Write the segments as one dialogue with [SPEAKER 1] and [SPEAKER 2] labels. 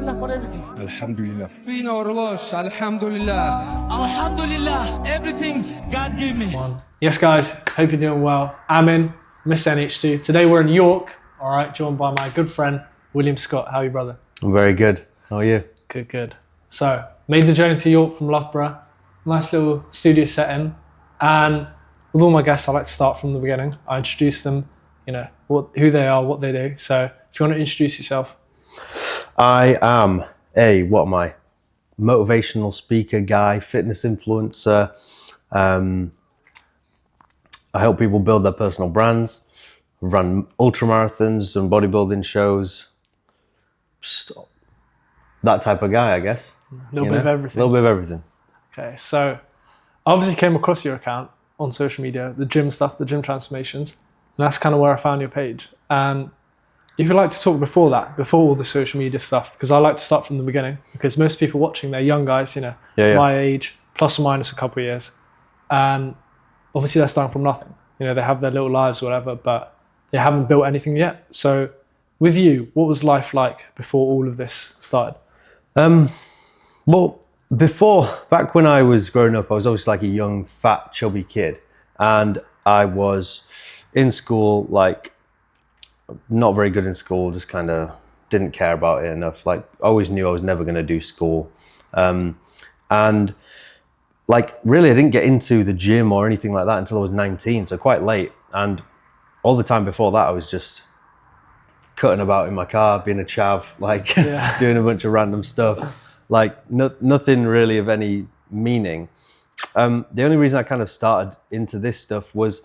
[SPEAKER 1] Alhamdulillah for everything.
[SPEAKER 2] Alhamdulillah.
[SPEAKER 3] Been our loss, Alhamdulillah.
[SPEAKER 4] Alhamdulillah, everything's God give me.
[SPEAKER 1] Yes, guys, hope you're doing well. I'm in, Mr. NH2. Today we're in York, all right, joined by my good friend, William Scott. How are you, brother?
[SPEAKER 5] I'm very good. How are you?
[SPEAKER 1] Good, good. So, made the journey to York from Loughborough. Nice little studio setting. And with all my guests, I like to start from the beginning. I introduce them, you know, who they are, what they do. So, if you want to introduce yourself.
[SPEAKER 5] I am what am I? Motivational speaker guy, fitness influencer. I help people build their personal brands, run ultra marathons and bodybuilding shows. That type of guy, I guess.
[SPEAKER 1] A little bit of everything.
[SPEAKER 5] A little bit of everything.
[SPEAKER 1] Okay, so I obviously came across your account on social media, the gym stuff, the gym transformations, and that's kind of where I found your page. And if you'd like to talk before all the social media stuff, because I like to start from the beginning, because most people watching, they're young guys, you know, my age, plus or minus a couple of years. And obviously they're starting from nothing. You know, they have their little lives or whatever, but they haven't built anything yet. So with you, what was life like before all of this started?
[SPEAKER 5] Well, back when I was growing up, I was always like a young, fat, chubby kid. And I was in school, like, not very good in school, just kind of didn't care about it enough. Like, always knew I was never going to do school. And like, really, I didn't get into the gym or anything like that until I was 19, so quite late. And all the time before that, I was just cutting about in my car, being a chav, like doing a bunch of random stuff, like nothing really of any meaning. The only reason I kind of started into this stuff was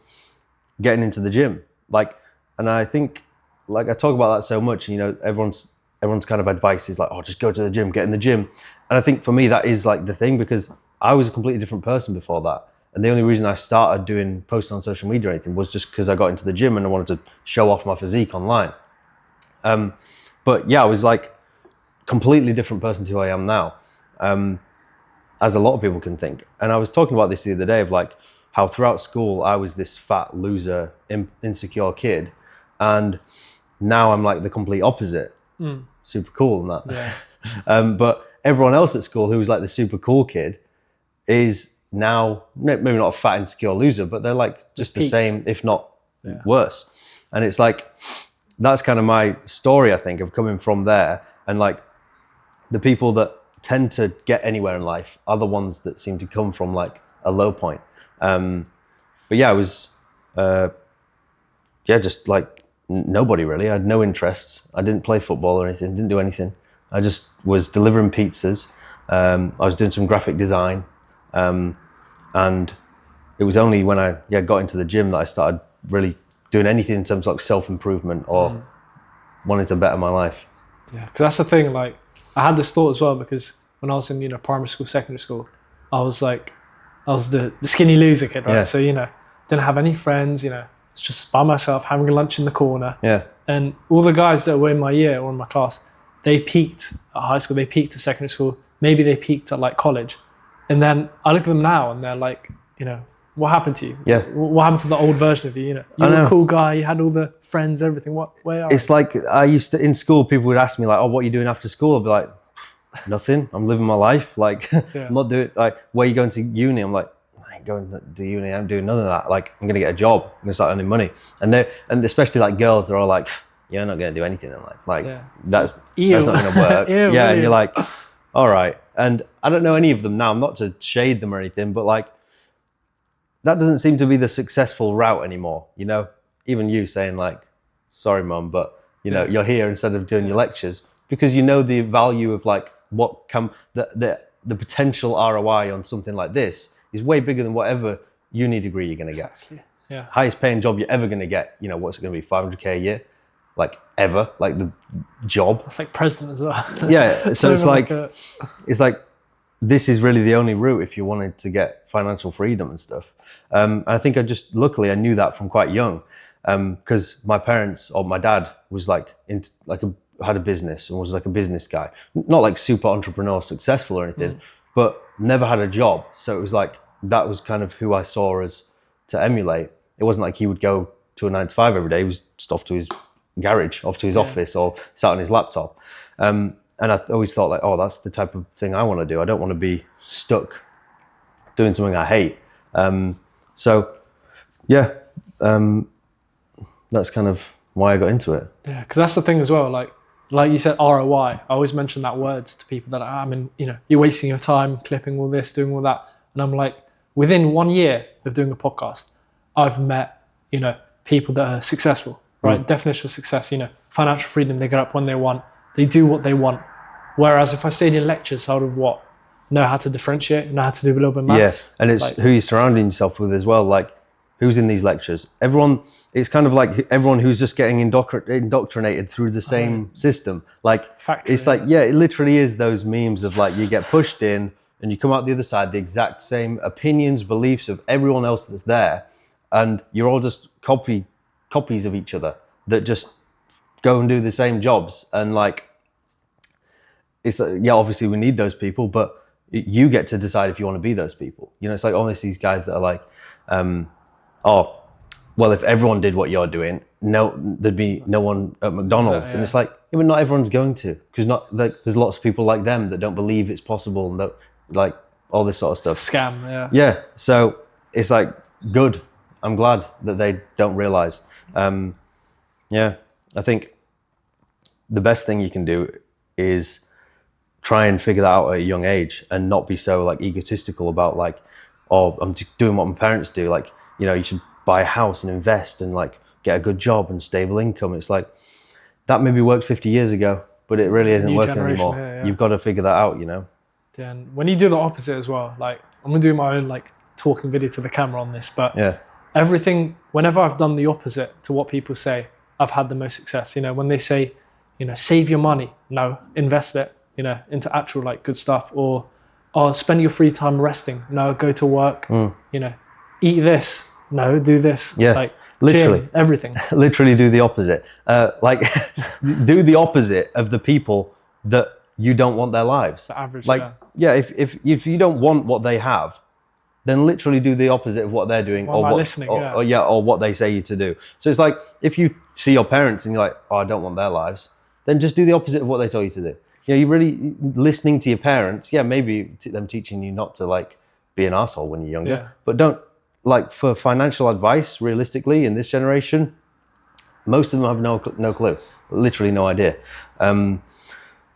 [SPEAKER 5] getting into the gym. Like, and I think, like, I talk about that so much, and, you know, everyone's kind of advice is like, oh, just go to the gym, get in the gym. And I think for me, that is like the thing, because I was a completely different person before that. And the only reason I started doing posting on social media or anything was just because I got into the gym and I wanted to show off my physique online. But yeah, I was like completely different person to who I am now, as a lot of people can think. And I was talking about this the other day of like how throughout school I was this fat loser, insecure kid, and now I'm like the complete opposite. Super cool and that. Yeah. But everyone else at school who was like the super cool kid is now maybe not a fat, insecure loser, but they're like just the same, if not worse. And it's like, that's kind of my story, I think, of coming from there. And like the people that tend to get anywhere in life are the ones that seem to come from like a low point. But yeah, I was, just like nobody really. I had no interests. I didn't play football or anything, didn't do anything. I just was delivering pizzas. I was doing some graphic design. And it was only when I got into the gym that I started really doing anything in terms of like self-improvement or wanting to better my life.
[SPEAKER 1] Yeah, because that's the thing, like, I had this thought as well, because when I was in, you know, primary school, secondary school, I was the skinny loser kid, right? Yeah. So, you know, didn't have any friends, you know, was just by myself having lunch in the corner. Yeah. And all the guys that were in my year or in my class, they peaked at high school, they peaked at secondary school, maybe they peaked at like college. And then I look at them now and they're like, you know, what happened to you? Yeah. What happened to the old version of you? You know, you were a cool guy, you had all the friends, everything. Where are you?
[SPEAKER 5] It's like, I used to, in school, people would ask me like, oh, what are you doing after school? I'd be like, nothing. I'm living my life. Like, I'm not doing, like, where are you going to uni? I'm like, I ain't going to uni. I'm doing none of that. Like, I'm going to get a job. I'm going to start earning money. And especially like girls, they're all like, you're not going to do anything in life. Like, that's not going to work. Yeah. And you're like, all right. And I don't know any of them now. I'm not to shade them or anything, but like, that doesn't seem to be the successful route anymore. You know, even you saying like, sorry, mum, but you know, you're here instead of doing your lectures, because you know the value of like the potential ROI on something like this is way bigger than whatever uni degree you're going to get. Yeah. Highest paying job you're ever going to get. You know, what's it going to be? 500k a year, like ever, like the job.
[SPEAKER 1] That's like president as well.
[SPEAKER 5] Yeah. So it's like this is really the only route if you wanted to get financial freedom and stuff. I think luckily I knew that from quite young, because my parents, or my dad was like had a business and was like a business guy, not like super entrepreneur successful or anything, but never had a job. So it was like, that was kind of who I saw as to emulate. It wasn't like he would go to a 9 to 5 every day. He was just off to his garage, off to his office, or sat on his laptop. And I always thought like, oh, that's the type of thing I want to do. I don't want to be stuck doing something I hate. So yeah, that's kind of why I got into it.
[SPEAKER 1] Yeah, because that's the thing as well. Like you said, ROI. I always mention that word to people that you're wasting your time clipping all this, doing all that. And I'm like, within 1 year of doing a podcast, I've met, people that are successful, right? Definition of success, financial freedom. They get up when they want. They do what they want. Whereas if I stayed in lectures, I would have know how to differentiate, know how to do a little bit of maths.
[SPEAKER 5] Yeah, and it's who you're surrounding yourself with as well. Like, who's in these lectures? It's kind of like everyone who's just getting indoctrinated through the same system. Like,
[SPEAKER 1] Factory,
[SPEAKER 5] it's like, it literally is those memes of like, you get pushed in and you come out the other side, the exact same opinions, beliefs of everyone else that's there. And you're all just copies of each other that just go and do the same jobs. And like, it's like, obviously we need those people, but you get to decide if you want to be those people. It's like almost these guys that are like, oh, well, if everyone did what you're doing, there'd be no one at McDonald's. Exactly, and it's like, but not everyone's going to, because there's lots of people like them that don't believe it's possible and that, like, all this sort of stuff.
[SPEAKER 1] It's a scam, yeah.
[SPEAKER 5] Yeah, so it's like, good. I'm glad that they don't realize. I think the best thing you can do is try and figure that out at a young age and not be so like egotistical about like, oh, I'm doing what my parents do. Like, you should buy a house and invest and like get a good job and stable income. It's like, that maybe worked 50 years ago, but it really isn't working anymore. Yeah. You've got to figure that out,
[SPEAKER 1] Yeah, and when you do the opposite as well, like I'm gonna do my own like talking video to the camera on this, but whenever I've done the opposite to what people say, I've had the most success. When they say, save your money, no, invest it, into actual like good stuff, or spend your free time resting, no, go to work, eat this, no, do this, like
[SPEAKER 5] literally
[SPEAKER 1] gym, everything.
[SPEAKER 5] Literally do the opposite. Like do the opposite of the people that you don't want their lives.
[SPEAKER 1] The average,
[SPEAKER 5] like if you don't want what they have, then literally do the opposite of what they're doing, or what they say you to do. So it's like, if you see your parents and you're like, oh, I don't want their lives, then just do the opposite of what they tell you to do. You're really listening to your parents. Maybe them teaching you not to like be an asshole when you're younger, but don't, like, for financial advice, realistically, in this generation, most of them have no clue, literally no idea.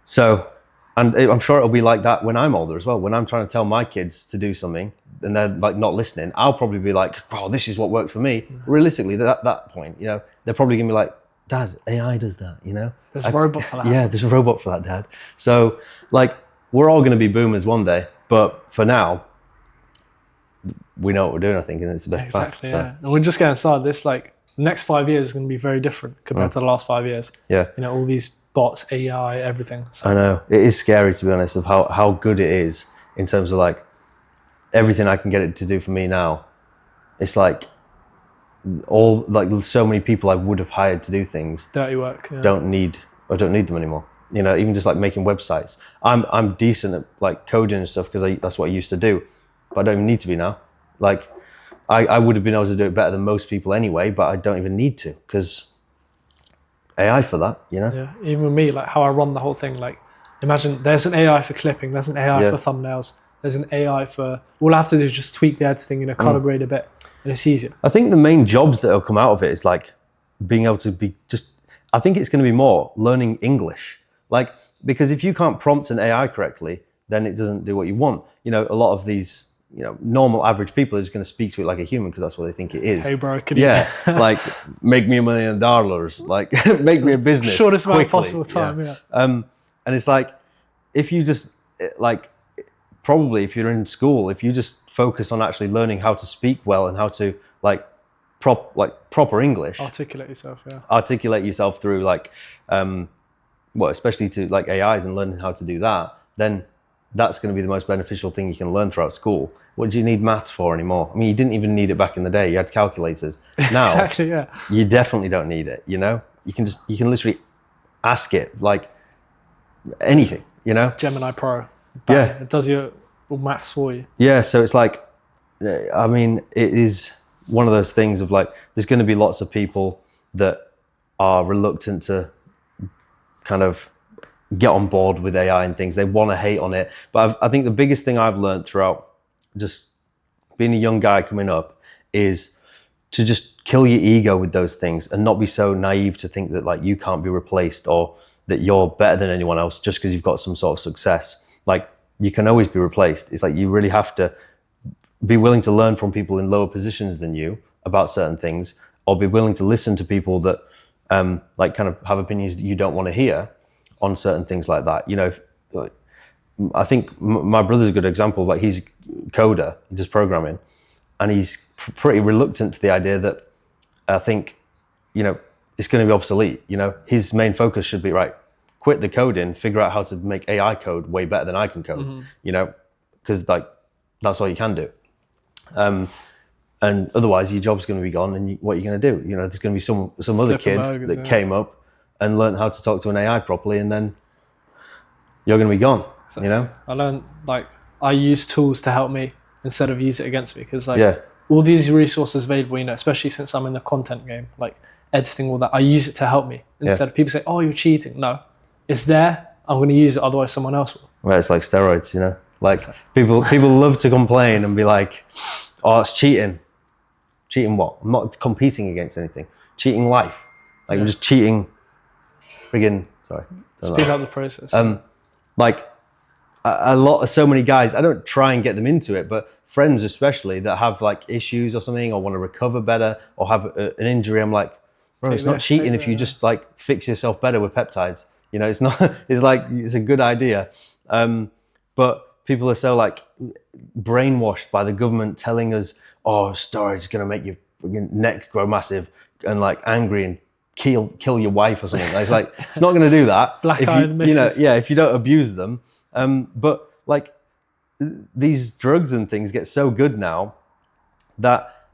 [SPEAKER 5] So, and I'm sure it'll be like that when I'm older as well. When I'm trying to tell my kids to do something and they're like not listening, I'll probably be like, oh, this is what worked for me. Realistically, at that point, they're probably gonna be like, Dad, AI does that,
[SPEAKER 1] There's a robot for that.
[SPEAKER 5] Yeah, there's a robot for that, Dad. So, like, we're all gonna be boomers one day, but for now, we know what we're doing, I think, and it's the best path.
[SPEAKER 1] Exactly, yeah. And we're just getting started. This, like, the next 5 years is going to be very different compared to the last 5 years.
[SPEAKER 5] Yeah.
[SPEAKER 1] All these bots, AI, everything. So.
[SPEAKER 5] I know. It is scary, to be honest, of how good it is in terms of, like, everything I can get it to do for me now. It's like, so many people I would have hired to do things.
[SPEAKER 1] Dirty work. Yeah.
[SPEAKER 5] Don't need them anymore. Even just, like, making websites. I'm decent at, like, coding and stuff because that's what I used to do. But I don't even need to be now. Like, I would have been able to do it better than most people anyway, but I don't even need to because AI for that,
[SPEAKER 1] Yeah, even with me, like how I run the whole thing, like imagine there's an AI for clipping, there's an AI for thumbnails, there's an AI for, all I have to do is just tweak the editing, color grade a bit, and it's easier.
[SPEAKER 5] I think the main jobs that will come out of it is like being able to be I think it's going to be more learning English. Like, because if you can't prompt an AI correctly, then it doesn't do what you want. A lot of these, normal average people are just going to speak to it like a human because that's what they think it is.
[SPEAKER 1] Hey bro,
[SPEAKER 5] like, make me $1 million, like make me a business
[SPEAKER 1] shortest amount of
[SPEAKER 5] quickly.
[SPEAKER 1] possible time. Yeah.
[SPEAKER 5] And it's like, if you just like, probably if you're in school, if you just focus on actually learning how to speak well and how to like proper English,
[SPEAKER 1] articulate yourself
[SPEAKER 5] through like especially to like AIs and learning how to do that, then that's going to be the most beneficial thing you can learn throughout school. What do you need maths for anymore? I mean, you didn't even need it back in the day. You had calculators. Now,
[SPEAKER 1] exactly, yeah.
[SPEAKER 5] You definitely don't need it. You can literally ask it like anything.
[SPEAKER 1] Gemini Pro. Bang. It does your maths for you.
[SPEAKER 5] Yeah. So it's like, I mean, it is one of those things of like, there's going to be lots of people that are reluctant to kind of get on board with AI and things. They want to hate on it. But I think the biggest thing I've learned throughout just being a young guy coming up is to just kill your ego with those things and not be so naive to think that like you can't be replaced or that you're better than anyone else just because you've got some sort of success. Like you can always be replaced. It's like you really have to be willing to learn from people in lower positions than you about certain things, or be willing to listen to people that like kind of have opinions that you don't want to hear on certain things like that. You know, like, I think my brother's a good example. Like he's a coder, he does programming, and he's pretty reluctant to the idea that I think, you know, it's going to be obsolete. You know, his main focus should be, right, quit the coding, figure out how to make AI code way better than I can code, you know, because like that's all you can do. And otherwise your job's going to be gone, and what are you going to do? You know, there's going to be some other kid that came up and learned how to talk to an AI properly, and then you're going to be gone. So, you know,
[SPEAKER 1] I learned, like, I use tools to help me instead of use it against me, because like all these resources available, you know, especially since I'm in the content game, like editing, all that, I use it to help me instead of people say, oh, you're cheating. No, it's there, I'm going to use it, otherwise someone else will.
[SPEAKER 5] Well, it's like steroids, you know, like people love to complain and be like, oh, it's cheating. Cheating what? I'm not competing against anything. Cheating life. Like I'm just cheating friggin', sorry.
[SPEAKER 1] Speed up the process.
[SPEAKER 5] Like so many guys, I don't try and get them into it, but friends especially that have like issues or something, or want to recover better, or have an injury, I'm like, bro, it's not cheating if you just like fix yourself better with peptides. You know, it's not, it's like, it's a good idea. But people are so like brainwashed by the government telling us, oh, steroids going to make your neck grow massive and like angry and kill your wife or something. It's like, it's not going to do that.
[SPEAKER 1] Black-eyed misses.
[SPEAKER 5] You know, if you don't abuse them. But like these drugs and things get so good now that,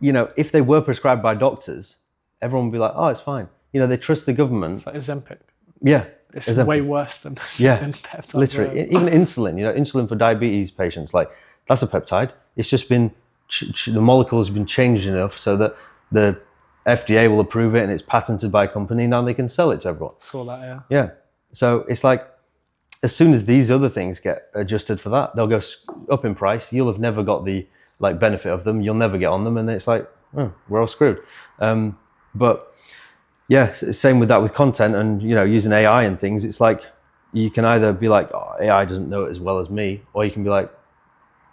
[SPEAKER 5] you know, if they were prescribed by doctors, everyone would be like, oh, it's fine. You know, they trust the government.
[SPEAKER 1] It's like Ozempic.
[SPEAKER 5] Yeah.
[SPEAKER 1] It's way worse than peptides.
[SPEAKER 5] Literally. Even insulin, you know, insulin for diabetes patients, like that's a peptide. It's just been, the molecules have been changed enough so that the FDA will approve it and it's patented by a company. Now they can sell it to everyone.
[SPEAKER 1] Saw that, yeah.
[SPEAKER 5] Yeah. So it's like, as soon as these other things get adjusted for that, they'll go up in price. You'll have never got the like benefit of them. You'll never get on them. And then it's like, oh, we're all screwed. But yeah, same with that with content and, you know, using AI and things. It's like, you can either be like, oh, AI doesn't know it as well as me, or you can be like,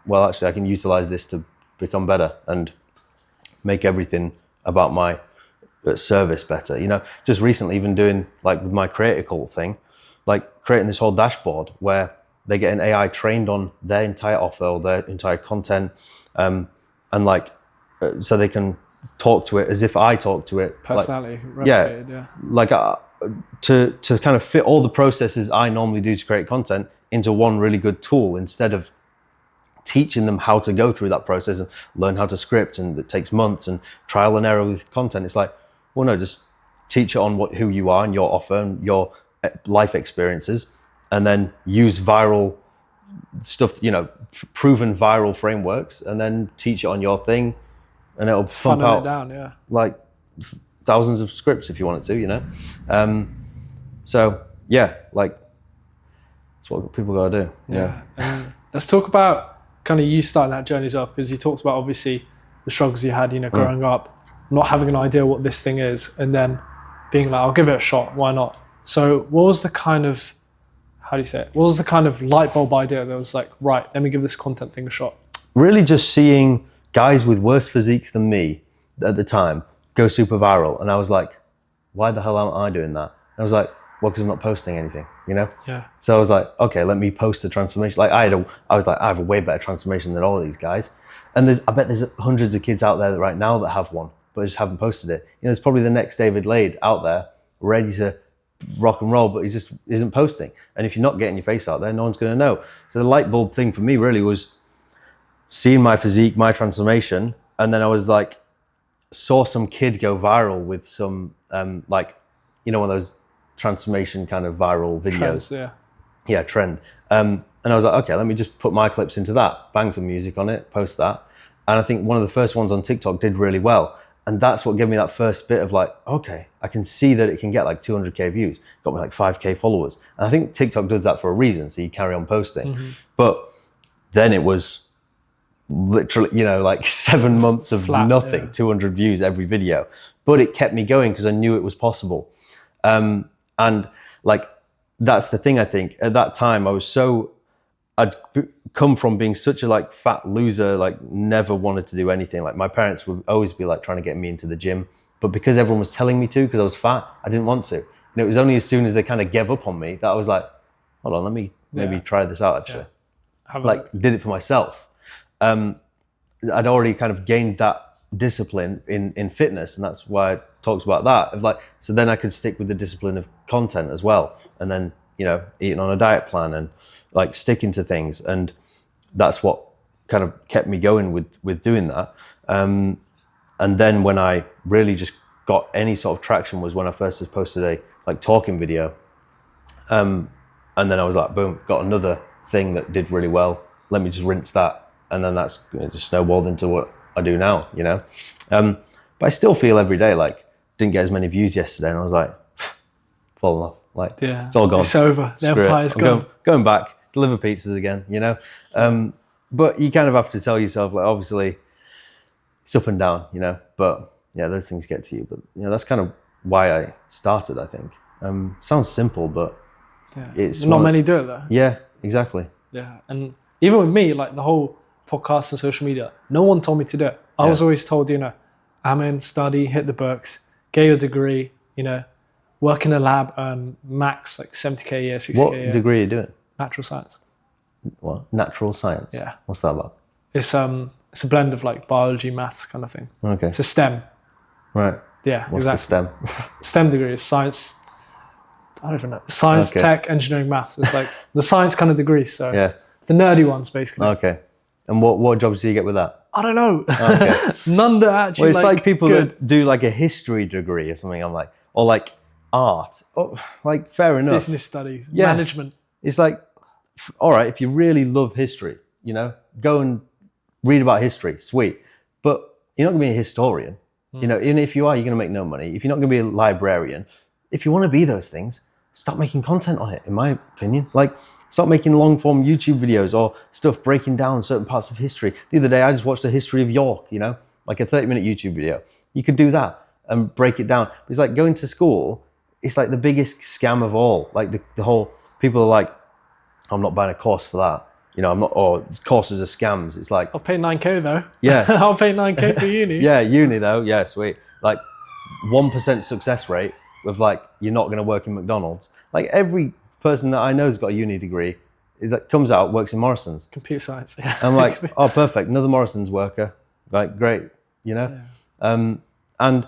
[SPEAKER 5] well, actually I can utilize this to become better and make everything about my service better. You know, just recently even doing like with my Creator Cult thing, like creating this whole dashboard where they get an AI trained on their entire offer or their entire content, and like, so they can talk to it as if I talk to it.
[SPEAKER 1] Personality,
[SPEAKER 5] like, like to kind of fit all the processes I normally do to create content into one really good tool, instead of teaching them how to go through that process and learn how to script, and it takes months and trial and error with content. It's like, well, no, just teach it on who you are and your offer and your life experiences, and then use viral stuff, you know, proven viral frameworks, and then teach it on your thing, and it'll pump out like thousands of scripts if you want it to, you know. So yeah, like that's what people gotta do.
[SPEAKER 1] Yeah. And let's talk about kind of you starting that journey as well, because you talked about obviously the struggles you had, you know, growing up, not having an idea what this thing is, and then being like, I'll give it a shot, why not? So what was the kind of, how do you say it? What was the kind of light bulb idea that was like, right, let me give this content thing a shot? Really
[SPEAKER 5] just seeing guys with worse physiques than me at the time go super viral. And I was like, why the hell am I doing that? And I was like, well, because I'm not posting anything, you know?
[SPEAKER 1] Yeah.
[SPEAKER 5] So I was like, okay, let me post a transformation. Like I have a way better transformation than all of these guys. And I bet there's hundreds of kids out there right now that have one, but just haven't posted it. You know, there's probably the next David Lade out there ready to rock and roll, but he just isn't posting. And if you're not getting your face out there, no one's going to know. So the light bulb thing for me really was seeing my physique, my transformation. And then I was like, saw some kid go viral with some, like, you know, one of those transformation kind of viral videos.
[SPEAKER 1] Trends,
[SPEAKER 5] trend. And I was like, okay, let me just put my clips into that, bang some music on it, post that. And I think one of the first ones on TikTok did really well. And that's what gave me that first bit of like, okay, I can see that it can get like 200k views, got me like 5k followers. And I think TikTok does that for a reason, so you carry on posting. But then it was literally, you know, like 7 months of
[SPEAKER 1] Flat,
[SPEAKER 5] nothing,
[SPEAKER 1] yeah.
[SPEAKER 5] 200 views every video. But it kept me going because I knew it was possible. And like, that's the thing, I think. At that time, I'd come from being such a like fat loser, like never wanted to do anything. Like my parents would always be like trying to get me into the gym, but because everyone was telling me to, because I was fat, I didn't want to. And it was only as soon as they kind of gave up on me that I was like, hold on, let me maybe try this out actually. Did it for myself. I'd already kind of gained that discipline in fitness, and that's why I talked about that. Of like, so then I could stick with the discipline of content as well, and then, you know, eating on a diet plan and like sticking to things, and that's what kind of kept me going with doing that. And then when I really just got any sort of traction was when I first just posted a like talking video, and then I was like, boom, got another thing that did really well. Let me just rinse that, and then that's, you know, just snowballed into what I do now, you know. But I still feel every day like didn't get as many views yesterday, and I was like, falling off. Like, it's all gone.
[SPEAKER 1] It's over. The
[SPEAKER 5] Screw it.
[SPEAKER 1] empire's
[SPEAKER 5] I'm
[SPEAKER 1] gone.
[SPEAKER 5] going back, deliver pizzas again, you know. But you kind of have to tell yourself, like, obviously, it's up and down, you know. But yeah, those things get to you. But you know, that's kind of why I started, I think. Sounds simple, but it's
[SPEAKER 1] not many do it though.
[SPEAKER 5] Yeah, exactly.
[SPEAKER 1] Yeah, and even with me, like the whole podcast and social media, no one told me to do it. I was always told, you know, I'm in, study, hit the books, get your degree, you know, work in a lab, earn max like 70k a year, 60k
[SPEAKER 5] What
[SPEAKER 1] a year.
[SPEAKER 5] degree are you doing?
[SPEAKER 1] Natural science.
[SPEAKER 5] What? Natural science?
[SPEAKER 1] Yeah.
[SPEAKER 5] What's that about?
[SPEAKER 1] It's a blend of like biology, maths kind of thing.
[SPEAKER 5] Okay.
[SPEAKER 1] It's a STEM.
[SPEAKER 5] Right.
[SPEAKER 1] Yeah,
[SPEAKER 5] What's
[SPEAKER 1] exactly.
[SPEAKER 5] the STEM?
[SPEAKER 1] STEM degree is science. I don't even know. Science,
[SPEAKER 5] Okay.
[SPEAKER 1] tech, engineering, maths. It's like the science kind of degrees. So
[SPEAKER 5] Yeah.
[SPEAKER 1] the nerdy ones, basically.
[SPEAKER 5] Okay. And what jobs do you get with that?
[SPEAKER 1] I don't know.
[SPEAKER 5] Okay.
[SPEAKER 1] None that actually.
[SPEAKER 5] Well, it's like people
[SPEAKER 1] good.
[SPEAKER 5] that do like a history degree or something. I'm like, or like art. Oh, like fair enough.
[SPEAKER 1] Business studies,
[SPEAKER 5] Yeah.
[SPEAKER 1] management.
[SPEAKER 5] It's like, all right, if you really love history, you know, go and read about history. Sweet. But you're not going to be a historian. You know, even if you are, you're going to make no money. If you're not going to be a librarian, if you want to be those things, start making content on it, in my opinion. Like, start making long form YouTube videos or stuff breaking down certain parts of history. The other day, I just watched the history of York, you know, like a 30-minute YouTube video. You could do that and break it down. It's like going to school, it's like the biggest scam of all. Like the whole, people are like, I'm not buying a course for that. You know, I'm not, or courses are scams. It's like,
[SPEAKER 1] I'll pay 9k though.
[SPEAKER 5] Yeah.
[SPEAKER 1] I'll pay 9k for uni.
[SPEAKER 5] yeah, uni though, yeah, sweet. Like 1% success rate with like, you're not going to work in McDonald's. Like every person that I know has got a uni degree is that comes out, works in Morrison's.
[SPEAKER 1] Computer science. Yeah.
[SPEAKER 5] I'm like, oh, perfect, another Morrison's worker. Like, great, you know? Yeah. And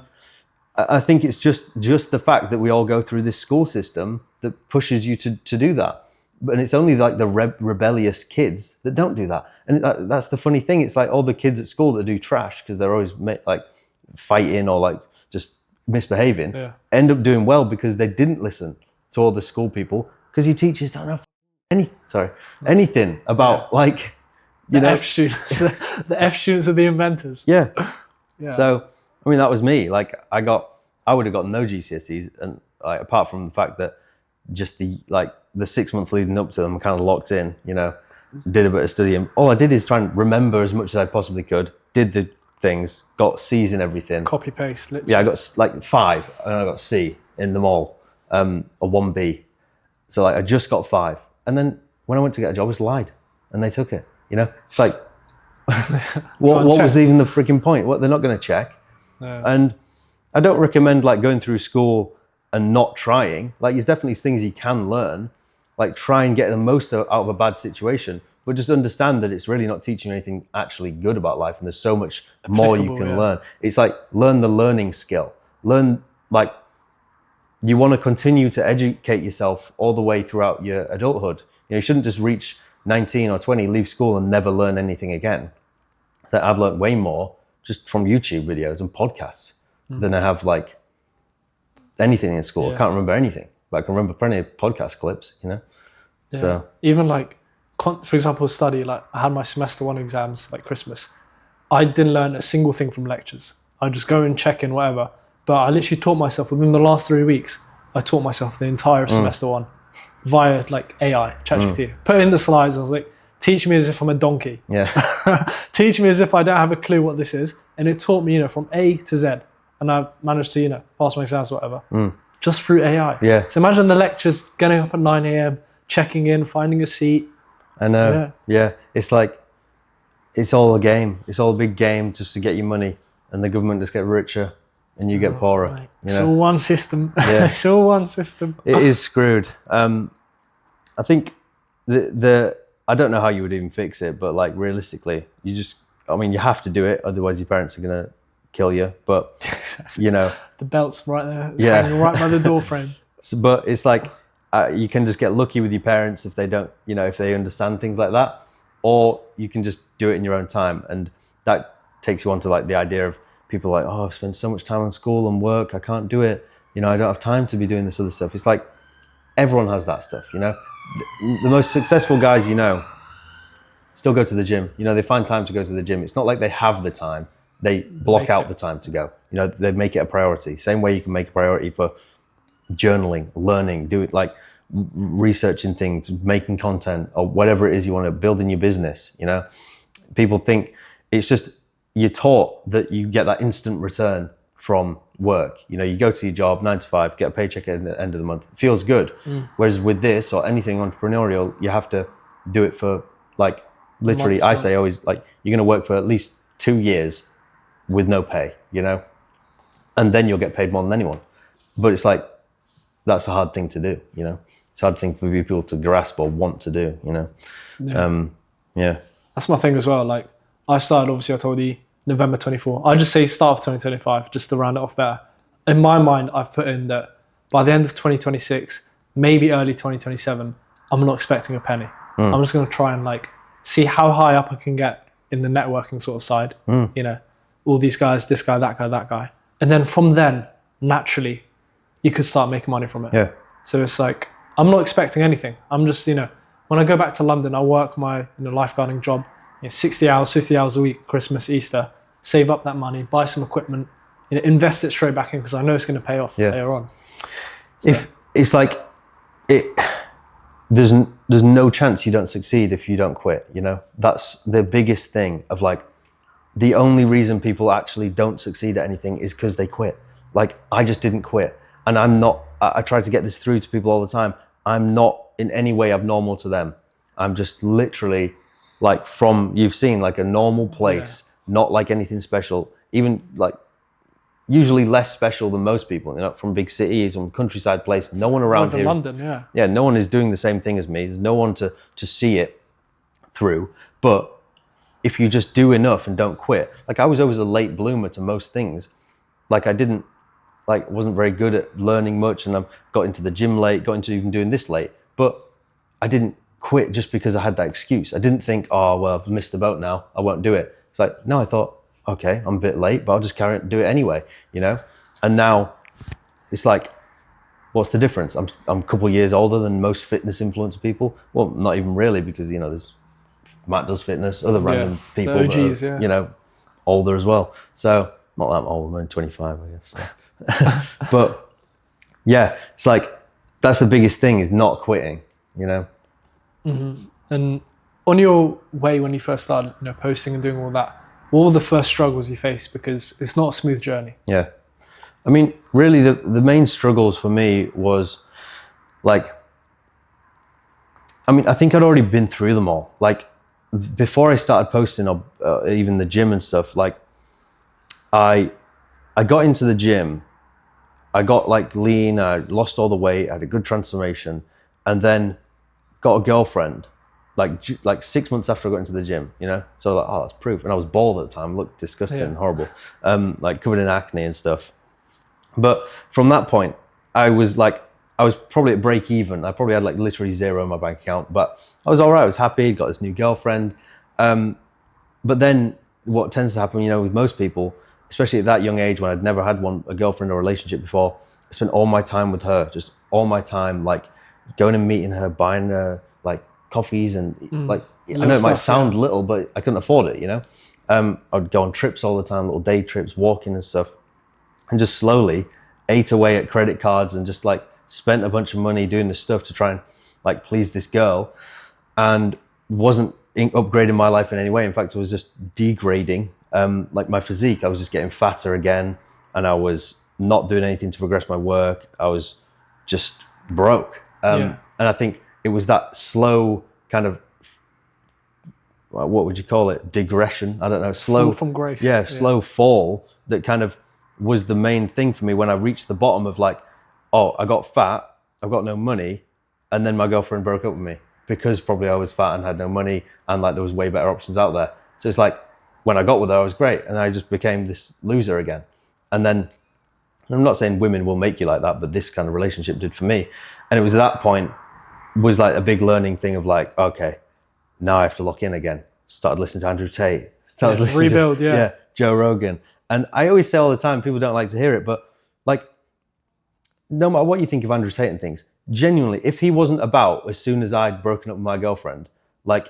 [SPEAKER 5] I think it's just the fact that we all go through this school system that pushes you to do that. And it's only like the rebellious kids that don't do that. And that's the funny thing. It's like all the kids at school that do trash because they're always like fighting or like just misbehaving, end up doing well because they didn't listen to all the school people, because your teachers don't know anything about like, you know,
[SPEAKER 1] F students. The F students are the inventors.
[SPEAKER 5] Yeah.
[SPEAKER 1] Yeah.
[SPEAKER 5] So, I mean, that was me. Like I would have got no GCSEs, and like, apart from the fact that just the 6 months leading up to them, I'm kind of locked in, you know, did a bit of studying. All I did is try and remember as much as I possibly could, did the things, got C's in everything.
[SPEAKER 1] Copy paste. Literally.
[SPEAKER 5] Yeah, I got like 5 and I got C in them all, a 1B. So like I just got 5. And then when I went to get a job, I was lied and they took it, you know? It's like, what was even the freaking point? What, they're not going to check.
[SPEAKER 1] No.
[SPEAKER 5] And I don't recommend like going through school and not trying. Like there's definitely things you can learn, like try and get the most out of a bad situation, but just understand that it's really not teaching you anything actually good about life. And there's so much more you can learn. It's like, learn the learning skill. Learn, like, you want to continue to educate yourself all the way throughout your adulthood. You know, you shouldn't just reach 19 or 20, leave school and never learn anything again. So I've learned way more just from YouTube videos and podcasts than I have like anything in school. I can't remember anything, but I can remember plenty of podcast clips, you know?
[SPEAKER 1] Yeah.
[SPEAKER 5] So
[SPEAKER 1] even like, for example, study, like I had my semester 1 exams like Christmas. I didn't learn a single thing from lectures. I just go and check in, whatever. But I literally taught myself within the last 3 weeks. I taught myself the entire semester one via like AI, ChatGPT. Put in the slides. I was like, teach me as if I'm a donkey.
[SPEAKER 5] Yeah.
[SPEAKER 1] Teach me as if I don't have a clue what this is. And it taught me, from A to Z. And I managed to, pass my exams, whatever, just through AI.
[SPEAKER 5] Yeah.
[SPEAKER 1] So imagine the lectures, getting up at 9 a.m., checking in, finding a seat.
[SPEAKER 5] I know. Yeah. It's like, it's all a game. It's all a big game just to get you money, and the government just get richer and you get poorer.
[SPEAKER 1] Right. It's all one system.
[SPEAKER 5] Yeah.
[SPEAKER 1] It's all one system.
[SPEAKER 5] It is screwed. I think I don't know how you would even fix it, but like realistically, you have to do it. Otherwise your parents are going to kill you. But,
[SPEAKER 1] The belt's right there. It's hanging right by the door frame.
[SPEAKER 5] But it's like, you can just get lucky with your parents if they don't, if they understand things like that, or you can just do it in your own time. And that takes you on to like the idea of people like, oh, I've spent so much time on school and work, I can't do it. I don't have time to be doing this other stuff. It's like, everyone has that stuff, The most successful guys, still go to the gym. They find time to go to the gym. It's not like they have the time. They block out the time to go. They make it a priority. Same way you can make a priority for journaling, learning, do it like researching things, making content, or whatever it is you want to build in your business. People think it's just, you're taught that you get that instant return from work. You go to your job 9 to 5, get a paycheck at the end of the month. It feels good. Whereas with this or anything entrepreneurial, you have to do it for like literally,
[SPEAKER 1] months,
[SPEAKER 5] I say always, like, you're going to work for at least 2 years with no pay, and then you'll get paid more than anyone. But it's like, that's a hard thing to do, It's a hard thing for people to grasp or want to do, Yeah.
[SPEAKER 1] That's my thing as well. Like, I started, obviously, I told you, November 24. I just say start of 2025, just to round it off better. In my mind, I've put in that by the end of 2026, maybe early 2027, I'm not expecting a penny. I'm just going to try and like see how high up I can get in the networking sort of side. All these guys, this guy, that guy. And then from then, naturally, you could start making money from it.
[SPEAKER 5] Yeah.
[SPEAKER 1] So it's like, I'm not expecting anything. I'm just, when I go back to London, I work my lifeguarding job, 60 hours, 50 hours a week, Christmas, Easter, save up that money, buy some equipment, invest it straight back in because I know it's going to pay off later on. So.
[SPEAKER 5] If it's like, there's no chance you don't succeed if you don't quit, That's the biggest thing of like, the only reason people actually don't succeed at anything is because they quit. Like, I just didn't quit. And I try to get this through to people all the time. I'm not in any way abnormal to them. I'm just literally like you've seen, like a normal place, not like anything special, even like usually less special than most people, from big cities or countryside place. No one around here.
[SPEAKER 1] London,
[SPEAKER 5] no one is doing the same thing as me. There's no one to see it through. But if you just do enough and don't quit, like I was always a late bloomer to most things. Like wasn't very good at learning much, and I got into the gym late, got into even doing this late. But I didn't quit just because I had that excuse. I didn't think, oh, well, I've missed the boat now, I won't do it. It's like, no, I thought, okay, I'm a bit late, but I'll just do it anyway, And now it's like, what's the difference? I'm a couple of years older than most fitness influencer people. Well, not even really, because, there's Matt does fitness, other random people
[SPEAKER 1] the OGs,
[SPEAKER 5] that are, older as well. So not that old, I'm only 25, I guess. So. But yeah, it's like, that's the biggest thing, is not quitting,
[SPEAKER 1] Mm-hmm. And on your way when you first started, posting and doing all that, what were the first struggles you faced? Because it's not a smooth journey.
[SPEAKER 5] Yeah. I mean, really the main struggles for me was like, I think I'd already been through them all. Like, before I started posting, or even the gym and stuff, like I got into the gym, I got like lean, I lost all the weight, I had a good transformation, and then got a girlfriend like 6 months after I got into the gym, So like, oh, that's proof. And I was bald at the time, looked disgusting and horrible, like covered in acne and stuff. But from that point, I was probably at break even. I probably had like literally zero in my bank account, but I was all right. I was happy, got this new girlfriend. But then what tends to happen, with most people, especially at that young age when I'd never had a girlfriend or relationship before, I spent all my time with her, just all my time, like going and meeting her, buying her like coffees and like, I know
[SPEAKER 1] Little
[SPEAKER 5] it might
[SPEAKER 1] stuff,
[SPEAKER 5] sound little, but I couldn't afford it, you know? I'd go on trips all the time, little day trips, walking and stuff, and just slowly ate away at credit cards and just like spent a bunch of money doing this stuff to try and like please this girl, and wasn't upgrading my life in any way. In fact, it was just degrading. Like my physique, I was just getting fatter again, and I was not doing anything to progress my work. I was just broke. And I think it was that slow kind of, what would you call it? Digression. I don't know. Slow
[SPEAKER 1] Fall from grace.
[SPEAKER 5] Yeah, slow fall that kind of was the main thing for me when I reached the bottom of like, oh, I got fat, I've got no money, and then my girlfriend broke up with me because probably I was fat and had no money, and like there was way better options out there. So it's like when I got with her, I was great, and I just became this loser again. And then, I'm not saying women will make you like that, but this kind of relationship did for me. And it was at that point was like a big learning thing of like, okay, now I have to lock in again. Started listening to Andrew Tate. Started listening
[SPEAKER 1] rebuild,
[SPEAKER 5] to Joe Rogan. And I always say all the time, people don't like to hear it, but like, no matter what you think of Andrew Tate and things, genuinely, if he wasn't about as soon as I'd broken up with my girlfriend, like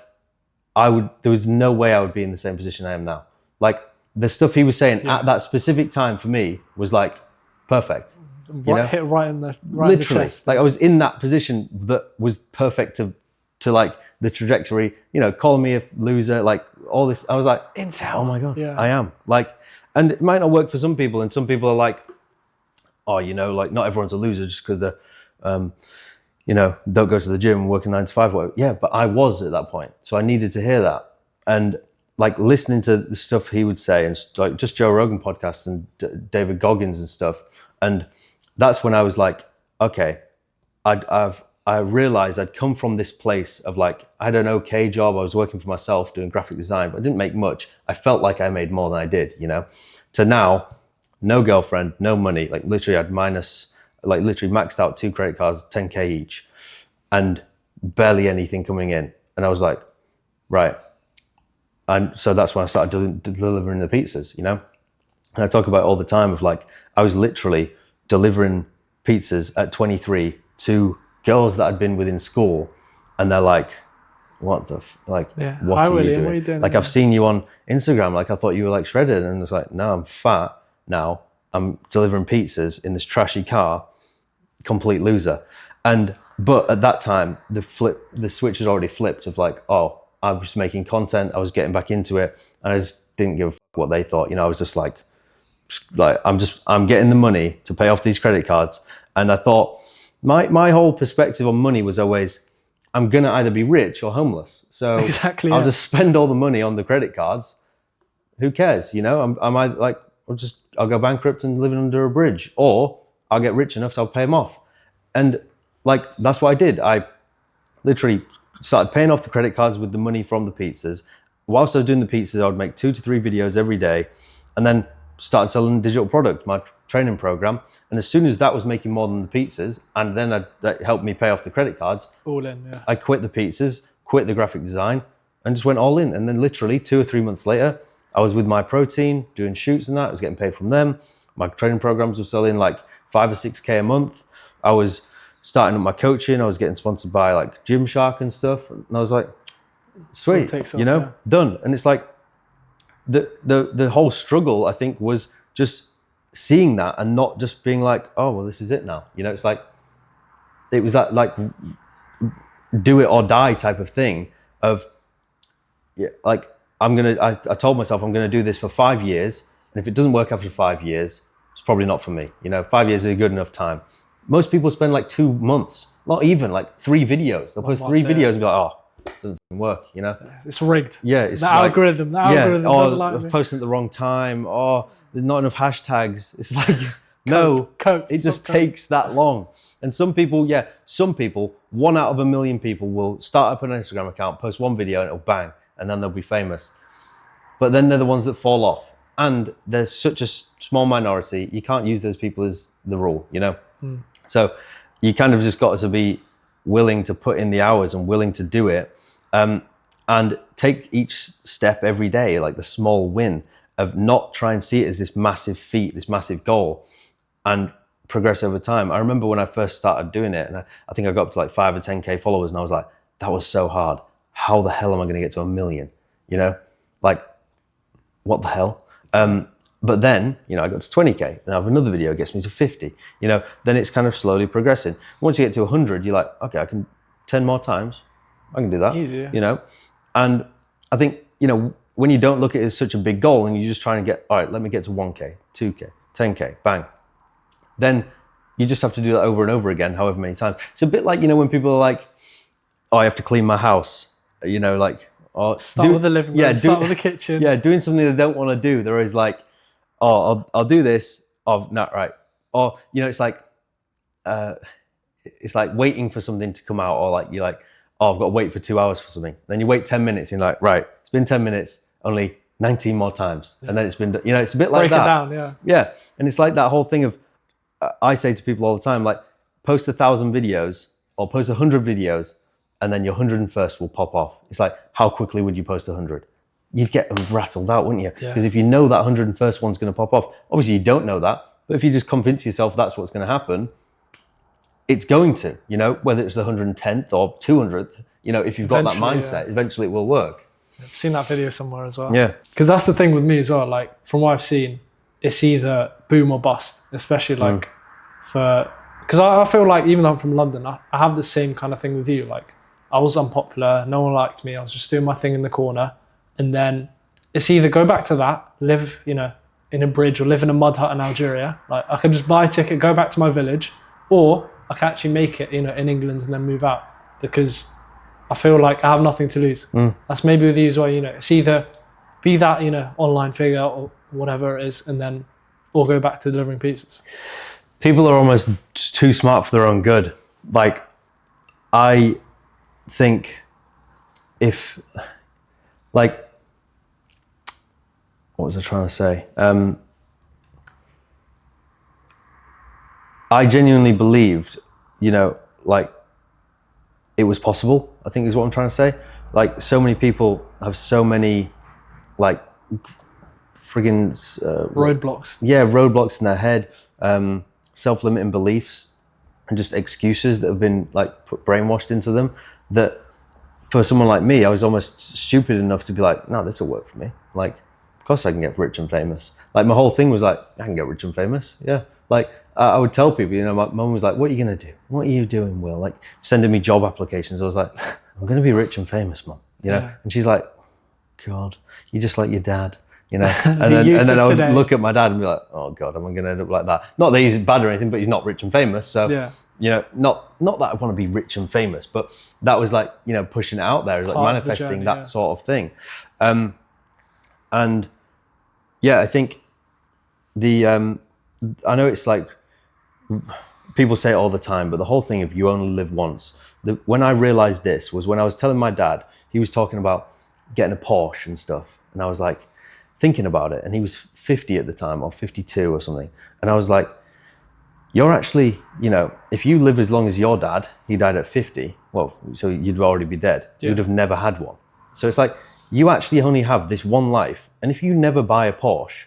[SPEAKER 5] there was no way I would be in the same position I am now. Like the stuff he was saying at that specific time for me was like perfect.
[SPEAKER 1] Hit right in the chest.
[SPEAKER 5] Like I was in that position that was perfect to like the trajectory, you know, calling me a loser, like all this. I was like,
[SPEAKER 1] Intel.
[SPEAKER 5] Oh my God, I am. Like, and it might not work for some people, and some people are like, oh, you know, like not everyone's a loser just because they're, you know, don't go to the gym and work a 9 to 5. Whatever. Yeah, but I was at that point. So I needed to hear that. And like listening to the stuff he would say, and like just Joe Rogan podcasts and David Goggins and stuff. And that's when I was like, okay, I realized I'd come from this place of like, I had an okay job. I was working for myself doing graphic design, but I didn't make much. I felt like I made more than I did, you know, to now, no girlfriend, no money. Like literally I'd literally maxed out 2 credit cards, 10K each, and barely anything coming in. And I was like, right. And so that's when I started delivering the pizzas, you know? And I talk about it all the time of like, I was literally delivering pizzas at 23 to girls that I'd been with in school. And they're like, what the, what are you doing? What are you doing? Like, I've seen you on Instagram. Like, I thought you were like shredded. And it's like, no, I'm fat now. I'm delivering pizzas in this trashy car, complete loser. But at that time, the switch had already flipped of like, oh, I was making content. I was getting back into it. And I just didn't give a fuck what they thought. You know, I was just like I'm getting the money to pay off these credit cards. And I thought my whole perspective on money was always, I'm going to either be rich or homeless. So exactly, I'll just spend all the money on the credit cards. Who cares? You know, I'll go bankrupt and live under a bridge, or I'll get rich enough so I'll pay them off. And like, that's what I did. I literally started paying off the credit cards with the money from the pizzas. Whilst I was doing the pizzas, I would make 2 to 3 videos every day, and then started selling a digital product, my training program. And as soon as that was making more than the pizzas, and then that helped me pay off the credit cards,
[SPEAKER 1] all in, yeah.
[SPEAKER 5] I quit the pizzas, quit the graphic design, and just went all in. And then literally 2 or 3 months later, I was with My Protein doing shoots and that. I was getting paid from them. My training programs were selling like 5 or 6K a month. I was starting up my coaching. I was getting sponsored by like Gymshark and stuff. And I was like, sweet, you know, done. And it's like the whole struggle, I think, was just seeing that and not just being like, oh, well, this is it now. You know, it's like, it was that like do it or die type of thing of, yeah, like, I told myself I'm going to do this for 5 years. And if it doesn't work after 5 years, it's probably not for me. You know, 5 years is a good enough time. Most people spend like 2 months, not even like 3 videos. They'll post 3 videos and be like, oh, it doesn't work, you know?
[SPEAKER 1] It's rigged.
[SPEAKER 5] Yeah. It's
[SPEAKER 1] the algorithm doesn't like me.
[SPEAKER 5] Posting at the wrong time, or there's not enough hashtags. It's like, no, it just takes that long. And some people, 1 out of a million people will start up an Instagram account, post 1 video and it'll bang, and then they'll be famous. But then they're the ones that fall off. And there's such a small minority, you can't use those people as the rule, you know? So you kind of just got to be willing to put in the hours and willing to do it, and take each step every day, like the small win of not try and see it as this massive feat, this massive goal, and progress over time. I remember when I first started doing it, and I think I got up to like 5 or 10K followers, and I was like, that was so hard. How the hell am I going to get to 1 million? You know, like, what the hell? But then, you know, I got to 20K, and I have another video gets me to 50, you know, then it's kind of slowly progressing. Once you get to 100, you're like, okay, I can 10 more times. I can do that,
[SPEAKER 1] Easy.
[SPEAKER 5] You know? And I think, you know, when you don't look at it as such a big goal and you're just trying to get, all right, let me get to 1K, 2K, 10K, bang. Then you just have to do that over and over again, however many times. It's a bit like, you know, when people are like, oh, I have to clean my house, you know, like, oh,
[SPEAKER 1] start with the living room, start with the kitchen.
[SPEAKER 5] Yeah, doing something they don't want to do. They're always like, oh, I'll do this. Oh, not right. Or, you know, it's like waiting for something to come out, or like, you're like, oh, I've got to wait for 2 hours for something. Then you wait 10 minutes and you're like, right, it's been 10 minutes, only 19 more times. Yeah. And then it's been, you know, it's a bit like that.
[SPEAKER 1] Break it down, yeah.
[SPEAKER 5] Yeah. And it's like that whole thing of, I say to people all the time, like, post 1,000 videos or post 100 videos, and then your 101st will pop off. It's like, how quickly would you post 100? You'd get rattled out, wouldn't you? Because if you know that 101st one's going to pop off, obviously you don't know that, but if you just convince yourself that's what's going to happen, it's going to, you know, whether it's the 110th or 200th, you know, if you've got that mindset, eventually it will work.
[SPEAKER 1] I've seen that video somewhere as well.
[SPEAKER 5] Yeah.
[SPEAKER 1] Because that's the thing with me as well, like, from what I've seen, it's either boom or bust, especially like because I feel like, even though I'm from London, I have the same kind of thing with you. Like, I was unpopular, no one liked me, I was just doing my thing in the corner. And then it's either go back to that, live, you know, in a bridge, or live in a mud hut in Algeria. Like, I can just buy a ticket, go back to my village, or I can actually make it, you know, in England and then move out, because I feel like I have nothing to lose. That's maybe with you as well, you know, it's either be that, you know, online figure or whatever it is, and then, or go back to delivering pizzas.
[SPEAKER 5] People are almost too smart for their own good. Like, I think if, like, what was I trying to say? I genuinely believed, you know, like, it was possible, I think is what I'm trying to say. Like, so many people have so many, like, friggin'
[SPEAKER 1] roadblocks.
[SPEAKER 5] Yeah, roadblocks in their head, self-limiting beliefs, and just excuses that have been, like, brainwashed into them, that for someone like me, I was almost stupid enough to be like, no, this will work for me. Like, of course I can get rich and famous. Like, my whole thing was like, I can get rich and famous. Yeah. Like, I would tell people, you know, my mum was like, what are you going to do? What are you doing, Will? Like, sending me job applications. I was like, I'm going to be rich and famous, Mum. You know? And she's like, God, you're just like your dad, you know? And then I would look at my dad and be like, oh God, am I going to end up like that? Not that he's bad or anything, but he's not rich and famous. So, you know, not that I want to be rich and famous, but that was like, you know, pushing it out there, like manifesting that sort of thing. And yeah, I think I know it's like, people say it all the time, but the whole thing of you only live once. When I realized this was when I was telling my dad, he was talking about getting a Porsche and stuff. And I was like, thinking about it. And he was 50 at the time, or 52 or something. And I was like, you're actually, you know, if you live as long as your dad, he died at 50, well, so you'd already be dead. You'd have never had one. So it's like, you actually only have this one life. And if you never buy a Porsche,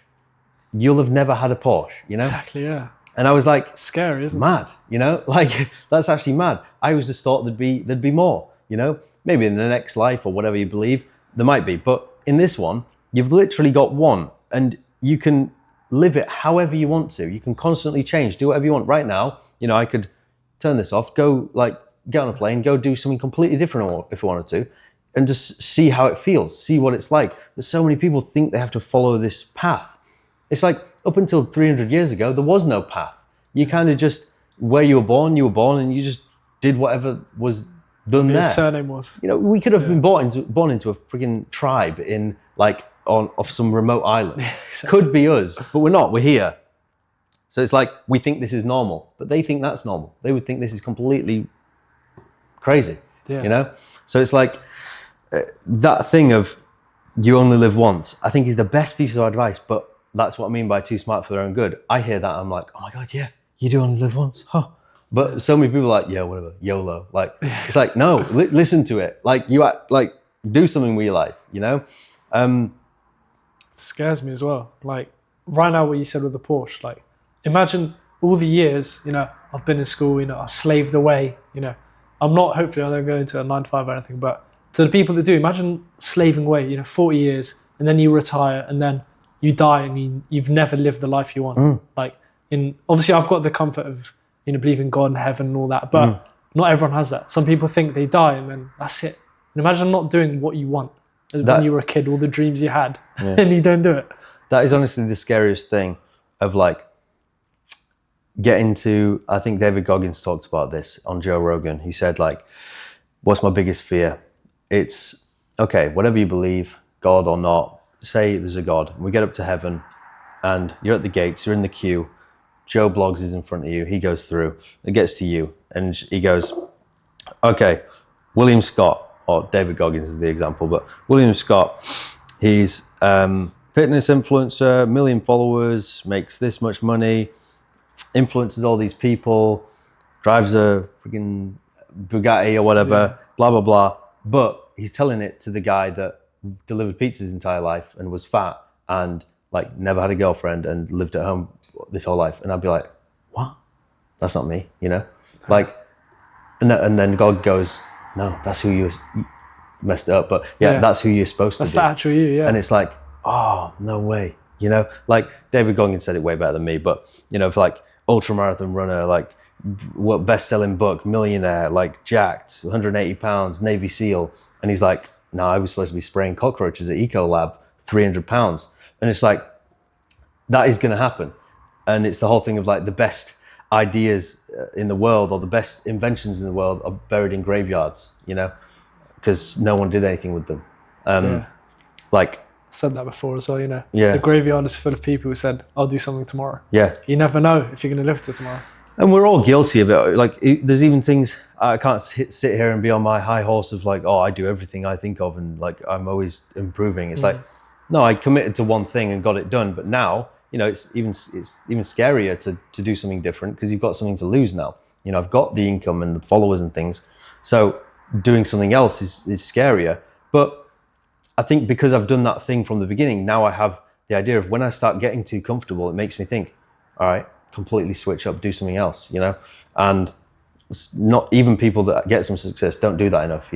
[SPEAKER 5] you'll have never had a Porsche, you know?
[SPEAKER 1] Exactly, yeah.
[SPEAKER 5] And I was like,
[SPEAKER 1] scary, isn't it?
[SPEAKER 5] Mad, you know? Like, that's actually mad. I always just thought there'd be more, you know? Maybe in the next life or whatever you believe, there might be. But in this one, you've literally got one, and you can live it however you want to. You can constantly change, do whatever you want. Right now, you know, I could turn this off, go, like, get on a plane, go do something completely different if I wanted to, and just see how it feels, see what it's like. But so many people think they have to follow this path. It's like, up until 300 years ago, there was no path. You kind of just, where you were born, and you just did whatever was done there.
[SPEAKER 1] Your surname was.
[SPEAKER 5] You know, we could have been born into a freaking tribe in, like, off some remote island. Exactly. Could be us, but we're not, we're here. So it's like, we think this is normal, but they think that's normal. They would think this is completely crazy, you know? So it's like, that thing of you only live once, I think is the best piece of advice, but that's what I mean by too smart for their own good. I hear that, I'm like, oh my God, yeah, you do only live once, huh? But so many people are like, yeah, whatever, YOLO. Like, it's like, no, listen to it. Like, you act, like, do something with your life, you know?
[SPEAKER 1] Scares me as well. Like, right now, what you said with the Porsche, like, imagine all the years, you know, I've been in school, you know, I've slaved away, you know, hopefully I don't go into a 9 to 5 or anything, but to the people that do, imagine slaving away, 40 years, and then you retire, and then you die, and you've never lived the life you want. Like, obviously I've got the comfort of, believing God and heaven and all that, but not everyone has that. Some people think they die and then that's it. And imagine not doing what you want when you were a kid, all the dreams you had, and you don't do it.
[SPEAKER 5] That is honestly the scariest thing of like getting to, I think David Goggins talked about this on Joe Rogan. He said like, what's my biggest fear? It's, okay, whatever you believe, God or not, say there's a God, we get up to heaven and you're at the gates, you're in the queue, Joe Bloggs is in front of you, he goes through, it gets to you, and he goes, okay, William Scott, or David Goggins is the example, but William Scott, he's fitness influencer, 1 million followers, makes this much money, influences all these people, drives a freaking Bugatti or whatever, blah, blah, blah. But he's telling it to the guy that delivered pizzas his entire life and was fat and like never had a girlfriend and lived at home this whole life. And I'd be like, what? That's not me, Like, and then God goes, no, that's who you messed up. But that's who you're supposed to be.
[SPEAKER 1] That's the actual you, yeah.
[SPEAKER 5] And it's like, oh, no way. Like David Goggins said it way better than me, but for like ultramarathon runner, like what best-selling book, millionaire, like jacked, 180 pounds, Navy SEAL. And he's like, no, I was supposed to be spraying cockroaches at Ecolab, 300 pounds. And it's like, that is going to happen. And it's the whole thing of like the best ideas in the world or the best inventions in the world are buried in graveyards, because no one did anything with them. Like,
[SPEAKER 1] said that before as well,
[SPEAKER 5] Yeah.
[SPEAKER 1] The graveyard is full of people who said, I'll do something tomorrow.
[SPEAKER 5] Yeah.
[SPEAKER 1] You never know if you're going to live to tomorrow.
[SPEAKER 5] And we're all guilty of it. Like, there's even things, I can't sit here and be on my high horse of like, oh, I do everything I think of and like I'm always improving. It's like, no, I committed to one thing and got it done. But now, it's even scarier to do something different because you've got something to lose now. I've got the income and the followers and things. So doing something else is scarier. But I think because I've done that thing from the beginning, now I have the idea of when I start getting too comfortable, it makes me think, all right, completely switch up, do something else, and not even people that get some success don't do that enough.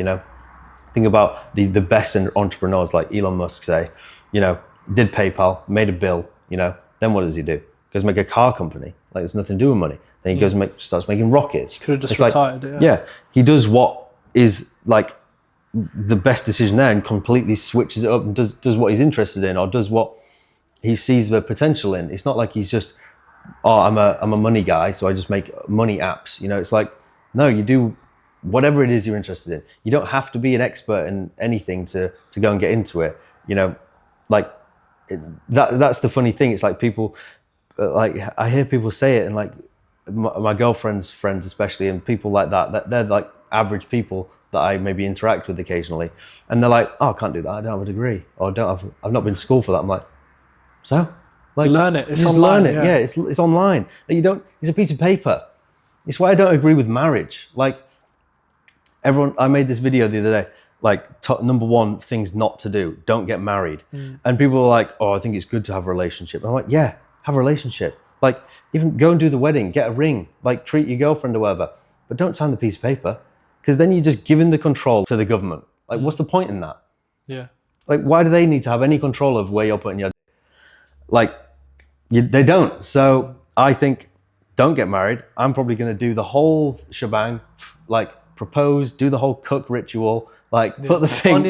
[SPEAKER 5] Think about the best entrepreneurs like Elon Musk, say, did PayPal, made a bill, then what does he do? Goes make a car company, like it's nothing to do with money. Then he goes and starts making rockets. He
[SPEAKER 1] could have just retired.
[SPEAKER 5] Like, he does what is like the best decision there and completely switches it up and does what he's interested in or does what he sees the potential in. It's not like he's just, oh, I'm a money guy, so I just make money apps. It's like, no, you do whatever it is you're interested in. You don't have to be an expert in anything to go and get into it. Like that's the funny thing. It's like people, like I hear people say it, and like my girlfriend's friends especially, and people like that they're like average people that I maybe interact with occasionally, and they're like, oh, I can't do that. I don't have a degree, or I've not been to school for that. I'm like, so. Like,
[SPEAKER 1] learn it. It's
[SPEAKER 5] just
[SPEAKER 1] online.
[SPEAKER 5] Learn it. Yeah, it's online. Like, it's a piece of paper. It's why I don't agree with marriage. Like everyone, I made this video the other day. Like number 1 things not to do: don't get married. And people are like, oh, I think it's good to have a relationship. And I'm like, yeah, have a relationship. Like even go and do the wedding, get a ring, like treat your girlfriend or whatever. But don't sign the piece of paper, because then you're just giving the control to the government. Like, what's the point in that?
[SPEAKER 1] Yeah.
[SPEAKER 5] Like, why do they need to have any control of where you're putting your? Like. They don't. So I think don't get married. I'm probably going to do the whole shebang, like propose, do the whole cook ritual, like put the ring,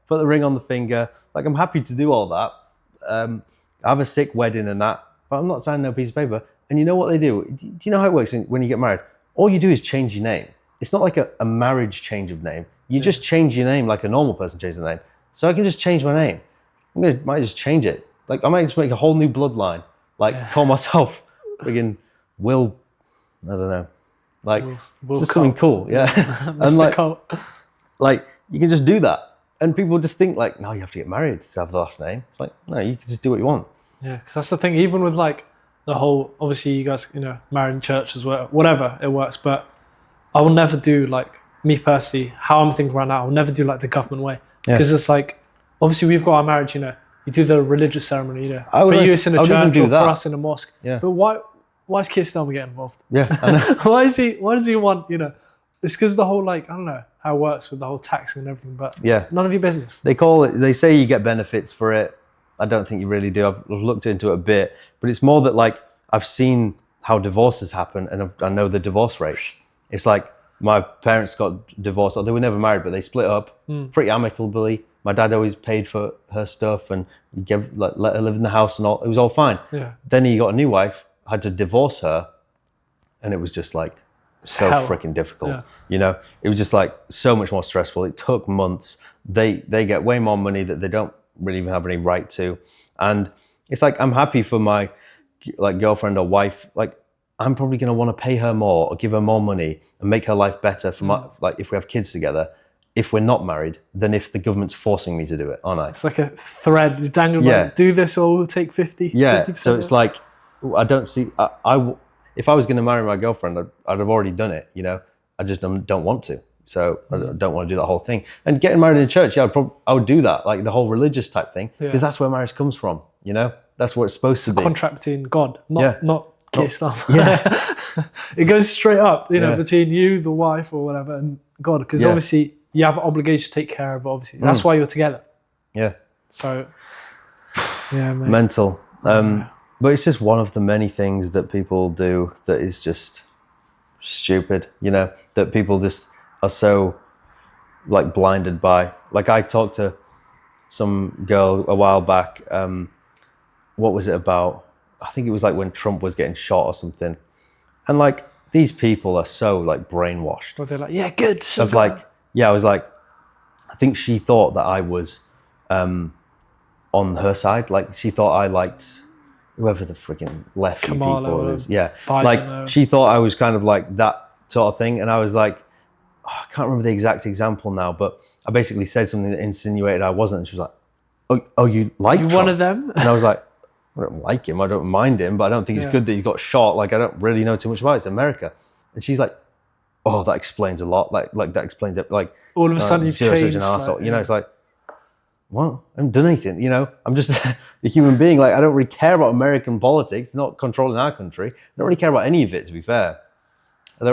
[SPEAKER 5] put the ring on the finger. Like I'm happy to do all that. Have a sick wedding and that, but I'm not signing no piece of paper. And you know what they do? Do you know how it works when you get married? All you do is change your name. It's not like a marriage change of name. You just change your name like a normal person changes their name. So I can just change my name. Might just change it. Like I might just make a whole new bloodline. Like call myself friggin' Will. I don't know. Like it's just something cool. Yeah. And like you can just do that. And people just think like, no, you have to get married to have the last name. It's like, no, you can just do what you want.
[SPEAKER 1] Yeah, because that's the thing. Even with like the whole, obviously you guys, married in church as well, whatever, it works. But I will never do like, me personally, how I'm thinking right now, I'll never do like the government way. Because it's like, obviously we've got our marriage, you do the religious ceremony, For you it's in a church, or for us in a mosque.
[SPEAKER 5] Yeah.
[SPEAKER 1] But why is Keir Starmer get involved?
[SPEAKER 5] Yeah, I know.
[SPEAKER 1] Why does he want, It's because the whole, like, I don't know how it works with the whole taxing and everything, but
[SPEAKER 5] Yeah.
[SPEAKER 1] none of your business.
[SPEAKER 5] They say you get benefits for it. I don't think you really do. I've looked into it a bit, but it's more that, like, I've seen how divorces happen, and I know the divorce rates. It's like my parents got divorced, or they were never married, but they split up pretty amicably. My dad always paid for her stuff and let her live in the house and all. It was all fine.
[SPEAKER 1] Yeah.
[SPEAKER 5] Then he got a new wife, had to divorce her, and it was just like so freaking difficult.
[SPEAKER 1] Yeah.
[SPEAKER 5] You know, it was just like so much more stressful. It took months. They get way more money that they don't really even have any right to. And it's like, I'm happy for my like girlfriend or wife. Like, I'm probably going to want to pay her more or give her more money and make her life better for my, like, if we have kids together, if we're not married, than if the government's forcing me to do it, aren't I?
[SPEAKER 1] It's like a thread. You dangle, like, do this or we'll take 50.
[SPEAKER 5] Yeah.
[SPEAKER 1] 50%.
[SPEAKER 5] So it's like, I don't see, if I was going to marry my girlfriend, I'd have already done it, you know. I just don't want to. So I don't want to do that whole thing. And getting married in church, yeah, I would do that, like the whole religious type thing, because that's where marriage comes from, you know. That's what it's supposed to be.
[SPEAKER 1] Contract between God, not gay stuff.
[SPEAKER 5] Yeah.
[SPEAKER 1] It goes straight up, you know, between you, the wife or whatever, and God, because obviously you have an obligation to take care of, obviously. That's why you're together.
[SPEAKER 5] Yeah.
[SPEAKER 1] So, yeah, man.
[SPEAKER 5] Mental. But it's just one of the many things that people do that is just stupid, you know, that people just are so like blinded by. Like, I talked to some girl a while back. What was it about? I think it was like when Trump was getting shot or something. And like, these people are so like brainwashed.
[SPEAKER 1] Well, they're like, yeah, good.
[SPEAKER 5] Of like, I was like, I think she thought that I was on her side. Like, she thought I liked whoever the freaking lefty
[SPEAKER 1] Kamala
[SPEAKER 5] people is. Yeah.
[SPEAKER 1] Biden,
[SPEAKER 5] like, she thought I was kind of like that sort of thing. And I was like, I can't remember the exact example now, but I basically said something that insinuated I wasn't. And she was like, oh, you like Trump?
[SPEAKER 1] One of them?
[SPEAKER 5] And I was like, I don't like him. I don't mind him, but I don't think it's good that he got shot. Like, I don't really know too much about it. It's America. And she's like, oh, that explains a lot. Like that explains it. Like,
[SPEAKER 1] all of a sudden you've changed.
[SPEAKER 5] Such an arsehole. You know, it's like, well, I haven't done anything. You know, I'm just a human being. Like, I don't really care about American politics. It's not controlling our country. I don't really care about any of it, to be fair. I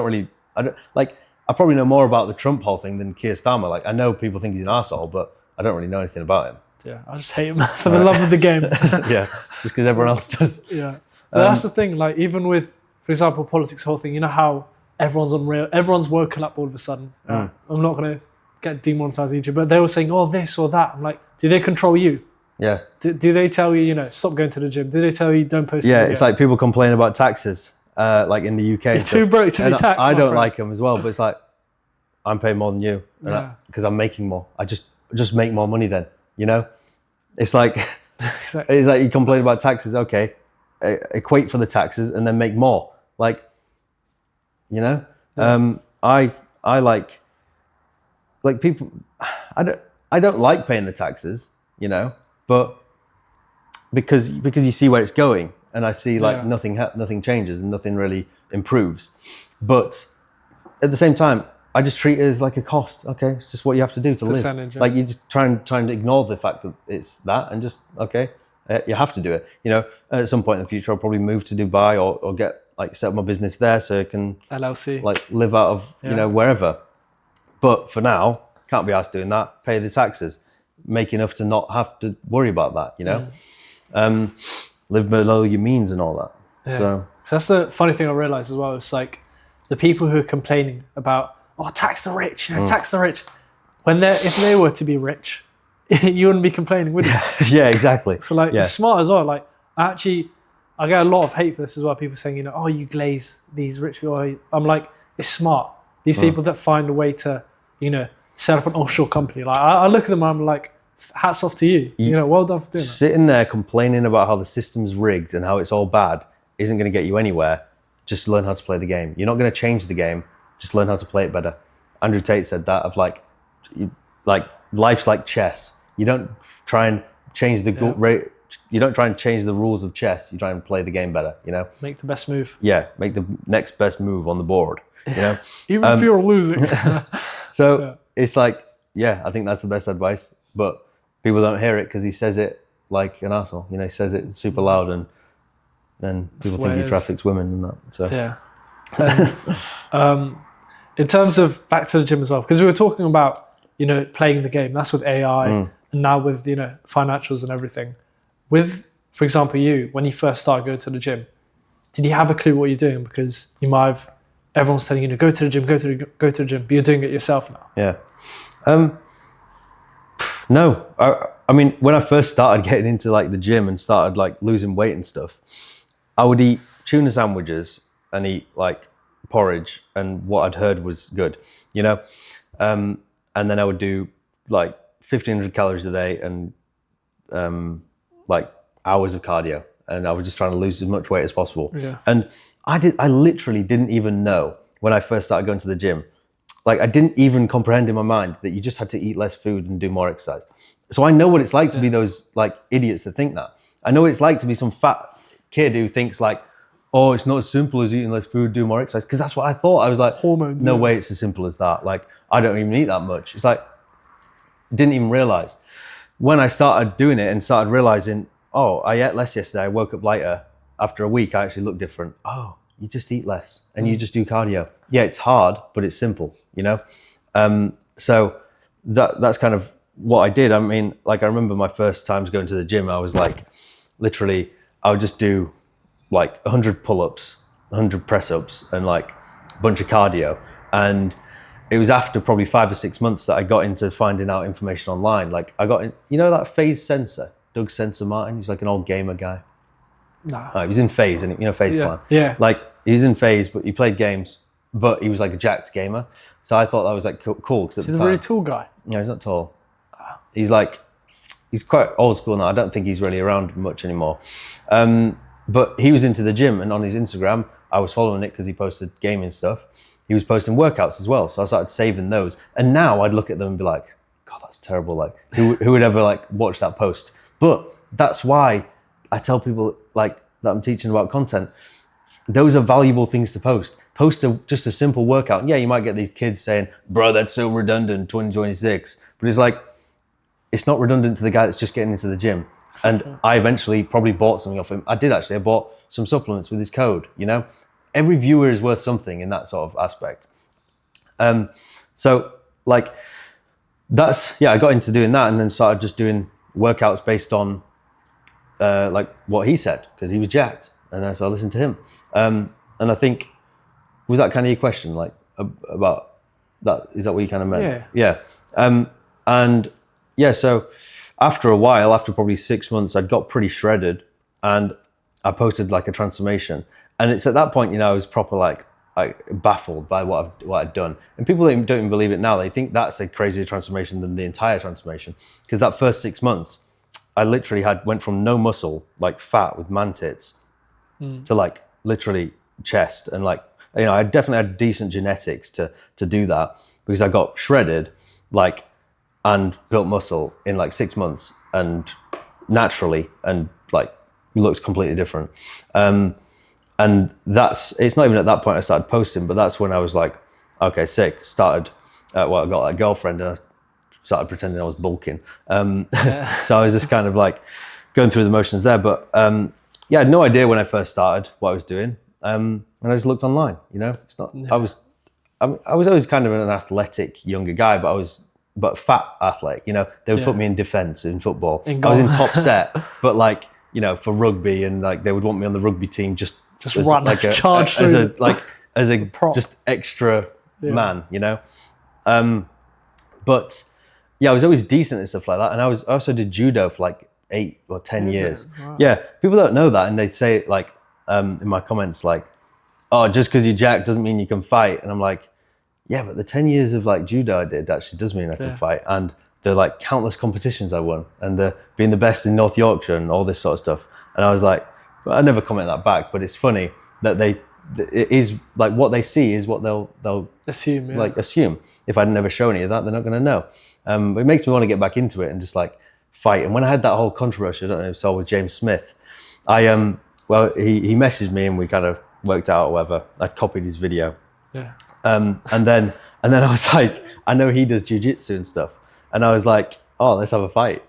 [SPEAKER 5] probably know more about the Trump whole thing than Keir Starmer. Like, I know people think he's an arsehole, but I don't really know anything about him.
[SPEAKER 1] Yeah, I just hate him for the love of the game.
[SPEAKER 5] Yeah, just because everyone else does.
[SPEAKER 1] Yeah, but that's the thing. Like, even with, for example, politics whole thing, you know how everyone's woken up all of a sudden. I'm not going to get demonetized each, but they were saying, oh, this or that. I'm like, do they control you?
[SPEAKER 5] Yeah.
[SPEAKER 1] Do they tell you, you know, stop going to the gym? Do they tell you don't post?
[SPEAKER 5] Yeah, it's like people complain about taxes, like in the UK.
[SPEAKER 1] You're too broke to be taxed.
[SPEAKER 5] I don't like them as well, but it's like, I'm paying more than you, because I'm making more. I just make more money then, you know. It's like,
[SPEAKER 1] exactly.
[SPEAKER 5] It's like you complain about taxes. Okay, equate for the taxes and then make more. Like, you know, I like people. I don't like paying the taxes, you know, but because you see where it's going, and I see like nothing changes and nothing really improves. But at the same time, I just treat it as like a cost. Okay, it's just what you have to do to live.
[SPEAKER 1] Yeah.
[SPEAKER 5] Like, you just trying to ignore the fact that it's that, and just you have to do it. You know, and at some point in the future, I'll probably move to Dubai or get like set up my business there so I can
[SPEAKER 1] LLC,
[SPEAKER 5] like live out of you know, wherever. But for now, can't be asked doing that. Pay the taxes, make enough to not have to worry about that. You know, live below your means and all that.
[SPEAKER 1] Yeah.
[SPEAKER 5] So
[SPEAKER 1] that's the funny thing I realized as well. It's like the people who are complaining about, oh, tax the rich, you know, tax the rich. If they were to be rich, you wouldn't be complaining, would you?
[SPEAKER 5] Yeah, exactly.
[SPEAKER 1] So like, it's smart as well. Like, I get a lot of hate for this as well. People saying, you know, oh, you glaze these rich people. I'm like, it's smart. These people that find a way to, you know, set up an offshore company. Like, I look at them and I'm like, hats off to you. You know, well done for doing that.
[SPEAKER 5] Sitting there complaining about how the system's rigged and how it's all bad isn't going to get you anywhere. Just learn how to play the game. You're not going to change the game. Just learn how to play it better. Andrew Tate said that, of like life's like chess. You don't try and change you don't try and change the rules of chess. You try and play the game better, you know?
[SPEAKER 1] Make the best move.
[SPEAKER 5] Yeah, make the next best move on the board, you know?
[SPEAKER 1] Even if you're losing.
[SPEAKER 5] So it's like, I think that's the best advice. But people don't hear it because he says it like an asshole. You know, he says it super loud, and then people think he traffics women and that. So
[SPEAKER 1] yeah. in terms of back to the gym as well, because we were talking about, playing the game. That's with AI, and now with, financials and everything. With, for example, you, when you first started going to the gym, did you have a clue what you're doing? Because you might have, everyone's telling you to go to the gym, go to the gym, but you're doing it yourself now.
[SPEAKER 5] Yeah. No, I mean, when I first started getting into like the gym and started like losing weight and stuff, I would eat tuna sandwiches and eat like porridge, and what I'd heard was good, and then I would do like 1,500 calories a day and like hours of cardio, and I was just trying to lose as much weight as possible.
[SPEAKER 1] Yeah.
[SPEAKER 5] And I literally didn't even know when I first started going to the gym. Like, I didn't even comprehend in my mind that you just had to eat less food and do more exercise. So I know what it's like to be those like idiots that think that. I know what it's like to be some fat kid who thinks like, oh, it's not as simple as eating less food, do more exercise. Because that's what I thought. I was like,
[SPEAKER 1] hormones.
[SPEAKER 5] No way it's as simple as that. Like, I don't even eat that much. It's like, didn't even realize. When I started doing it and started realizing, oh, I ate less yesterday, I woke up lighter. After a week, I actually look different. Oh, you just eat less and you just do cardio. Yeah, it's hard, but it's simple, So that's kind of what I did. I mean, like, I remember my first times going to the gym, I was like, literally, I would just do like 100 pull-ups, 100 press-ups, and like a bunch of cardio. And it was after probably 5 or 6 months that I got into finding out information online. Like, I got in, that Phase Sensor, Doug Sensor Martin, he's like an old gamer guy.
[SPEAKER 1] Nah.
[SPEAKER 5] He was in Phase, and Phase Plan.
[SPEAKER 1] Yeah.
[SPEAKER 5] Like, he was in Phase, but he played games, but he was like a jacked gamer. So I thought that was like cool.
[SPEAKER 1] He's a very tall guy.
[SPEAKER 5] No, he's not tall. He's quite old school now. I don't think he's really around much anymore. But he was into the gym, and on his Instagram, I was following it because he posted gaming stuff. He was posting workouts as well. So I started saving those. And now I'd look at them and be like, God, that's terrible. Like, who would ever like watch that post? But that's why I tell people like that I'm teaching about content. Those are valuable things to post. Post just a simple workout. Yeah, you might get these kids saying, bro, that's so redundant, 2026. But it's like, it's not redundant to the guy that's just getting into the gym. Exactly. And I eventually probably bought something off him. I did actually. I bought some supplements with his code, Every viewer is worth something in that sort of aspect. So like, I got into doing that and then started just doing workouts based on like what he said, because he was jacked. And so I listened to him. And I think, was that kind of your question? Like about that? Is that what you kind of meant?
[SPEAKER 1] Yeah.
[SPEAKER 5] Yeah. So after a while, after probably 6 months, I'd got pretty shredded, and I posted like a transformation. And it's at that point, I was proper like baffled by what I'd done. And people don't even believe it now. They think that's a crazier transformation than the entire transformation. Because that first 6 months, I literally went from no muscle, like fat with man tits, to like literally chest. And like, I definitely had decent genetics to do that, because I got shredded, like, and built muscle in like 6 months, and naturally, and like looked completely different. And it's not even at that point I started posting, but that's when I was like, okay, sick. Started, I got a girlfriend, and I started pretending I was bulking. So I was just kind of like going through the motions there. But I had no idea when I first started what I was doing. And I just looked online, it's not, I was always kind of an athletic younger guy, but fat athletic, they would put me in defense in football. I was in top set, but like, for rugby, and like they would want me on the rugby team just
[SPEAKER 1] run,
[SPEAKER 5] like
[SPEAKER 1] charge
[SPEAKER 5] as a
[SPEAKER 1] prop.
[SPEAKER 5] Just extra man, but yeah, I was always decent and stuff like that. And I also did judo for like 8 or 10 years.
[SPEAKER 1] Wow.
[SPEAKER 5] Yeah, people don't know that, and they say like in my comments like, oh, just because you're jacked doesn't mean you can fight. And I'm like, yeah, but the 10 years of like judo I did actually does mean I can fight. And the like countless competitions I won, and the being the best in North Yorkshire and all this sort of stuff. And I was like, I never comment that back, but it's funny that it is like what they see is what they'll
[SPEAKER 1] assume. Yeah.
[SPEAKER 5] Like assume. If I'd never shown any of that, they're not going to know. But it makes me want to get back into it and just like fight. And when I had that whole controversy, I don't know if you saw, with James Smith, he messaged me and we kind of worked out or whatever. I copied his video.
[SPEAKER 1] Yeah.
[SPEAKER 5] And then I was like, I know he does jiu-jitsu and stuff. And I was like, oh, let's have a fight,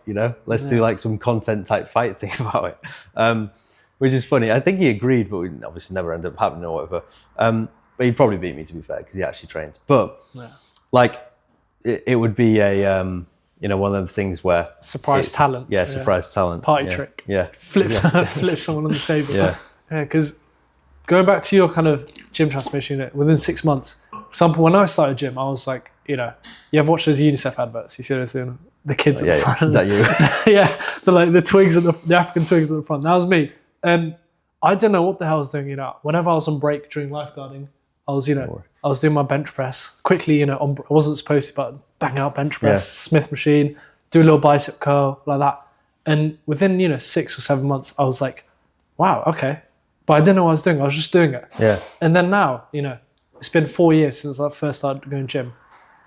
[SPEAKER 5] let's do like some content type fight thing about it. Which is funny. I think he agreed, but we obviously never ended up happening or whatever. But he'd probably beat me, to be fair, because he actually trains. But
[SPEAKER 1] Yeah.
[SPEAKER 5] like, it would be a one of those things where
[SPEAKER 1] Surprise talent.
[SPEAKER 5] Yeah, surprise talent.
[SPEAKER 1] Party trick.
[SPEAKER 5] Yeah.
[SPEAKER 1] Flip someone on the table.
[SPEAKER 5] Yeah.
[SPEAKER 1] Yeah, because going back to your kind of gym transformation, within 6 months, for example, when I started gym, I was like, you ever watch those UNICEF adverts? You see those in the kids at the front.
[SPEAKER 5] Is that you?
[SPEAKER 1] Yeah, the twigs at the African twigs at the front. That was me. And I didn't know what the hell I was doing. Whenever I was on break during lifeguarding, I was I was doing my bench press quickly. I wasn't supposed to, but bang out bench press, Smith machine, do a little bicep curl like that. And within 6 or 7 months, I was like, wow, okay. But I didn't know what I was doing. I was just doing it.
[SPEAKER 5] Yeah.
[SPEAKER 1] And then now, it's been 4 years since I first started going gym.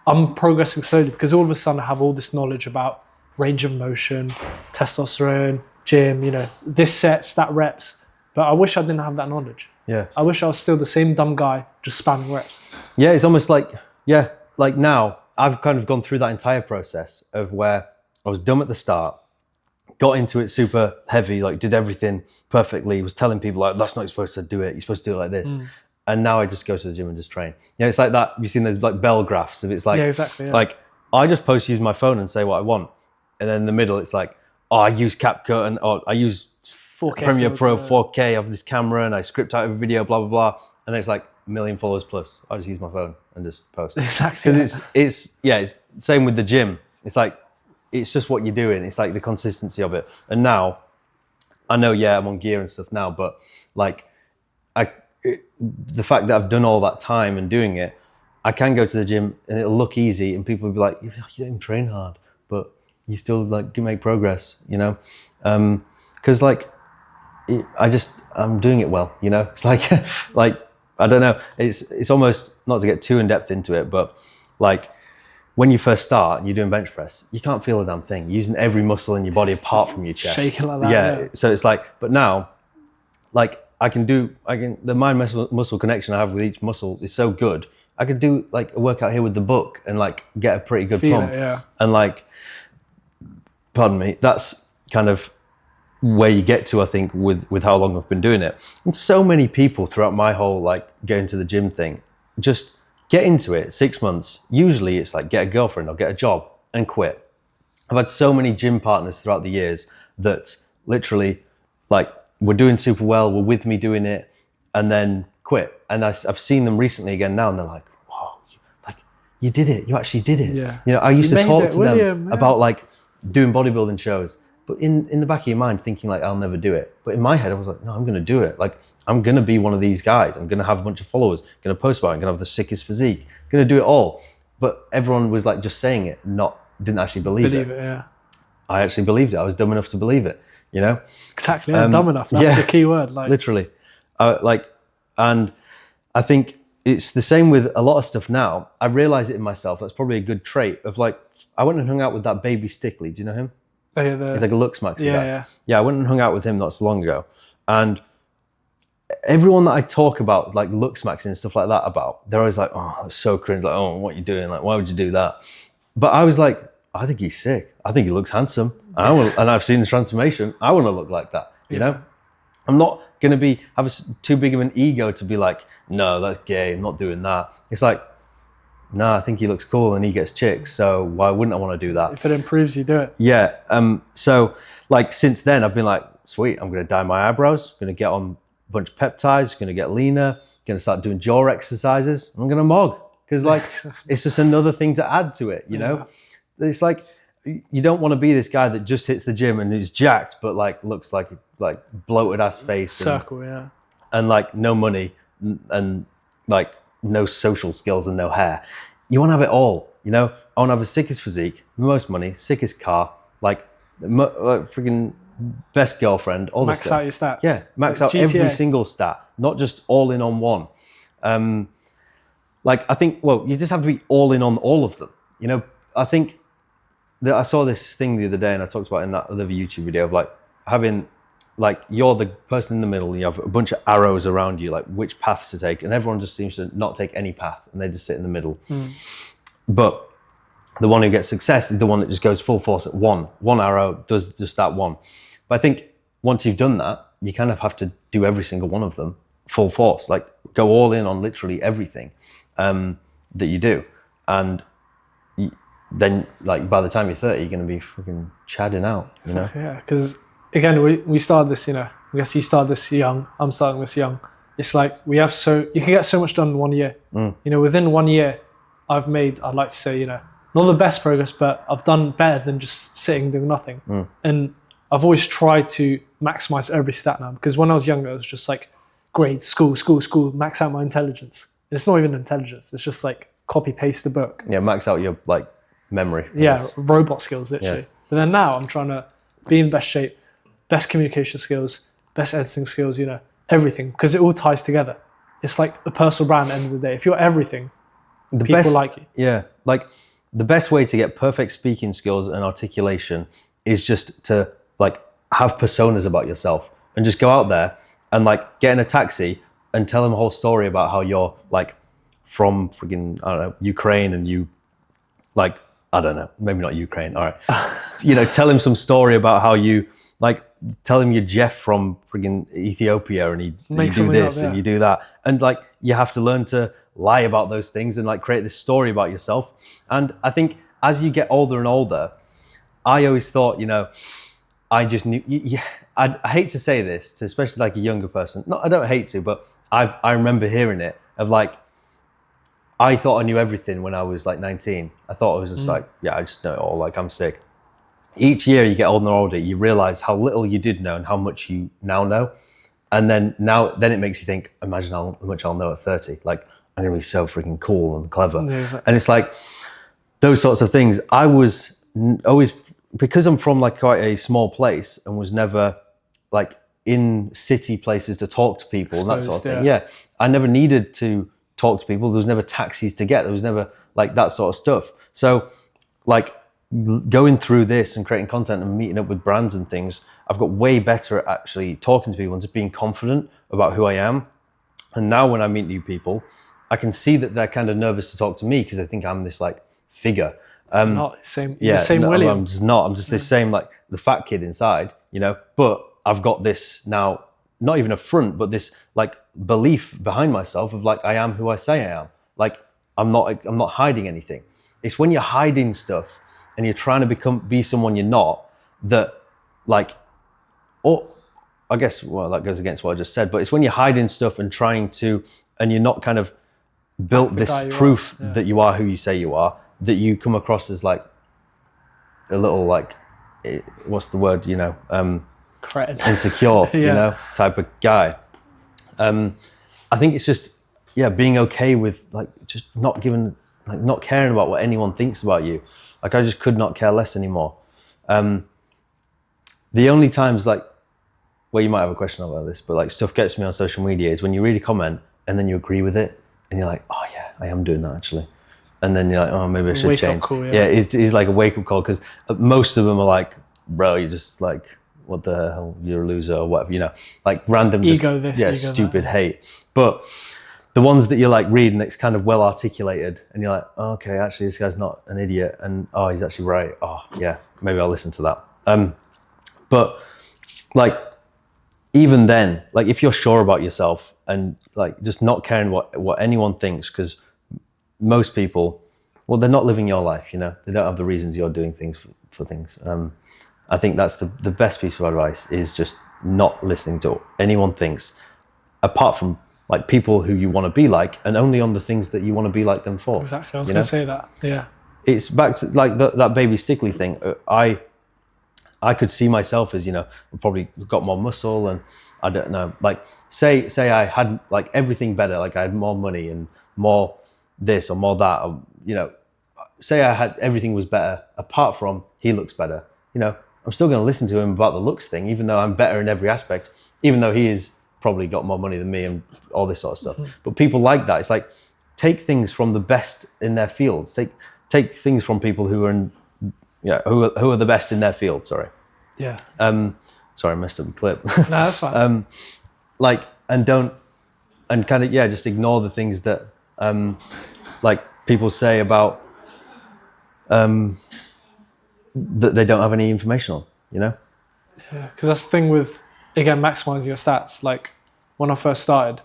[SPEAKER 1] I'm progressing slowly because all of a sudden I have all this knowledge about range of motion, testosterone, gym, this sets, that reps. But I wish I didn't have that knowledge.
[SPEAKER 5] Yeah.
[SPEAKER 1] I wish I was still the same dumb guy just spamming reps.
[SPEAKER 5] Yeah, it's almost like now I've kind of gone through that entire process of where I was dumb at the start, got into it super heavy, like did everything perfectly, was telling people like, that's not supposed to do it, you're supposed to do it like this. And now I just go to the gym and just train. It's like that, you've seen those like bell graphs of it's like,
[SPEAKER 1] yeah, exactly, yeah.
[SPEAKER 5] Like I just use my phone and say what I want. And then in the middle, it's like, I use CapCut and I use
[SPEAKER 1] 4K
[SPEAKER 5] Premiere Pro
[SPEAKER 1] filter.
[SPEAKER 5] 4K of this camera and I script out every video, blah, blah, blah. And then it's like 1 million followers plus. I just use my phone and just post.
[SPEAKER 1] Exactly.
[SPEAKER 5] Because it's same with the gym. It's like, it's just what you're doing. It's like the consistency of it. And now, I know, I'm on gear and stuff now, but like, the fact that I've done all that time and doing it, I can go to the gym and it'll look easy and people will be like, you don't even train hard, but you still like can make progress, because like I'm doing it well, it's like I don't know, it's almost, not to get too in depth into it, but like when you first start and you're doing bench press, you can't feel a damn thing. You're using every muscle in your body apart from your chest,
[SPEAKER 1] shaking like that.
[SPEAKER 5] Yeah. So it's like, but now like the mind muscle connection I have with each muscle is so good. I could do like a workout here with the book and like get a pretty good pump. And like, pardon me, that's kind of where you get to, I think, with how long I've been doing it. And so many people throughout my whole like going to the gym thing, just get into it 6 months. Usually it's like get a girlfriend or get a job and quit. I've had so many gym partners throughout the years that literally like were doing super well, were with me doing it, and then quit. And I've seen them recently again now, and they're like, "Wow, like you did it! You actually did it!"
[SPEAKER 1] Yeah.
[SPEAKER 5] I used to talk to them
[SPEAKER 1] William,
[SPEAKER 5] about like doing bodybuilding shows, but in the back of your mind, thinking like I'll never do it. But in my head, I was like, "No, I'm going to do it. Like I'm going to be one of these guys. I'm going to have a bunch of followers. Going to post about it. I'm going to have the sickest physique. Going to do it all." But everyone was like just saying it, didn't actually believe it.
[SPEAKER 1] Yeah.
[SPEAKER 5] I actually believed it. I was dumb enough to believe it.
[SPEAKER 1] Exactly. Dumb enough. That's the key word. Like
[SPEAKER 5] literally, and I think it's the same with a lot of stuff now. I realize it in myself. That's probably a good trait of like, I went and hung out with that baby Stickley. Do you know him?
[SPEAKER 1] Oh, yeah,
[SPEAKER 5] He's like a Lux Maxi guy.
[SPEAKER 1] Yeah.
[SPEAKER 5] I went and hung out with him not so long ago. And everyone that I talk about, like Lux Maxi and stuff like that about, they're always like, oh, that's so cringe. Like, oh, what are you doing? Like, why would you do that? But I was like, I think he's sick. I think he looks handsome. And I've seen the transformation. I want to look like that, you know? I'm not going to have too big of an ego to be like, no, that's gay. I'm not doing that. It's like, no, I think he looks cool and he gets chicks. So why wouldn't I want to do that?
[SPEAKER 1] If it improves, you do it.
[SPEAKER 5] Yeah. So like since then I've been like, sweet, I'm going to dye my eyebrows. I'm going to get on a bunch of peptides. Going to get leaner. Going to start doing jaw exercises. I'm going to mog because like, it's just another thing to add to it, you know? It's like, you don't want to be this guy that just hits the gym and is jacked, but like looks like bloated ass face,
[SPEAKER 1] circle,
[SPEAKER 5] and like no money and like no social skills and no hair. You want to have it all, you know. I want to have the sickest physique, the most money, sickest car, like freaking best girlfriend, all
[SPEAKER 1] max
[SPEAKER 5] this
[SPEAKER 1] out
[SPEAKER 5] stuff.
[SPEAKER 1] your stats.
[SPEAKER 5] Yeah, max out
[SPEAKER 1] GTA.
[SPEAKER 5] every single stat, not just all in on one. Like I think, well, you just have to be all in on all of them. You know, I think. I saw this thing the other day and I talked about it in that other YouTube video of like having, like you're the person in the middle and you have a bunch of arrows around you, like which paths to take, and everyone just seems to not take any path and they just sit in the middle. But the one who gets success is the one that just goes full force at one arrow, does just that one. But I think once you've done that, you kind of have to do every single one of them full force, like go all in on literally everything that you do. And then like by the time you're 30, you're going to be freaking chadding out, you know?
[SPEAKER 1] Yeah, because again, we started this, you know, I guess you started this young, I'm starting this young. It's like you can get so much done in 1 year. You know, within 1 year, I'd like to say, you know, not the best progress, but I've done better than just sitting doing nothing. And I've always tried to maximize every stat now, because when I was younger, it was just like grades, school, max out my intelligence. And it's not even intelligence. It's just like copy, paste the book.
[SPEAKER 5] Yeah, max out your like memory.
[SPEAKER 1] Yeah, robot skills, literally.
[SPEAKER 5] Yeah.
[SPEAKER 1] But then now I'm trying to be in the best shape, best communication skills, best editing skills, you know, everything, because it all ties together. It's like a personal brand at the end of the day. If you're everything, people like you.
[SPEAKER 5] Yeah, like the best way to get perfect speaking skills and articulation is just to like have personas about yourself and just go out there and like get in a taxi and tell them a whole story about how you're like from friggin', I don't know, Ukraine, and you like, I don't know, maybe not Ukraine, all right. You know, tell him some story about how you like, tell him you're Jeff from friggin' Ethiopia and you do this and you do that. And like, you have to learn to lie about those things and like create this story about yourself. And I think as you get older and older, I always thought, you know, I just knew, I hate to say this to especially like a younger person. No, I don't hate to, but I remember hearing it of like, I thought I knew everything when I was like 19. I thought it was just like, yeah, I just know it all, like I'm sick. Each year you get older and older, you realize how little you did know and how much you now know. And then it makes you think, imagine how much I'll know at 30. Like, I'm gonna be so freaking cool and clever. Yeah, exactly. And it's like, those sorts of things. I was always, because I'm from like quite a small place and was never like in city places to talk to people and that sort of thing. Yeah, I never needed to talk to people. There was never taxis to get. There was never like that sort of stuff. So like going through this and creating content and meeting up with brands and things, I've got way better at actually talking to people and just being confident about who I am. And now when I meet new people, I can see that they're kind of nervous to talk to me because they think I'm this like figure.
[SPEAKER 1] Not the same. Yeah, the same William.
[SPEAKER 5] I'm just not. I'm just this same like the fat kid inside, you know. But I've got this now, not even a front, but this like belief behind myself of like I am who I say I am. Like I'm not hiding anything. It's when you're hiding stuff and you're trying to be someone you're not, that like, or I guess, well, that goes against what I just said, but it's when you're hiding stuff and and you're not kind of built this proof that you are who you say you are, that you come across as like a little like, what's the word, you know, insecure, you know, type of guy. I think it's just, being okay with like, just not caring about what anyone thinks about you. Like I just could not care less anymore. The only times like, well, you might have a question about this, but like stuff gets me on social media is when you read a comment and then you agree with it and you're like, oh yeah, I am doing that actually. And then you're like, oh, maybe I should change. Call, it's like a wake up call, because most of them are like, bro, you're just like, what the hell, you're a loser or whatever, you know, like random stupid hate. But the ones that you're like reading, it's kind of well articulated and you're like, oh, okay, actually this guy's not an idiot and oh, he's actually right. Oh yeah, maybe I'll listen to that. But like, even then, like if you're sure about yourself and like just not caring what anyone thinks, because most people, well, they're not living your life, you know, they don't have the reasons you're doing things for things. I think that's the best piece of advice, is just not listening to what anyone thinks, apart from like people who you want to be like, and only on the things that you want to be like them for.
[SPEAKER 1] Exactly, I was going to say that, yeah. It's
[SPEAKER 5] back to like that baby stickly thing. I could see myself as, you know, probably got more muscle and I don't know, like say I had like everything better, like I had more money and more this or more that, or, you know, say I had everything was better apart from he looks better, you know, I'm still going to listen to him about the looks thing, even though I'm better in every aspect, even though he is probably got more money than me and all this sort of stuff. Mm-hmm. But people like that. It's like, take things from the best in their fields. Take things from people who are in, who are the best in their field. Sorry.
[SPEAKER 1] Yeah.
[SPEAKER 5] Sorry, I messed up the clip.
[SPEAKER 1] No, that's fine.
[SPEAKER 5] And kind of just ignore the things that like people say about that they don't have any information on, you know?
[SPEAKER 1] Yeah, because that's the thing with, again, maximizing your stats. Like when I first started,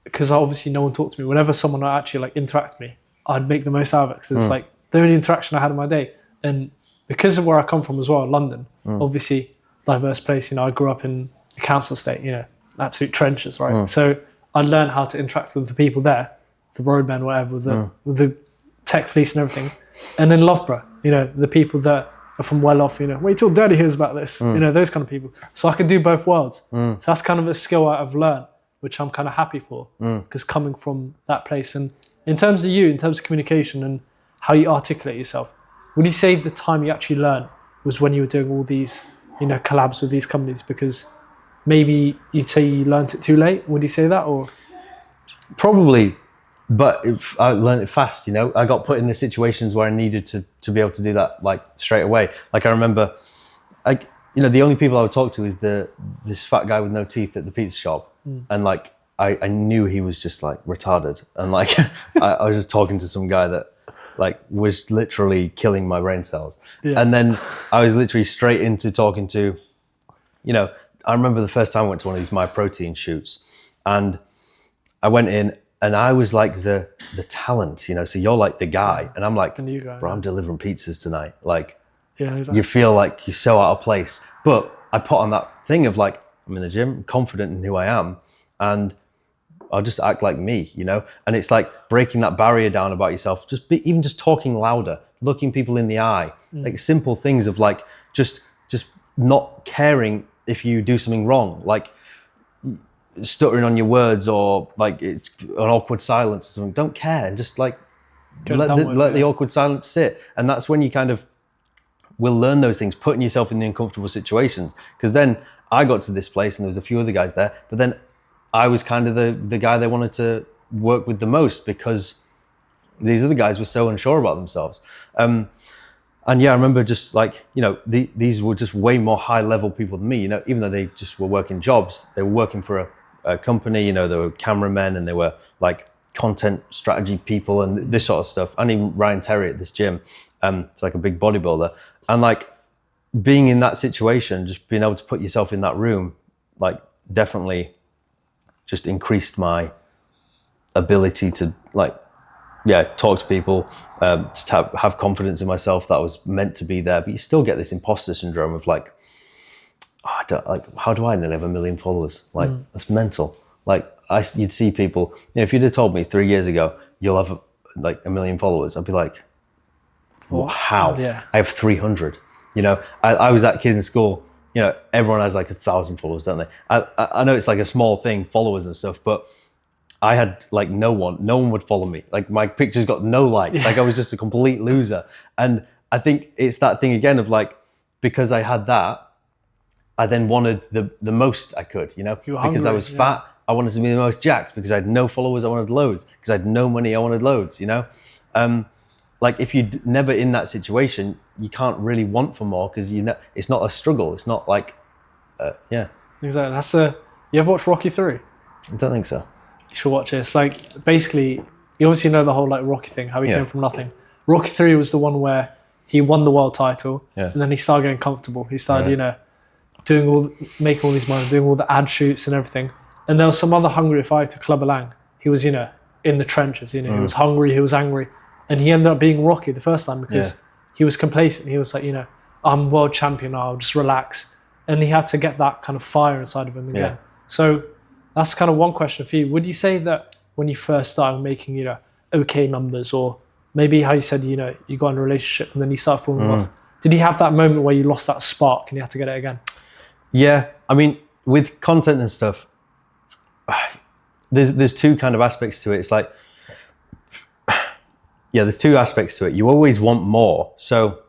[SPEAKER 1] because obviously no one talked to me, whenever someone actually like interacted with me, I'd make the most out of it, because it's like the only interaction I had in my day. And because of where I come from as well, London, obviously diverse place, you know, I grew up in a council estate, you know, absolute trenches, right? So I learned how to interact with the people there, the roadmen, whatever, with the tech fleece and everything. And then Loughborough, you know, the people that are from well off, you know, wait till Daddy hears about this, you know, those kind of people. So I can do both worlds. So that's kind of a skill I've learned, which I'm kind of happy for, because coming from that place. And in terms of you, in terms of communication and how you articulate yourself, would you say the time you actually learned was when you were doing all these, you know, collabs with these companies? Because maybe you'd say you learned it too late. Would you say that? Or
[SPEAKER 5] probably, but I learned it fast, you know. I got put in the situations where I needed to be able to do that like straight away. Like I remember, like, you know, the only people I would talk to is this fat guy with no teeth at the pizza shop. And like, I knew he was just like retarded. And like, I was just talking to some guy that like was literally killing my brain cells. Yeah. And then I was literally straight into talking to, you know, I remember the first time I went to one of these My Protein shoots, and I went in and I was like the talent, you know, so you're like the guy, and I'm like, bro, I'm delivering pizzas tonight. Like, yeah, exactly. You feel like you're so out of place. But I put on that thing of like, I'm in the gym, I'm confident in who I am, and I'll just act like me, you know? And it's like breaking that barrier down about yourself, even just talking louder, looking people in the eye, like simple things of like, just not caring if you do something wrong, like stuttering on your words, or like it's an awkward silence or something. Don't care, and just like let the awkward silence sit. And that's when you kind of will learn those things, putting yourself in the uncomfortable situations. Because then I got to this place and there was a few other guys there, but then I was kind of the guy they wanted to work with the most, because these other guys were so unsure about themselves. And yeah, I remember just like, you know, these were just way more high level people than me, you know, even though they just were working jobs, they were working for a company, you know, they were cameramen and they were like content strategy people and this sort of stuff. And even Ryan Terry at this gym, it's like a big bodybuilder. And like being in that situation, just being able to put yourself in that room, like definitely just increased my ability to like, yeah, talk to people, just have confidence in myself that I was meant to be there. But you still get this imposter syndrome of like, oh, how do I not have 1 million followers? Like, that's mental. Like, you'd see people, you know, if you'd have told me 3 years ago, you'll have like 1 million followers, I'd be like, well, how? Yeah. I have 300. You know, I was that kid in school, you know, everyone has like 1,000 followers, don't they? I know it's like a small thing, followers and stuff, but I had like no one would follow me. Like my pictures got no likes. Yeah. Like I was just a complete loser. And I think it's that thing again of like, because I had that, I then wanted the most I could, you know, because I was fat, I wanted to be the most jacked. Because I had no followers, I wanted loads. Because I had no money, I wanted loads, you know? Like if you're never in that situation, you can't really want for more, because you know, it's not a struggle. It's not like, yeah.
[SPEAKER 1] Exactly. You ever watch Rocky 3?
[SPEAKER 5] I don't think so.
[SPEAKER 1] You should watch it. It's like, basically, you obviously know the whole like Rocky thing, how he came from nothing. Rocky 3 was the one where he won the world title, and then he started getting comfortable. He started, you know, making all these money, doing all the ad shoots and everything. And there was some other hungry fighter, Clubber Lang. He was, you know, in the trenches, you know, he was hungry, he was angry. And he ended up being Rocky the first time because he was complacent. He was like, you know, I'm world champion now, I'll just relax. And he had to get that kind of fire inside of him again. Yeah. So that's kind of one question for you. Would you say that when you first started making, you know, okay numbers, or maybe how you said, you know, you got in a relationship and then you started falling off, did you have that moment where you lost that spark and you had to get it again? Yeah,
[SPEAKER 5] I mean, with content and stuff, there's two kind of aspects to it. It's like, yeah, there's two aspects to it. You always want more. So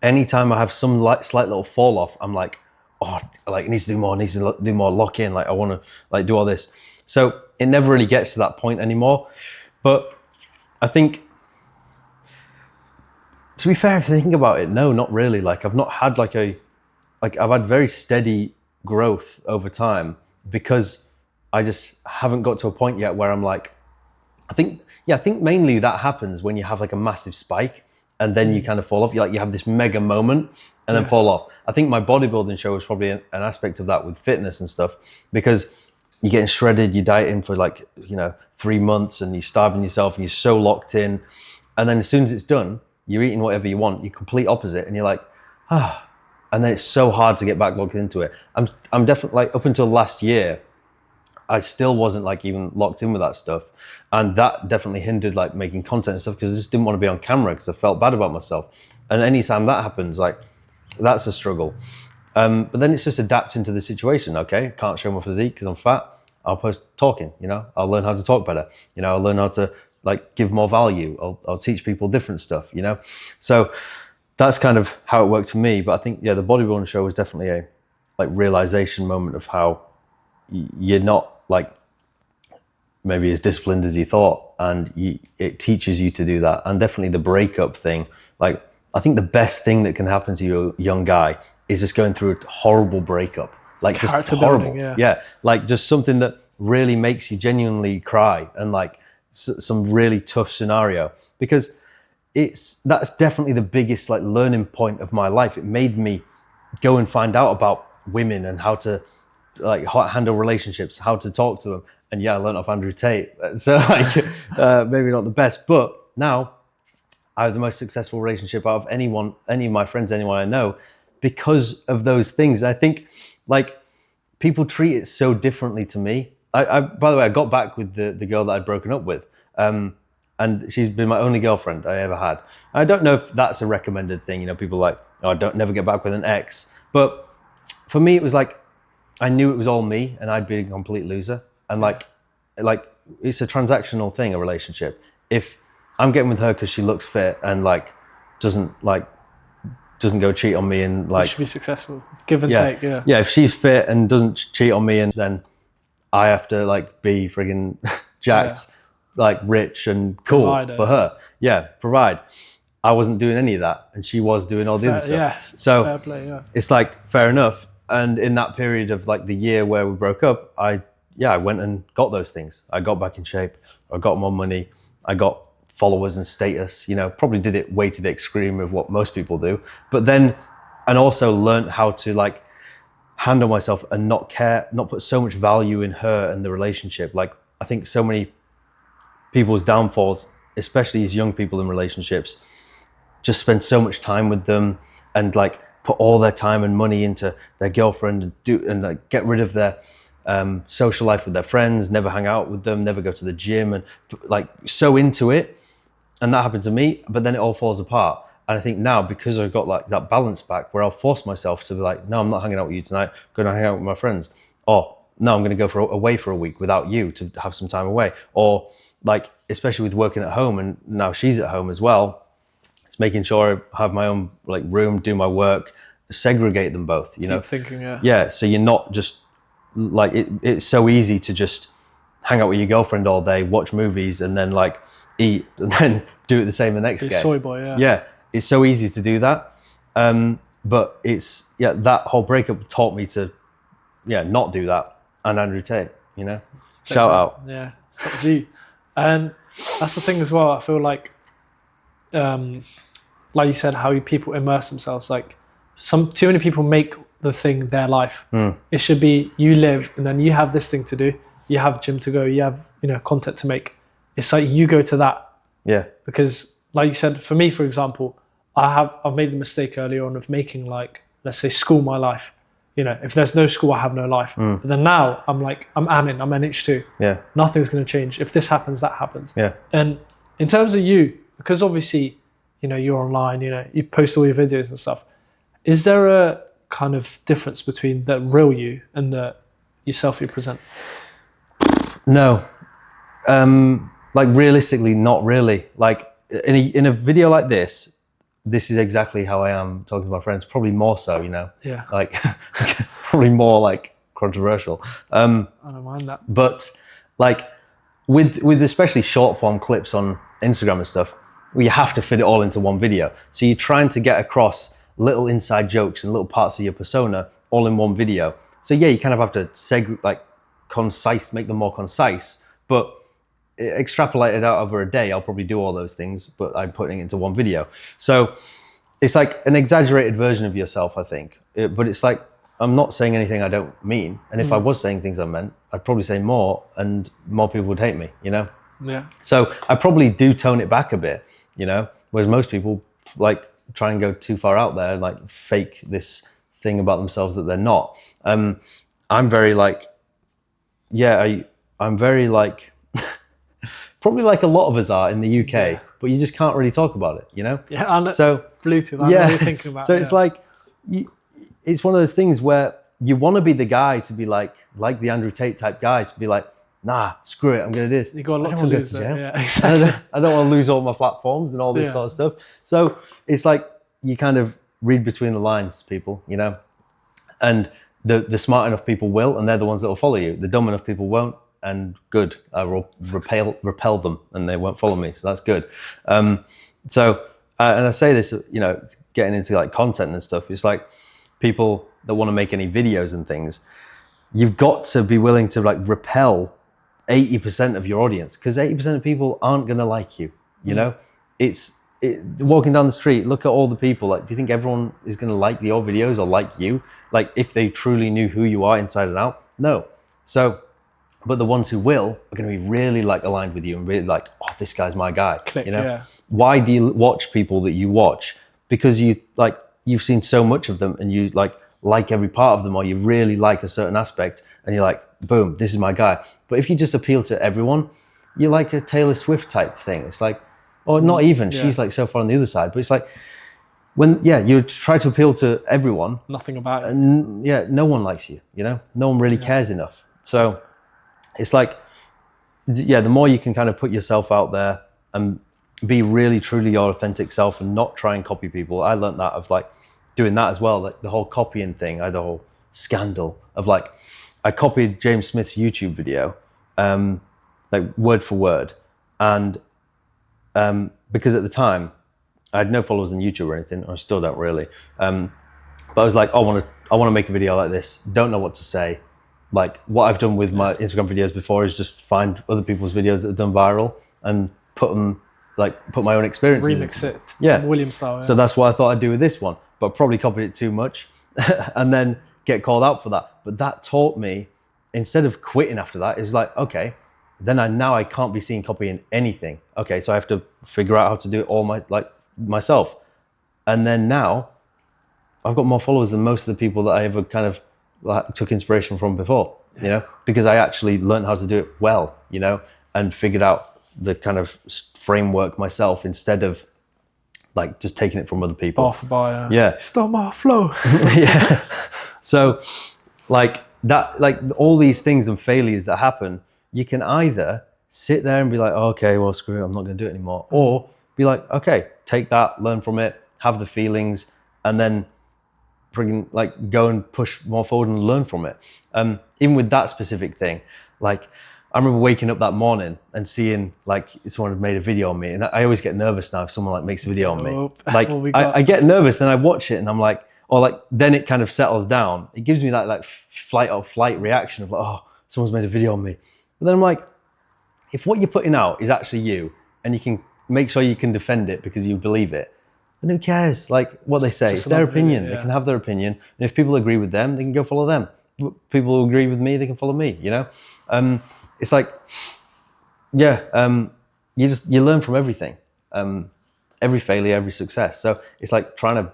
[SPEAKER 5] anytime I have some slight little fall off, I'm like, oh, like I need to do more, lock in. Like I want to like do all this. So it never really gets to that point anymore. But I think, to be fair, if you think about it, no, not really. Like I've not had I've had very steady growth over time, because I just haven't got to a point yet where I'm like, I think mainly that happens when you have like a massive spike and then you kind of fall off. You have this mega moment and then fall off. I think my bodybuilding show was probably an aspect of that with fitness and stuff, because you're getting shredded, you're dieting for like, 3 months and you're starving yourself and you're so locked in. And then as soon as it's done, you're eating whatever you want, you're complete opposite. And you're like, and then it's so hard to get back locked into it. I'm definitely like, up until last year, I still wasn't like even locked in with that stuff. And that definitely hindered like making content and stuff because I just didn't want to be on camera because I felt bad about myself. And anytime that happens, like that's a struggle. But then it's just adapting to the situation. Okay, can't show my physique because I'm fat. I'll post talking, I'll learn how to talk better. I'll learn how to like give more value. I'll teach people different stuff, So that's kind of how it worked for me. But I think, the bodybuilding show was definitely a like realization moment of how you're not like maybe as disciplined as you thought. And it teaches you to do that. And definitely the breakup thing, like I think the best thing that can happen to you, a young guy, is just going through a horrible breakup. Like just horrible. Yeah. Like just something that really makes you genuinely cry and like some really tough scenario, because that's definitely the biggest like learning point of my life. It made me go and find out about women and how to like handle relationships, how to talk to them. And I learned off Andrew Tate. So like maybe not the best, but now I have the most successful relationship out of any of my friends, anyone I know, because of those things. I think like people treat it so differently to me. I by the way, I got back with the girl that I'd broken up with. And she's been my only girlfriend I ever had. I don't know if that's a recommended thing. People are like, oh, don't never get back with an ex. But for me, it was like, I knew it was all me and I'd be a complete loser. And like it's a transactional thing, a relationship. If I'm getting with her because she looks fit and like doesn't go cheat on me and like,
[SPEAKER 1] you should be successful. Give and take. Yeah.
[SPEAKER 5] Yeah. If she's fit and doesn't cheat on me, and then I have to like be friggin' jacked, like rich and cool Provider. For her. Yeah, provide. I wasn't doing any of that, and she was doing all the other stuff.
[SPEAKER 1] Yeah.
[SPEAKER 5] So
[SPEAKER 1] fair play,
[SPEAKER 5] it's like fair enough. And in that period of like the year where we broke up, I went and got those things. I got back in shape. I got more money. I got followers and status. Probably did it way to the extreme of what most people do. But then, and also learned how to like handle myself and not put so much value in her and the relationship. Like I think so many people's downfalls, especially as young people in relationships, just spend so much time with them and like put all their time and money into their girlfriend and like get rid of their social life with their friends, never hang out with them, never go to the gym, and like so into it. And that happened to me, but then it all falls apart. And I think now, because I've got like that balance back where I'll force myself to be like, no, I'm not hanging out with you tonight, I'm going to hang out with my friends. Or no, I'm going to go away for a week without you to have some time away. Or like, especially with working at home, and now she's at home as well, it's making sure I have my own like room, do my work, segregate them both,
[SPEAKER 1] Keep thinking,
[SPEAKER 5] Yeah, so you're not just like, it's so easy to just hang out with your girlfriend all day, watch movies, and then like eat, and then do it the same the next day.
[SPEAKER 1] Soy boy,
[SPEAKER 5] Yeah, it's so easy to do that. But it's, that whole breakup taught me to, not do that. And Andrew Tate, shout out.
[SPEAKER 1] Yeah, G. And that's the thing as well. I feel like you said, how people immerse themselves. Like too many people make the thing their life. It should be you live, and then you have this thing to do. You have gym to go. You have content to make. It's like you go to that.
[SPEAKER 5] Yeah.
[SPEAKER 1] Because like you said, for me, for example, I've made the mistake earlier on of making like, let's say, school my life. If there's no school, I have no life. But then now I'm like, I'm NH2.
[SPEAKER 5] Yeah.
[SPEAKER 1] Nothing's going to change. If this happens, that happens.
[SPEAKER 5] Yeah.
[SPEAKER 1] And in terms of you, because obviously, you're online, you post all your videos and stuff. Is there a kind of difference between the real you and the yourself you present?
[SPEAKER 5] No. Like realistically, not really. Like in a video like this is exactly how I am talking to my friends, probably more so,
[SPEAKER 1] Yeah.
[SPEAKER 5] Like probably more like controversial.
[SPEAKER 1] I don't mind that.
[SPEAKER 5] But like with especially short form clips on Instagram and stuff, where you have to fit it all into one video. So you're trying to get across little inside jokes and little parts of your persona all in one video. So you kind of have to make them more concise, but extrapolated out over a day, I'll probably do all those things, but I'm putting it into one video. So it's like an exaggerated version of yourself, I think. But it's like I'm not saying anything I don't mean. And if I was saying things I meant, I'd probably say more and more people would hate me, you know?
[SPEAKER 1] Yeah.
[SPEAKER 5] So I probably do tone it back a bit, you know, whereas most people like try and go too far out there and like fake this thing about themselves that they're not. I'm very like, I'm very like, probably like a lot of us are in the UK, but you just can't really talk about it, you know?
[SPEAKER 1] Yeah, and
[SPEAKER 5] so
[SPEAKER 1] Bluetooth, I know what you're thinking about.
[SPEAKER 5] So it's like, it's one of those things where you want to be the guy to be like the Andrew Tate type guy to be like, nah, screw it, I'm going to do this.
[SPEAKER 1] You got a lot to lose there. Yeah,
[SPEAKER 5] exactly. I don't want to lose all my platforms and all this sort of stuff. So it's like you kind of read between the lines, people, you know? And the smart enough people will, and they're the ones that will follow you. The dumb enough people won't, and good. I will repel them and they won't follow me. So that's good. And I say this, you know, getting into like content and stuff, it's like people that want to make any videos and things, you've got to be willing to like repel 80% of your audience, because 80% of people aren't going to like you, you know? Walking down the street, look at all the people, like, do you think everyone is going to like your videos or like you? Like, if they truly knew who you are inside and out? No. So, but the ones who will are going to be really like aligned with you and really like, oh, this guy's my guy.
[SPEAKER 1] Click,
[SPEAKER 5] you know?
[SPEAKER 1] yeah.
[SPEAKER 5] Why do you watch people that you watch? Because you've seen so much of them and you like every part of them, or you really like a certain aspect and you're like, boom, this is my guy. But if you just appeal to everyone, you're like a Taylor Swift type thing. It's like, or not even, she's like so far on the other side, but it's like when, you try to appeal to everyone.
[SPEAKER 1] Nothing about it.
[SPEAKER 5] And no one likes you, you know, no one really cares enough. So it's like, the more you can kind of put yourself out there and be really truly your authentic self and not try and copy people. I learned that of like doing that as well. Like the whole copying thing, I had a whole scandal of like, I copied James Smith's YouTube video, like word for word. And because at the time I had no followers on YouTube or anything, or I still don't really. But I was like, I want to make a video like this. Don't know what to say. Like what I've done with my Instagram videos before is just find other people's videos that have done viral and put my own experiences.
[SPEAKER 1] Remix it. William style. Yeah.
[SPEAKER 5] So that's what I thought I'd do with this one, but probably copied it too much and then get called out for that. But that taught me, instead of quitting after that, it was like, okay, then I can't be seen copying anything. Okay, so I have to figure out how to do it all myself. And then now I've got more followers than most of the people that I ever kind of took inspiration from before, you know, because I actually learned how to do it well, you know, and figured out the kind of framework myself instead of like just taking it from other people.
[SPEAKER 1] Bar for bar, stole my flow.
[SPEAKER 5] Yeah. So like that, like all these things and failures that happen, you can either sit there and be like, oh, okay, well, screw it, I'm not going to do it anymore. Or be like, okay, take that, learn from it, have the feelings, and then go and push more forward and learn from it. Even with that specific thing, like I remember waking up that morning and seeing like someone had made a video on me, and I always get nervous now if someone like makes a video on me. Like I get nervous, then I watch it and I'm like, or like then it kind of settles down. It gives me that like flight or flight reaction of like, oh, someone's made a video on me. But then I'm like, if what you're putting out is actually you, and you can make sure you can defend it because you believe it, then who cares? Like what they say, it's their opinion. Video, They can have their opinion. And if people agree with them, they can go follow them. People who agree with me, they can follow me, you know? It's like, you learn from everything. Every failure, every success. So it's like trying to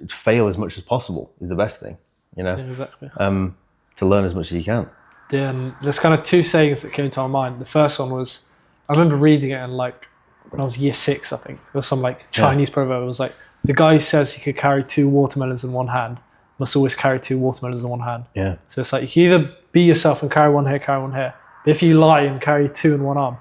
[SPEAKER 5] fail as much as possible is the best thing, you know?
[SPEAKER 1] Yeah, exactly.
[SPEAKER 5] To learn as much as you can.
[SPEAKER 1] Yeah, and there's kind of two sayings that came to my mind. The first one was, I remember reading it and like, when I was year 6, I think, it was some like Chinese proverb. It was like, the guy who says he could carry 2 watermelons in one hand must always carry 2 watermelons in one hand. Yeah. So it's like, you can either be yourself and carry one here. But if you lie and carry 2 in one arm,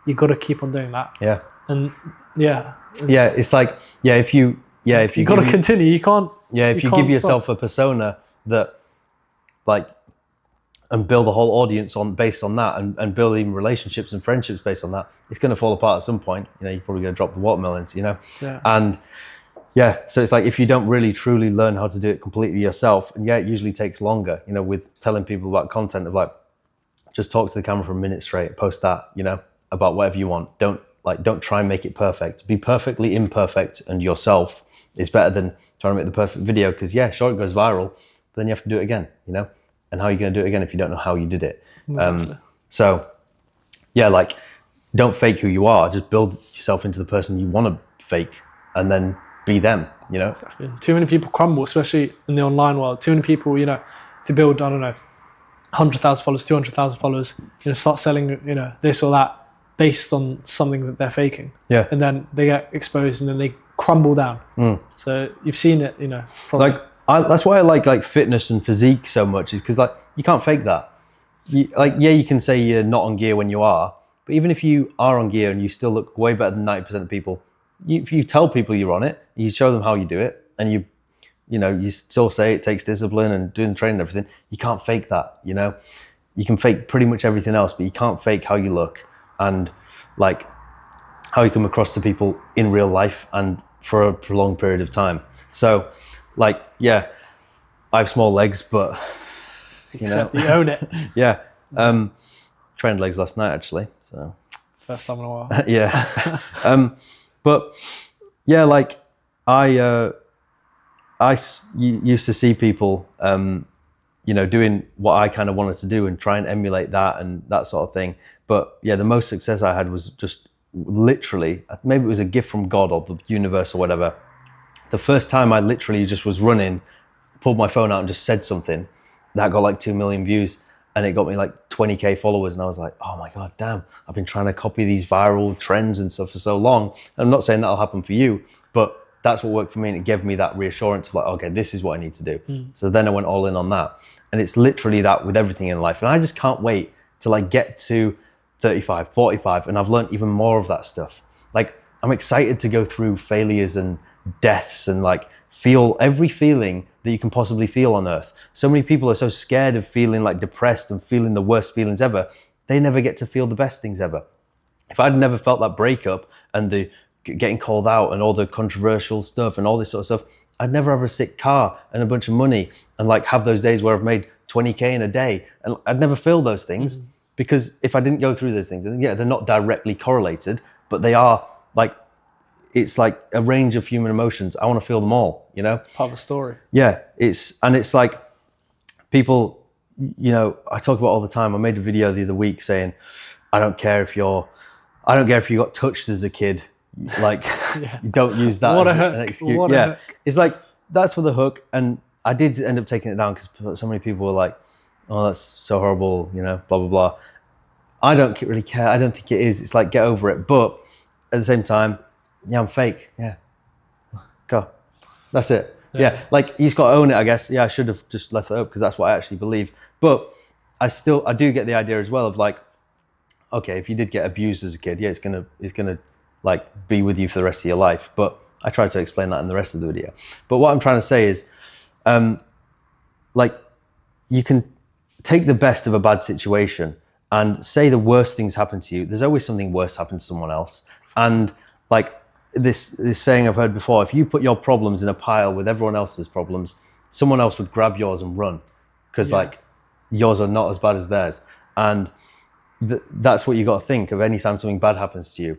[SPEAKER 1] you've got to keep on doing that. Yeah. And it's like, if you got to continue, you can't.
[SPEAKER 5] Yeah, if you give yourself a persona that like, and build a whole audience based on that, and build even relationships and friendships based on that, it's going to fall apart at some point. You know, you're probably going to drop the watermelons, you know? Yeah. And so it's like, if you don't really truly learn how to do it completely yourself, and it usually takes longer, you know, with telling people about content of like, just talk to the camera for a minute straight, post that, you know, about whatever you want. Don't try and make it perfect. Be perfectly imperfect and yourself is better than trying to make the perfect video, because sure, it goes viral, then you have to do it again, you know? And how are you going to do it again if you don't know how you did it?
[SPEAKER 1] Exactly.
[SPEAKER 5] So yeah, like don't fake who you are, just build yourself into the person you want to fake and then be them, you know?
[SPEAKER 1] Exactly. Too many people crumble, especially in the online world. Too many people, you know, if they build, I don't know, 100,000 followers, 200,000 followers, you know, start selling, you know, this or that based on something that they're faking.
[SPEAKER 5] Yeah.
[SPEAKER 1] And then they get exposed and then they crumble down. So you've seen it, you know. Probably.
[SPEAKER 5] Like that's why I like fitness and physique so much, is because like you can't fake that. You can say you're not on gear when you are, but even if you are on gear and you still look way better than 90% of people, if you tell people you're on it, you show them how you do it, and you still say it takes discipline and doing the training and everything, you can't fake that, you know? You can fake pretty much everything else, but you can't fake how you look and like how you come across to people in real life and for a prolonged period of time. So like, yeah, I have small legs, but you
[SPEAKER 1] own it.
[SPEAKER 5] Yeah. Trained legs last night actually, so
[SPEAKER 1] first time in a while.
[SPEAKER 5] Yeah. But yeah, like I used to see people doing what I kind of wanted to do and try and emulate that and that sort of thing. But yeah, the most success I had was just literally, maybe it was a gift from God or the universe or whatever. The first time I literally just was running, pulled my phone out and just said something that got like 2 million views, and it got me like 20k followers, and I was like, oh my God, damn, I've been trying to copy these viral trends and stuff for so long. And I'm not saying that'll happen for you, but that's what worked for me, and it gave me that reassurance of like, okay, this is what I need to do. So then I went all in on that, and it's literally that with everything in life. And I just can't wait to like get to 35, 45, and I've learned even more of that stuff. Like I'm excited to go through failures and deaths and like feel every feeling that you can possibly feel on earth. So many people are so scared of feeling like depressed and feeling the worst feelings ever. They never get to feel the best things ever. If I'd never felt that breakup and the getting called out and all the controversial stuff and all this sort of stuff, I'd never have a sick car and a bunch of money and like have those days where I've made 20k in a day. And I'd never feel those things because if I didn't go through those things, and yeah, they're not directly correlated, but they are like, it's like a range of human emotions. I want to feel them all, you know?
[SPEAKER 1] Part of the story.
[SPEAKER 5] Yeah, it's like people, you know, I talk about all the time. I made a video the other week saying, I don't care if you got touched as a kid, like you don't use that as an excuse. Hook. It's like, that's for the hook. And I did end up taking it down because so many people were like, oh, that's so horrible, you know, blah, blah, blah. I don't really care. I don't think it is. It's like, get over it. But at the same time, yeah, I'm fake. Yeah. Go. That's it. Yeah. Like you just got to own it, I guess. Yeah, I should have just left it up because that's what I actually believe. But I do get the idea as well of like, okay, if you did get abused as a kid, yeah, it's gonna like be with you for the rest of your life. But I tried to explain that in the rest of the video. But what I'm trying to say is, like you can take the best of a bad situation and say the worst things happen to you. There's always something worse happen to someone else. And like, this saying I've heard before, if you put your problems in a pile with everyone else's problems, someone else would grab yours and run because like yours are not as bad as theirs. And that's what you got to think of anytime something bad happens to you.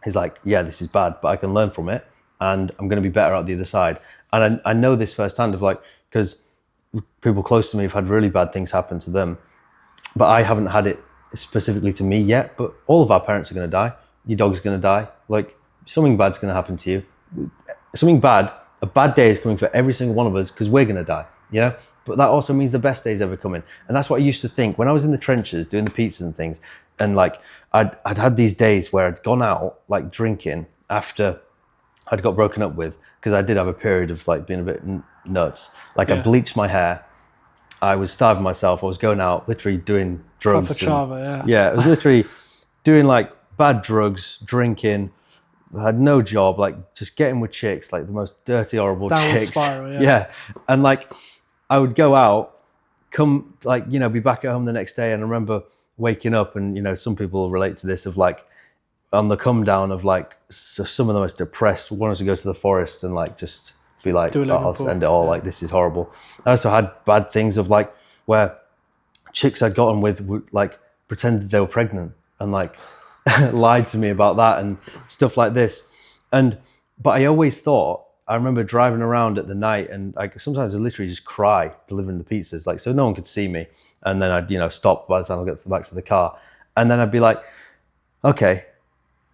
[SPEAKER 5] Is like, yeah, this is bad, but I can learn from it and I'm going to be better out the other side. And I know this firsthand of like, because people close to me have had really bad things happen to them, but I haven't had it specifically to me yet. But all of our parents are going to die. Your dog's going to die. Like something bad's going to happen to you. Something bad, a bad day is coming for every single one of us because we're going to die, you know? But that also means the best days ever coming. And that's what I used to think when I was in the trenches doing the pizzas and things. And like, I'd had these days where I'd gone out like drinking after I'd got broken up with, because I did have a period of like being a bit nuts. Like I bleached my hair. I was starving myself. I was going out, literally doing drugs.
[SPEAKER 1] Proper chava,
[SPEAKER 5] yeah, it was literally doing like bad drugs, drinking. I had no job, like just getting with chicks, like the most dirty, horrible
[SPEAKER 1] downward
[SPEAKER 5] chicks.
[SPEAKER 1] Spiral,
[SPEAKER 5] yeah. And like I would go out, come like, you know, be back at home the next day. And I remember waking up and, you know, some people relate to this of like on the come down of like some of the most depressed, wanted to go to the forest and like just be like, oh, I'll end it all. Like this is horrible. I also had bad things of like where chicks I'd gotten with would like pretended they were pregnant and like lied to me about that and stuff like this. But I always thought I remember driving around at the night, and like sometimes I literally just cry delivering the pizzas, like so no one could see me. And then I'd, stop by the time I got to the back of the car, and then I'd be like, okay,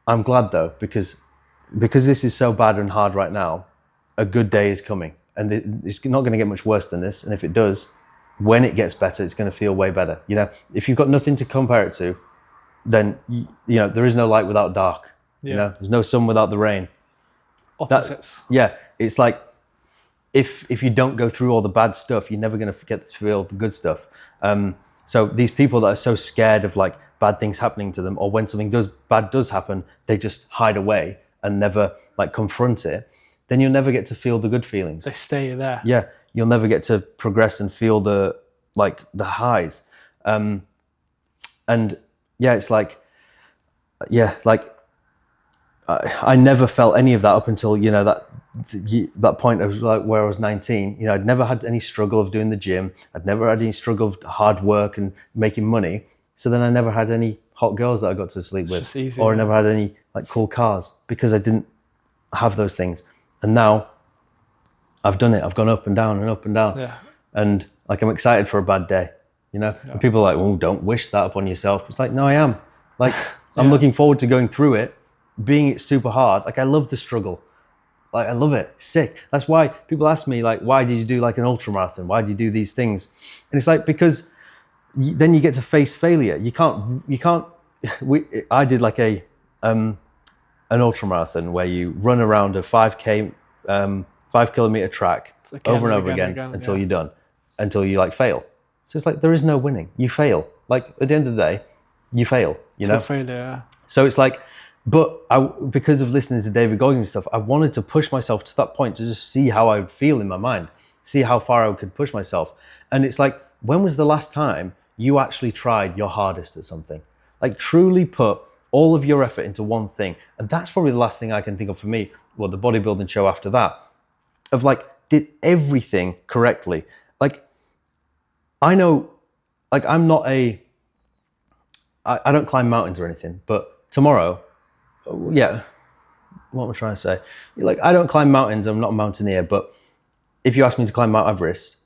[SPEAKER 5] I'm glad though, because this is so bad and hard right now, a good day is coming, and it's not going to get much worse than this. And if it does, when it gets better, it's going to feel way better. If you've got nothing to compare it to, then there is no light without dark. There's no sun without the rain.
[SPEAKER 1] Opposites.
[SPEAKER 5] It's like if you don't go through all the bad stuff, you're never going to get to feel the good stuff. So these people that are so scared of like bad things happening to them, or when something bad does happen, they just hide away and never like confront it, then you'll never get to feel the good feelings.
[SPEAKER 1] They stay there.
[SPEAKER 5] Yeah, you'll never get to progress and feel the highs. And yeah, it's like, I never felt any of that up until that point of like where I was 19. I'd never had any struggle of doing the gym. I'd never had any struggle of hard work and making money. So then I never had any hot girls that I got to sleep with,
[SPEAKER 1] just easy,
[SPEAKER 5] or I never had any like cool cars, because I didn't have those things. And now I've done it. I've gone up and down and up and down.
[SPEAKER 1] Yeah.
[SPEAKER 5] And like I'm excited for a bad day. And people are like, "Oh, don't wish that upon yourself." It's like, no, I am. Like I'm looking forward to going through it, being it super hard. Like I love the struggle. Like I love it. Sick. That's why people ask me like, why did you do like an ultra marathon? Why do you do these things? And it's like, because then you get to face failure. You can't. I did like an ultra marathon where you run around a 5K, 5-kilometer track over and over again until you're done, until you like fail. So it's like, there is no winning. You fail. Like at the end of the day, you fail,
[SPEAKER 1] Failure.
[SPEAKER 5] So it's like, but because of listening to David Goggins stuff, I wanted to push myself to that point to just see how I would feel in my mind, see how far I could push myself. And it's like, when was the last time you actually tried your hardest at something? Like truly put all of your effort into one thing. And that's probably the last thing I can think of for me. Well, the bodybuilding show after that, of like, did everything correctly. Like, I know, like I'm not I don't climb mountains or anything, but tomorrow, what am I trying to say? Like, I don't climb mountains, I'm not a mountaineer, but if you ask me to climb Mount Everest,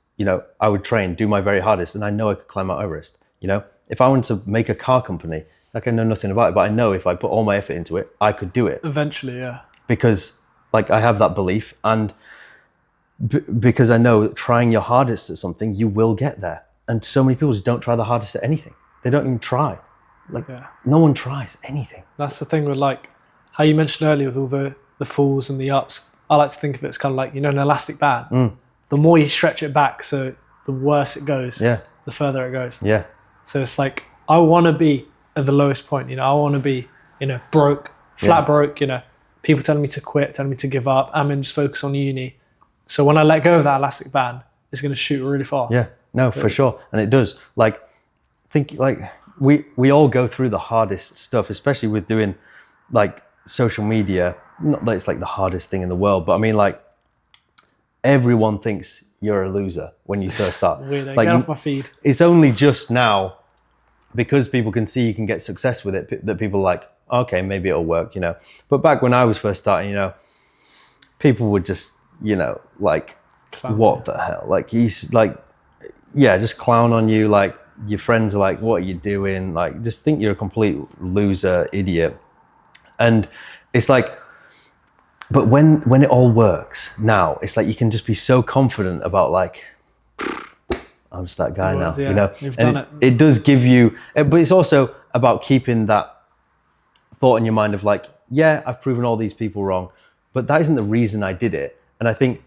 [SPEAKER 5] I would train, do my very hardest, and I know I could climb Mount Everest. If I wanted to make a car company, like I know nothing about it, but I know if I put all my effort into it, I could do it.
[SPEAKER 1] Eventually, yeah.
[SPEAKER 5] Because like I have that belief, and because I know that trying your hardest at something, you will get there. And so many people just don't try the hardest at anything. They don't even try. No one tries anything.
[SPEAKER 1] That's the thing with like how you mentioned earlier with all the falls and the ups. I like to think of it as kind of like, an elastic band. The more you stretch it back, so the worse it goes, the further it goes.
[SPEAKER 5] Yeah.
[SPEAKER 1] So it's like, I want to be at the lowest point. I want to be, broke, flat broke, people telling me to quit, telling me to give up. I'm going to just focus on uni. So when I let go of that elastic band, it's going to shoot really far.
[SPEAKER 5] Yeah, no, for sure. And it does. Like, think like we all go through the hardest stuff, especially with doing like social media. Not that it's like the hardest thing in the world, but I mean like everyone thinks you're a loser when you first start.
[SPEAKER 1] Weird,
[SPEAKER 5] like,
[SPEAKER 1] get off my feed.
[SPEAKER 5] It's only just now, because people can see you can get success with it, that people are like, okay, maybe it'll work, But back when I was first starting, people would just, like, clown, what the hell? Like, he's like, just clown on you. Like, your friends are like, what are you doing? Like, just think you're a complete loser, idiot. And it's like, but when it all works now, it's like you can just be so confident about like, I'm just that guy now,
[SPEAKER 1] You've done it.
[SPEAKER 5] It does give you, but it's also about keeping that thought in your mind of like, I've proven all these people wrong, but that isn't the reason I did it. And I think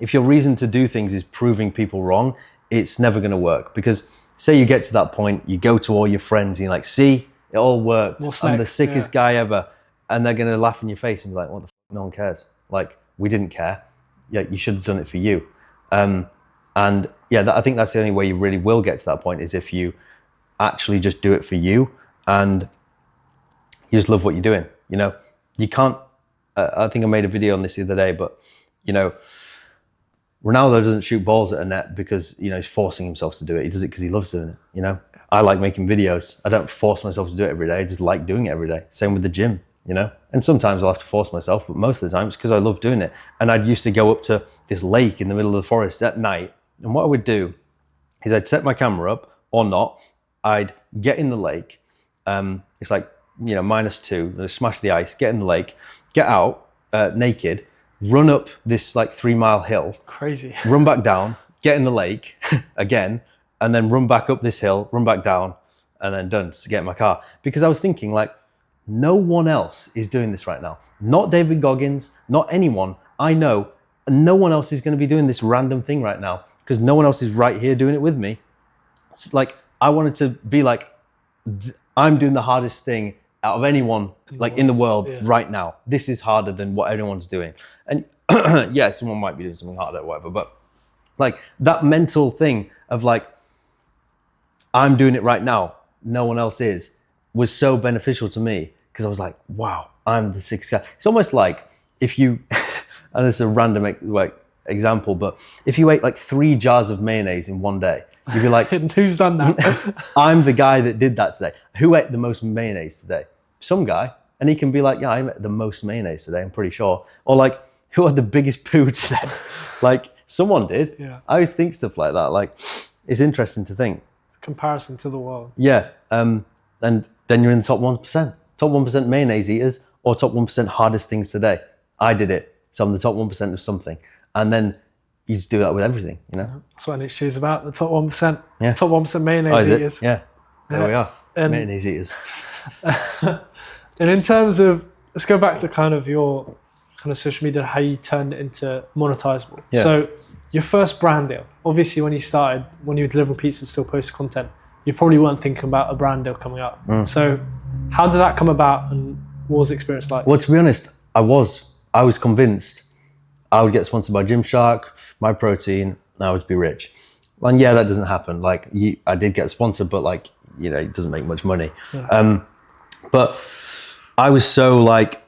[SPEAKER 5] if your reason to do things is proving people wrong, it's never going to work. Because say you get to that point, you go to all your friends and you're like, see, it all worked. I'm the sickest guy ever. And they're going to laugh in your face and be like, what the fuck, no one cares. Like, we didn't care. Yeah, you should have done it for you. And I think that's the only way you really will get to that point, is if you actually just do it for you and you just love what you're doing. You can't, I think I made a video on this the other day, but Ronaldo doesn't shoot balls at a net because, he's forcing himself to do it. He does it because he loves doing it, I like making videos. I don't force myself to do it every day. I just like doing it every day. Same with the gym. you know? And sometimes I'll have to force myself, but most of the time it's because I love doing it. And I'd used to go up to this lake in the middle of the forest at night. And what I would do is I'd set my camera up or not. I'd get in the lake. It's like, you know, -2, smash the ice, get in the lake, get out naked, run up this like 3-mile hill.
[SPEAKER 1] Crazy.
[SPEAKER 5] Run back down, get in the lake again, and then run back up this hill, run back down, and then done to get in my car. Because I was thinking like, no one else is doing this right now. Not David Goggins, not anyone I know. No one else is going to be doing this random thing right now because no one else is right here doing it with me. It's like, I wanted to be like, I'm doing the hardest thing out of anyone in the world right now. This is harder than what everyone's doing. And yeah, someone might be doing something harder or whatever, but like that mental thing of like, I'm doing it right now, no one else is, was so beneficial to me because I was like, wow, I'm the sixth guy. It's almost like if you, and it's a random example, but if you ate like 3 jars of mayonnaise in one day, you'd be like,
[SPEAKER 1] who's done that?
[SPEAKER 5] I'm the guy that did that today. Who ate the most mayonnaise today? Some guy. And he can be like, yeah, I ate the most mayonnaise today, I'm pretty sure. Or like, who had the biggest poo today? Like, someone did.
[SPEAKER 1] Yeah.
[SPEAKER 5] I always think stuff like that. Like, it's interesting to think.
[SPEAKER 1] Comparison to the world.
[SPEAKER 5] Yeah. And then you're in the top 1%. Top 1% mayonnaise eaters or top 1% hardest things today. I did it. So I'm the top 1% of something. And then you just do that with everything, you know?
[SPEAKER 1] That's what NH2 is about, the top 1%.
[SPEAKER 5] Yeah.
[SPEAKER 1] Top 1% mayonnaise eaters.
[SPEAKER 5] Yeah. There we are.
[SPEAKER 1] And,
[SPEAKER 5] mayonnaise eaters.
[SPEAKER 1] And in terms of, let's go back to kind of your kind of social media, how you turned it into monetizable.
[SPEAKER 5] Yeah.
[SPEAKER 1] So your first brand deal, obviously when you started, when you were delivering pizzas, still posted content, you probably weren't thinking about a brand deal coming up. So how did that come about and what was the experience like?
[SPEAKER 5] Well, to be honest, I was convinced I would get sponsored by Gymshark, My Protein, and I would be rich. And yeah, that doesn't happen. Like I did get sponsored, but like, you know, it doesn't make much money. Yeah. But I was so like,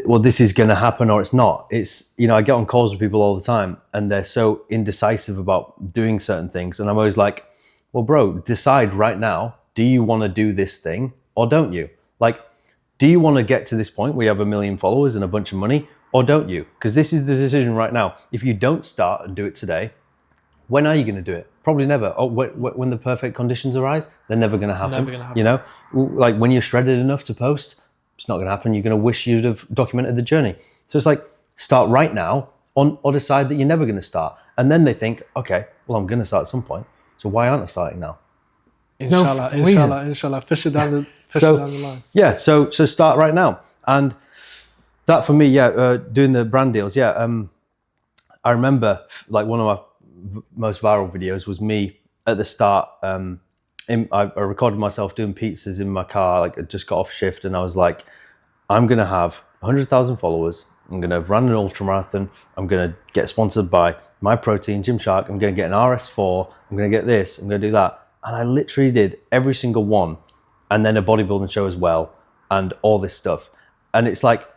[SPEAKER 5] well, this is going to happen or it's not. It's, you know, I get on calls with people all the time and they're so indecisive about doing certain things. And I'm always like, well, bro, decide right now. Do you want to do this thing or don't you? Like, do you want to get to this point where you have 1 million followers and a bunch of money or don't you? Because this is the decision right now. If you don't start and do it today, when are you going to do it? Probably never. Oh, when the perfect conditions arise, they're never going to happen.
[SPEAKER 1] Never going to happen.
[SPEAKER 5] You know, like when you're shredded enough to post, it's not going to happen. You're going to wish you'd have documented the journey. So it's like, start right now or decide that you're never going to start. And then they think, okay, well, I'm going to start at some point. So why aren't I starting now?
[SPEAKER 1] Inshallah,
[SPEAKER 5] no reason.
[SPEAKER 1] Inshallah. Push it down the line.
[SPEAKER 5] Yeah, so start right now. And that for me, doing the brand deals, I remember like one of my most viral videos was me at the start. I recorded myself doing pizzas in my car. Like I just got off shift and I was like, I'm going to have 100,000 followers. I'm going to run an ultra marathon. I'm going to get sponsored by My Protein, Gymshark. I'm going to get an RS4. I'm going to get this. I'm going to do that. And I literally did every single one. And then a bodybuilding show as well. And all this stuff. And it's like,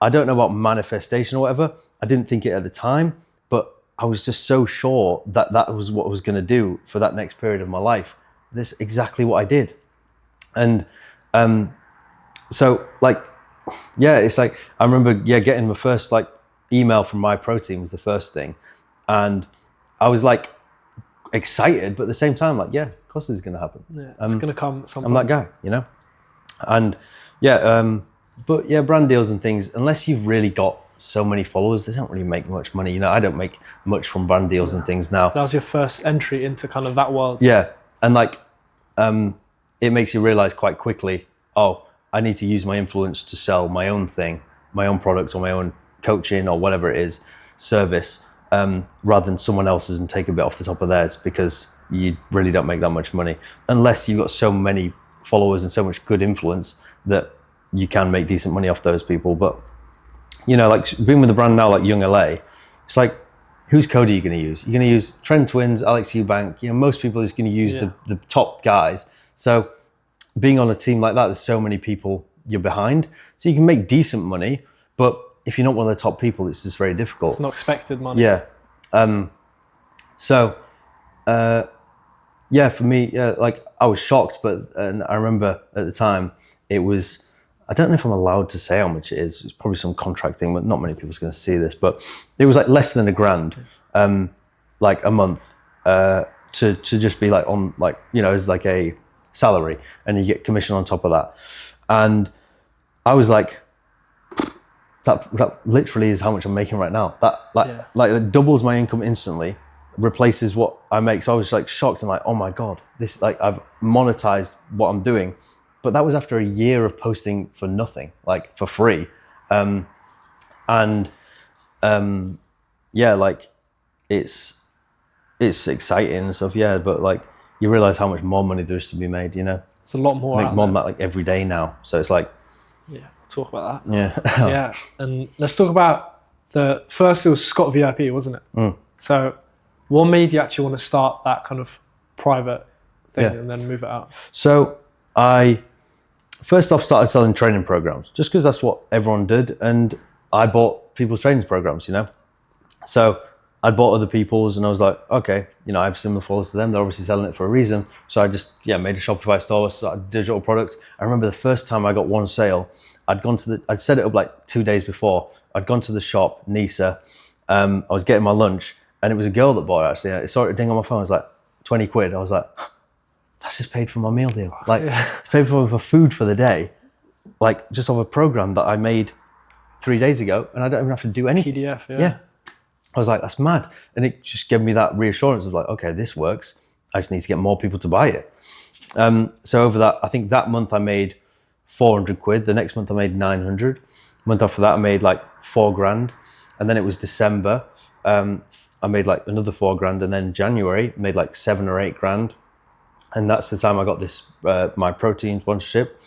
[SPEAKER 5] I don't know about manifestation or whatever. I didn't think it at the time, but I was just so sure that that was what I was going to do for that next period of my life. This is exactly what I did. And so like, yeah, it's like, I remember, getting my first like email from My Protein was the first thing. And I was like excited, but at the same time, like, yeah, of course this is going to happen.
[SPEAKER 1] Yeah, it's going to come at some
[SPEAKER 5] I'm
[SPEAKER 1] point.
[SPEAKER 5] that guy, you know? And but yeah, brand deals and things, unless you've really got so many followers, they don't really make much money. You know, I don't make much from brand deals and things now.
[SPEAKER 1] That was your first entry into kind of that world.
[SPEAKER 5] Yeah. And like, it makes you realize quite quickly, oh, I need to use my influence to sell my own thing, my own product or my own coaching or whatever it is, service, rather than someone else's and take a bit off the top of theirs, because you really don't make that much money unless you've got so many followers and so much good influence that you can make decent money off those people. But, you know, like being with a brand now like Young LA, it's like, whose code are you going to use? You're going to use Trend Twins, Alex Eubank. You know, most people are just going to use the top guys. So being on a team like that, there's so many people you're behind. So you can make decent money, but if you're not one of the top people, it's just very difficult.
[SPEAKER 1] It's not expected money.
[SPEAKER 5] Yeah. For me, like I was shocked, but I remember at the time it was, I don't know if I'm allowed to say how much it is. It's probably some contract thing, but not many people's going to see this. But it was like less than $1,000, like a month, to just be like on like, you know, as like a salary, and you get commission on top of that. And I was like, that literally is how much I'm making right now. Like it doubles my income instantly, replaces what I make. So I was like shocked and like, oh my God, this, like, I've monetized what I'm doing. But that was after a year of posting for nothing, like for free. Yeah, like it's exciting and stuff. Yeah. But like, you realize how much more money there is to be made, you know?
[SPEAKER 1] It's a lot more.
[SPEAKER 5] I make more than that like every day now. So it's like,
[SPEAKER 1] yeah, we'll talk about that.
[SPEAKER 5] Yeah.
[SPEAKER 1] Yeah. And let's talk about the first, it was Scott VIP, wasn't it? So what made you actually want to start that kind of private thing and then move it out?
[SPEAKER 5] So I first off started selling training programs just because that's what everyone did. And I bought people's training programs, you know? So I bought other people's and I was like, okay, you know, I have similar followers to them. They're obviously selling it for a reason. So I just, made a Shopify store, started digital products. I remember the first time I got one sale, I'd set it up like 2 days before. I'd gone to the shop, Nisa. I was getting my lunch and it was a girl that bought it actually. I saw it ding on my phone. I was like, 20 quid. I was like, that's just paid for my meal deal. Like, it's paid for food for the day. Like, just off a program that I made 3 days ago and I don't even have to do anything.
[SPEAKER 1] PDF,
[SPEAKER 5] Yeah. I was like, that's mad. And it just gave me that reassurance of like, okay, this works. I just need to get more people to buy it. So over that, I think that month I made 400 quid. The next month I made 900. Month after that I made like 4 grand. And then it was December. I made like another 4 grand. And then January made like 7 or 8 grand. And that's the time I got this, my protein sponsorship.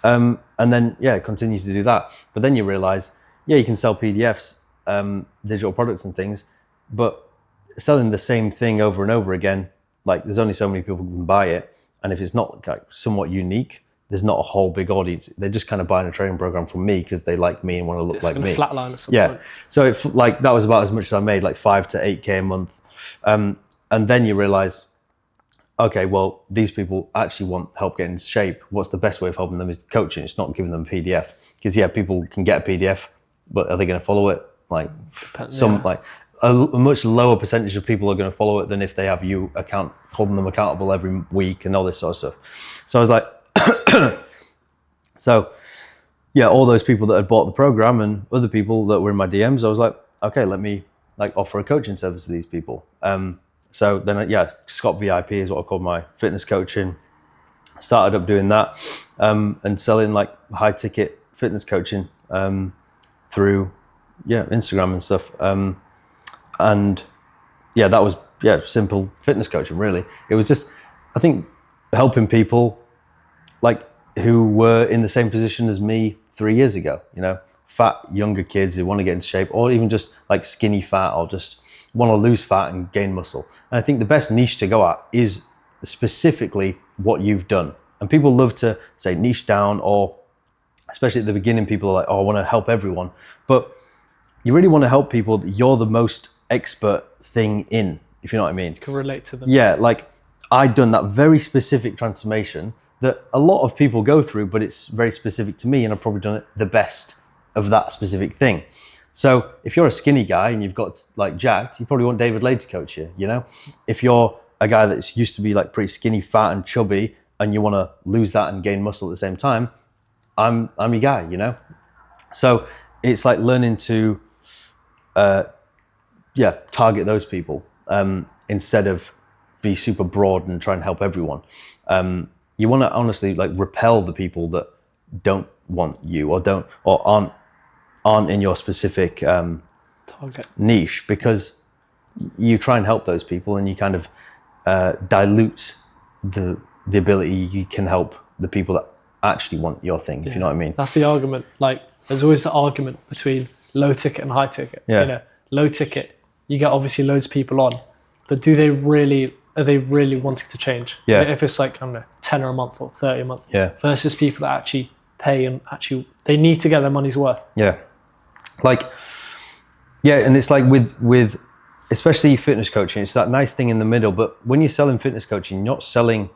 [SPEAKER 5] And then, continue to do that. But then you realize, you can sell PDFs, digital products and things, but selling the same thing over and over again, like there's only so many people who can buy it. And if it's not like somewhat unique, there's not a whole big audience. They're just kind of buying a training program from me because they like me and want to look like me.
[SPEAKER 1] Flatline at some point.
[SPEAKER 5] So like that was about as much as I made, like 5 to 8K a month. And then you realize, okay, well, these people actually want help getting in shape. What's the best way of helping them is coaching. It's not giving them a PDF. Because people can get a PDF, but are they going to follow it? Like like a much lower percentage of people are going to follow it than if they have you holding them accountable every week and all this sort of stuff. So I was like, all those people that had bought the program and other people that were in my DMs, I was like, okay, let me like offer a coaching service to these people. So then, Scott VIP is what I call my fitness coaching. Started up doing that and selling like high ticket fitness coaching through Instagram and stuff. That was simple fitness coaching really. It was just, I think, helping people like who were in the same position as me 3 years ago, you know, fat younger kids who want to get into shape, or even just like skinny fat, or just want to lose fat and gain muscle. And I think the best niche to go at is specifically what you've done. And people love to say niche down, or especially at the beginning, people are like, oh, I want to help everyone. But you really want to help people that you're the most expert thing in, if you know what I mean.
[SPEAKER 1] You can relate to them.
[SPEAKER 5] Yeah, like I'd done that very specific transformation that a lot of people go through, but it's very specific to me, and I've probably done it the best of that specific thing. So if you're a skinny guy and you've got like jacked, you probably want David Lade to coach you, you know? If you're a guy that's used to be like pretty skinny, fat and chubby, and you want to lose that and gain muscle at the same time, I'm your guy, you know? So it's like learning to, target those people instead of be super broad and try and help everyone. You want to honestly like repel the people that don't want you or aren't in your specific
[SPEAKER 1] target
[SPEAKER 5] niche, because you try and help those people and you kind of dilute the ability you can help the people that actually want your thing, if you know what I mean.
[SPEAKER 1] That's the argument. Like there's always the argument between low ticket and high ticket.
[SPEAKER 5] Yeah.
[SPEAKER 1] You know, low ticket, you get obviously loads of people on, but are they really wanting to change?
[SPEAKER 5] Yeah.
[SPEAKER 1] If it's like, I don't know, 10 a month or 30 a month,
[SPEAKER 5] versus
[SPEAKER 1] people that actually pay and actually they need to get their money's worth.
[SPEAKER 5] Yeah. And it's like with especially fitness coaching, it's that nice thing in the middle, but when you're selling fitness coaching, you're not selling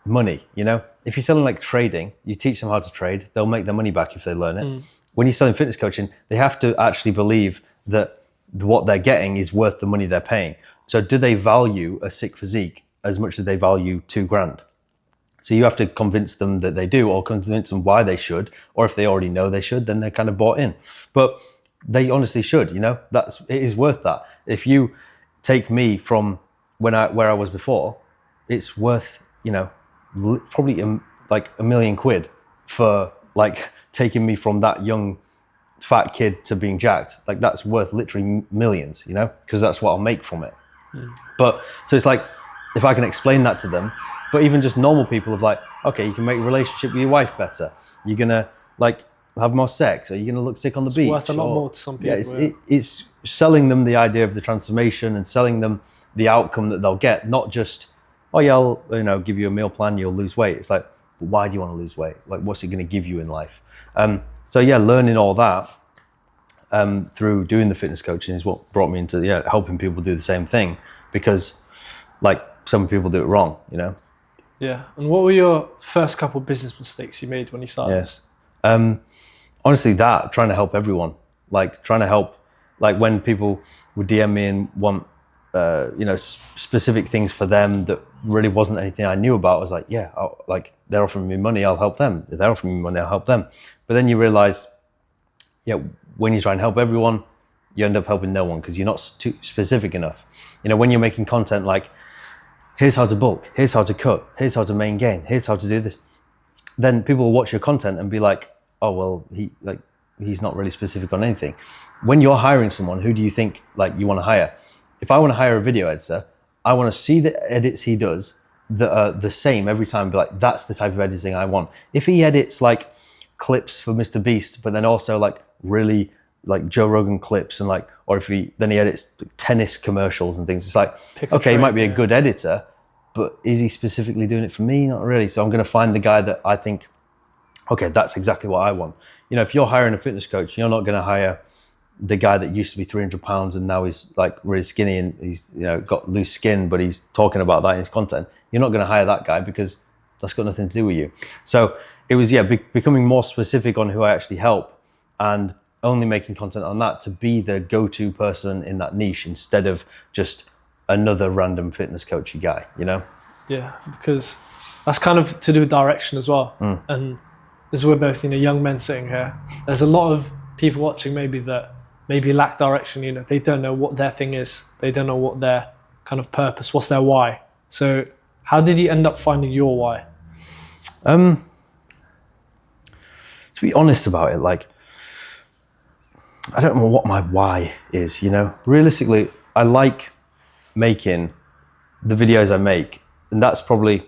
[SPEAKER 5] money, you know? If you're selling like trading, you teach them how to trade, they'll make their money back if they learn it. When you're selling fitness coaching, they have to actually believe that what they're getting is worth the money they're paying. So do they value a sick physique as much as they value $2,000? So you have to convince them that they do, or convince them why they should, or if they already know they should, then they're kind of bought in. But they honestly should, you know, it is worth that. If you take me from where I was before, it's worth, you know, probably like £1 million for like taking me from that young fat kid to being jacked. Like that's worth literally millions, you know, because that's what I'll make from it. But so it's like, if I can explain that to them, but even just normal people of like, okay, you can make a relationship with your wife better. You're gonna like have more sex, or you're gonna look sick on the beach.
[SPEAKER 1] Worth a lot more to some people.
[SPEAKER 5] Yeah, it's selling them the idea of the transformation and selling them the outcome that they'll get, not just, oh yeah, I'll, you know, give you a meal plan, you'll lose weight. It's like, why do you want to lose weight? Like, what's it going to give you in life? So yeah, learning all that through doing the fitness coaching is what brought me into helping people do the same thing, because like some people do it wrong, you know.
[SPEAKER 1] Yeah. And what were your first couple of business mistakes you made when you started?
[SPEAKER 5] Yes. Honestly, trying to help everyone, like trying to help, like when people would DM me and want, you know, specific things for them that really wasn't anything I knew about. I was like, yeah, like they're offering me money, I'll help them. If they're offering me money, I'll help them. But then you realize, yeah, when you try and help everyone, you end up helping no one because you're not too specific enough. You know, when you're making content like, here's how to bulk, here's how to cut, here's how to main gain, here's how to do this, then people will watch your content and be like, oh, well, he's not really specific on anything. When you're hiring someone, who do you think like you want to hire? If I want to hire a video editor, I want to see the edits he does that are the same every time. Be like, that's the type of editing I want. If he edits like clips for Mr. Beast, but then also like really like Joe Rogan clips and like, or if he edits tennis commercials and things, it's like, okay, he might be a good editor, but is he specifically doing it for me? Not really. So I'm going to find the guy that I think, okay, that's exactly what I want. You know, if you're hiring a fitness coach, you're not going to hire the guy that used to be 300 pounds and now he's like really skinny and he's, you know, got loose skin, but he's talking about that in his content. You're not going to hire that guy because that's got nothing to do with you. So it was, becoming more specific on who I actually help and only making content on that to be the go-to person in that niche instead of just another random fitness coachy guy, you know? Yeah,
[SPEAKER 1] because that's kind of to do with direction as well. And as we're both, you know, young men sitting here, there's a lot of people watching maybe that maybe lack direction, you know, they don't know what their thing is. They don't know what their kind of purpose, what's their why. So how did you end up finding your why?
[SPEAKER 5] To be honest about it, like, I don't know what my why is, you know. Realistically, I like making the videos I make, and that's probably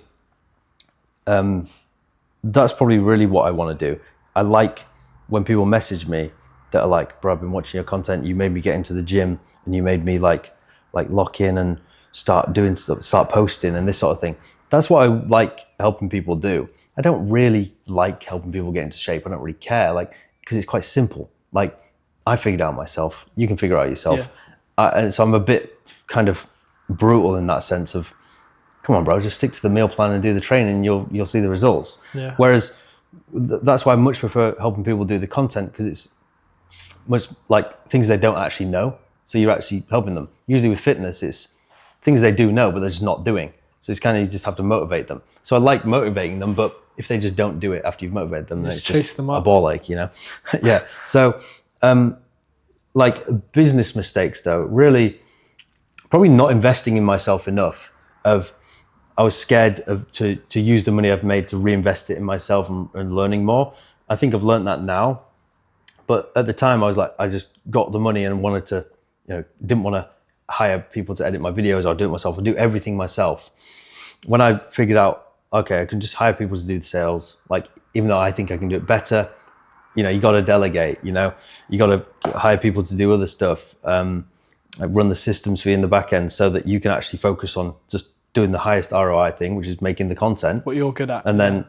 [SPEAKER 5] really what I want to do. I like when people message me that are like, bro, I've been watching your content, you made me get into the gym and you made me like lock in and start doing stuff, start posting and this sort of thing. That's what I like helping people do. I don't really like helping people get into shape. I don't really care, like, because it's quite simple. Like, I figured out myself, you can figure out yourself. And so I'm a bit kind of brutal in that sense of, come on, bro, just stick to the meal plan and do the training, you'll see the results. Whereas that's why I much prefer helping people do the content, because it's much like things they don't actually know. So you're actually helping them. Usually with fitness, it's things they do know, but they're just not doing. So it's kind of, you just have to motivate them. So I like motivating them, but if they just don't do it after you've motivated them, then it's just a ball ache, you know? Yeah. So like business mistakes though, really probably not investing in myself enough. I was scared to use the money I've made to reinvest it in myself and learning more. I think I've learned that now. But at the time I was like, I just got the money and wanted to, you know, didn't want to hire people to edit my videos or do it myself or do everything myself. When I figured out, okay, I can just hire people to do the sales, like, even though I think I can do it better, you know, you got to delegate, you know, you got to hire people to do other stuff, like run the systems for you in the back end so that you can actually focus on just doing the highest ROI thing, which is making the content.
[SPEAKER 1] What you're good at.
[SPEAKER 5] And then,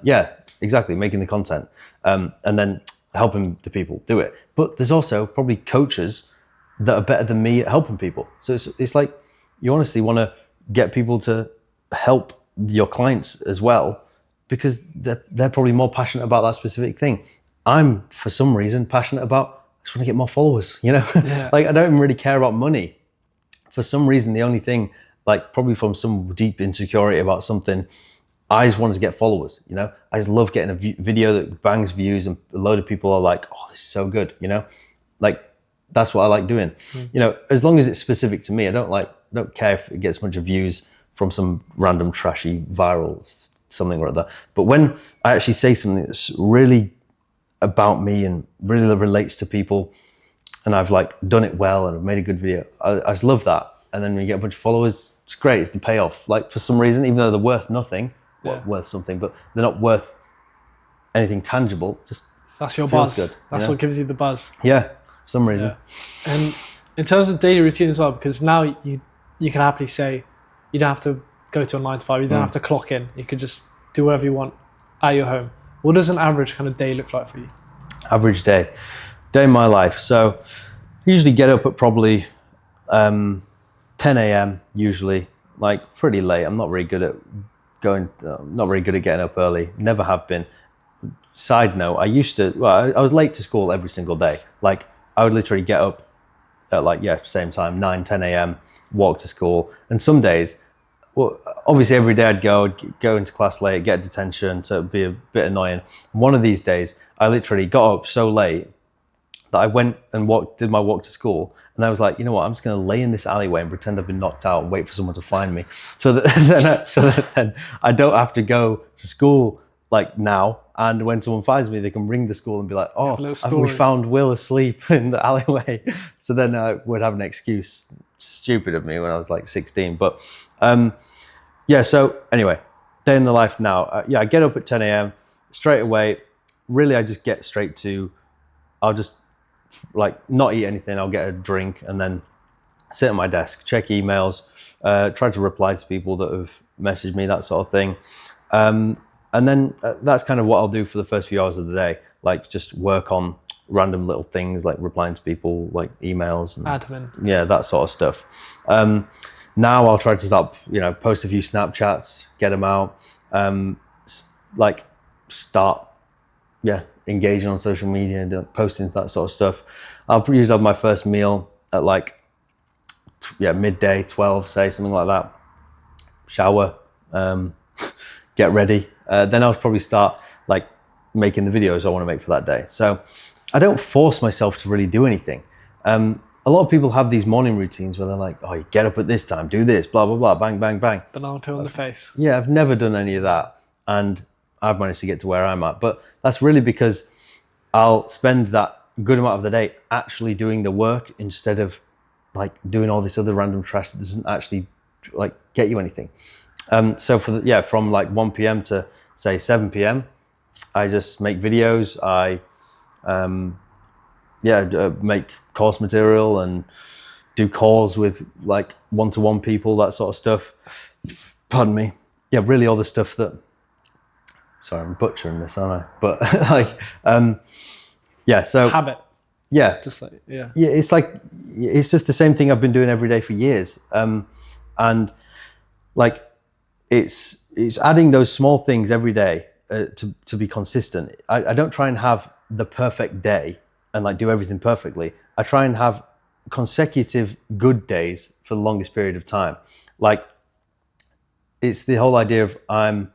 [SPEAKER 5] exactly, making the content. And then helping the people do it. But there's also probably coaches that are better than me at helping people. So it's like, you honestly want to get people to help your clients as well. because they're probably more passionate about that specific thing. I'm, for some reason, passionate about, I just want to get more followers, you know?
[SPEAKER 1] Yeah.
[SPEAKER 5] Like, I don't even really care about money. For some reason, the only thing, like probably from some deep insecurity about something, I just wanted to get followers, you know? I just love getting a video that bangs views and a load of people are like, oh, this is so good, you know? Like, that's what I like doing. You know, as long as it's specific to me, I don't care if it gets a bunch of views from some random trashy viral something or other. But when I actually say something that's really about me and really relates to people, and I've like done it well and I've made a good video, I just love that. And then when you get a bunch of followers, it's great, it's the payoff. Like, for some reason, even though they're worth nothing, worth something, but they're not worth anything tangible, just
[SPEAKER 1] that's your
[SPEAKER 5] feels
[SPEAKER 1] buzz.
[SPEAKER 5] good,
[SPEAKER 1] That's what gives you the buzz.
[SPEAKER 5] Yeah, for some reason.
[SPEAKER 1] Yeah. And in terms of daily routine as well, because now you can happily say you don't have to go to a 9 to 5, you don't have to clock in, you can just do whatever you want at your home. What does an average kind of day look like for you?
[SPEAKER 5] Average day in my life. So I usually get up at probably 10 a.m. usually, like pretty late. I'm not very good at getting up early. Never have been. Side note, I was late to school every single day. Like, I would literally get up at same time, 9, 10 a.m., walk to school. And some days, well, obviously every day I'd go into class late, get detention, so it'd be a bit annoying. One of these days, I literally got up so late that I went and did my walk to school. And I was like, you know what, I'm just going to lay in this alleyway and pretend I've been knocked out and wait for someone to find me. So that then I don't have to go to school like now. And when someone finds me, they can ring the school and be like, oh, we found Will asleep in the alleyway. So then I would have an excuse. Stupid of me when I was like 16. But so anyway, day in the life now. I get up at 10 a.m. straight away. Really, I just get straight to, I'll just like not eat anything. I'll get a drink and then sit at my desk, check emails, try to reply to people that have messaged me, that sort of thing. And then that's kind of what I'll do for the first few hours of the day, like just work on random little things like replying to people, like emails and
[SPEAKER 1] admin.
[SPEAKER 5] Yeah, that sort of stuff. Now I'll try to start, post a few Snapchats, get them out, start engaging on social media and posting that sort of stuff. I'll usually have my first meal at midday, 12, say, something like that. Shower, get ready. Then I'll probably start making the videos I want to make for that day. So I don't force myself to really do anything. A lot of people have these morning routines where they're like, oh, you get up at this time, do this, blah, blah, blah, bang, bang, bang.
[SPEAKER 1] Banana peel in the face.
[SPEAKER 5] Yeah, I've never done any of that. And I've managed to get to where I'm at. But that's really because I'll spend that good amount of the day actually doing the work instead of doing all this other random trash that doesn't actually get you anything. So from 1 p.m. to say 7 p.m., I just make videos. I make course material and do calls with one-to-one people, that sort of stuff. Pardon me. Yeah, really all the stuff that. Sorry, I'm butchering this, aren't I? But so
[SPEAKER 1] habit.
[SPEAKER 5] Yeah,
[SPEAKER 1] yeah.
[SPEAKER 5] It's just the same thing I've been doing every day for years, and it's adding those small things every day to be consistent. I don't try and have the perfect day and do everything perfectly. I try and have consecutive good days for the longest period of time. It's the whole idea of I'm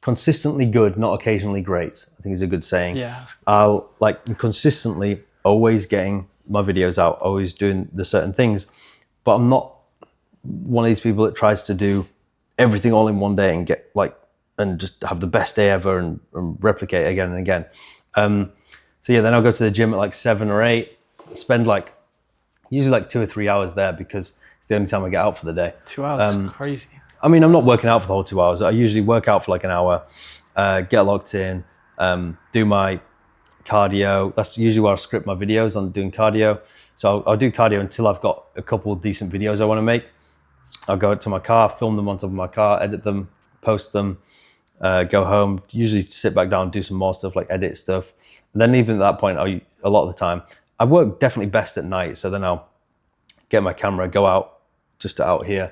[SPEAKER 5] consistently good, not occasionally great, I think is a good saying.
[SPEAKER 1] Yeah.
[SPEAKER 5] I'll consistently always getting my videos out, always doing the certain things, but I'm not one of these people that tries to do everything all in one day and get and just have the best day ever and replicate again and again. Then I'll go to the gym at 7 or 8, spend usually 2 or 3 hours there because it's the only time I get out for the day.
[SPEAKER 1] 2 hours, crazy.
[SPEAKER 5] I mean, I'm not working out for the whole 2 hours. I usually work out for an hour, get locked in, do my cardio. That's usually where I script my videos on doing cardio. So I'll do cardio until I've got a couple of decent videos I want to make. I'll go to my car, film them on top of my car, edit them, post them, go home, usually sit back down, do some more stuff edit stuff. And then even at that point, a lot of the time, I work definitely best at night. So then I'll get my camera, go out, just out here,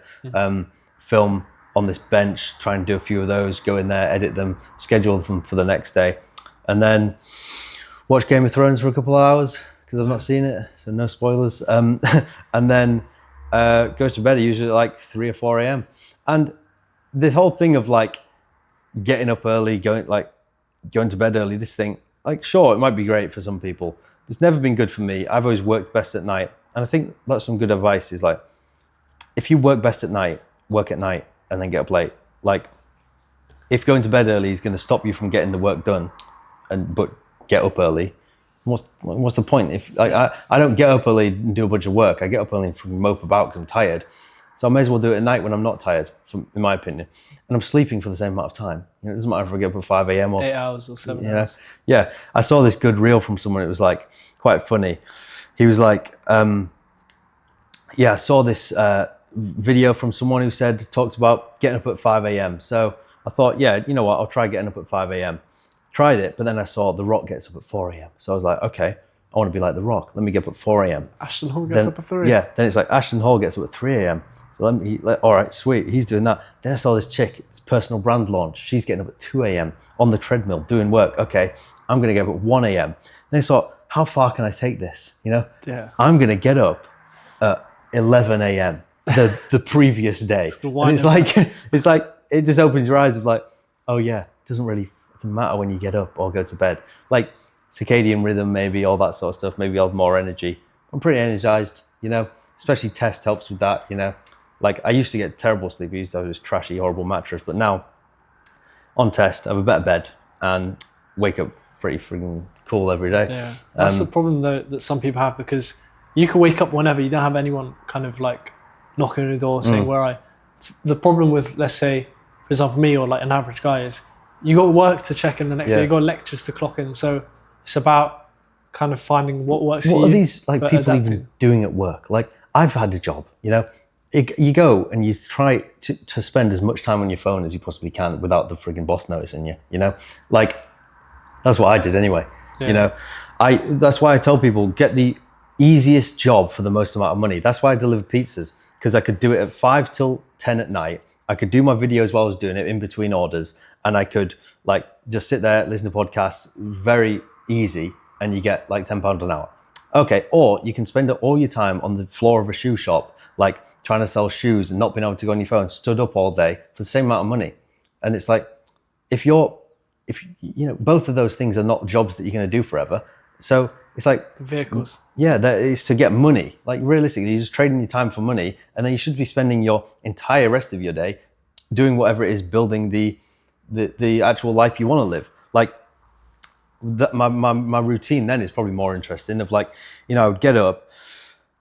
[SPEAKER 5] film on this bench, try and do a few of those, go in there, edit them, schedule them for the next day, and then watch Game of Thrones for a couple of hours because I've not seen it, so no spoilers. And then go to bed usually like 3 or 4 a.m. And the whole thing of like getting up early, going to bed early, this thing, like, sure, it might be great for some people. It's never been good for me. I've always worked best at night. And I think that's some good advice is like, if you work best at night, work at night and then get up late. Like, if going to bed early is going to stop you from getting the work done, but get up early, what's the point? If like, I don't get up early and do a bunch of work. I get up early and mope about because I'm tired. So I may as well do it at night when I'm not tired, in my opinion. And I'm sleeping for the same amount of time. It doesn't matter if I get up at 5 a.m. or
[SPEAKER 1] 8 hours or 7 hours.
[SPEAKER 5] Yeah, I saw this good reel from someone. It was like quite funny. He was like, I saw this video from someone who talked about getting up at 5 a.m. So I thought, yeah, you know what? I'll try getting up at 5 a.m. Tried it, but then I saw The Rock gets up at 4 a.m. So I was like, okay, I want to be like The Rock. Let me get up at 4 a.m.
[SPEAKER 1] Ashton Hall gets up at 3.
[SPEAKER 5] Yeah, then it's like Ashton Hall gets up at 3 a.m. So all right, sweet, he's doing that. Then I saw this chick, it's personal brand launch. She's getting up at 2 a.m. on the treadmill doing work. Okay, I'm going to get up at 1 a.m. Then I thought, how far can I take this? You know, I'm going to get up at 11 a.m. the previous day. And it's like, it just opens your eyes of like, oh yeah, it doesn't really fucking matter when you get up or go to bed. Like circadian rhythm, maybe all that sort of stuff. Maybe I'll have more energy. I'm pretty energized, you know, especially Test helps with that, you know. Like I used to get terrible sleep. I used to have this trashy, horrible mattress, but now on Test, I have a better bed and wake up pretty freaking cool every day.
[SPEAKER 1] Yeah, that's the problem though that some people have, because you can wake up whenever. You don't have anyone kind of like knocking on the door saying where I. The problem with, let's say, for example, me or like an average guy is you got work to check in the next day. You got lectures to clock in. So it's about kind of finding what works for you.
[SPEAKER 5] What are these like people even doing at work? Like I've had a job, you know. You go and you try to spend as much time on your phone as you possibly can without the frigging boss noticing you, you know? Like, that's what I did anyway, you know? That's why I tell people, get the easiest job for the most amount of money. That's why I deliver pizzas, because I could do it at 5 till 10 at night. I could do my videos while I was doing it in between orders, and I could like just sit there, listen to podcasts, very easy, and you get like £10 an hour. Okay, or you can spend all your time on the floor of a shoe shop, like trying to sell shoes and not being able to go on your phone, stood up all day for the same amount of money. And it's like, if you know, both of those things are not jobs that you're going to do forever. So it's like
[SPEAKER 1] vehicles.
[SPEAKER 5] Yeah, that is to get money. Like realistically, you're just trading your time for money, and then you should be spending your entire rest of your day doing whatever it is, building the actual life you want to live. Like my routine then is probably more interesting. Of like, you know, I would get up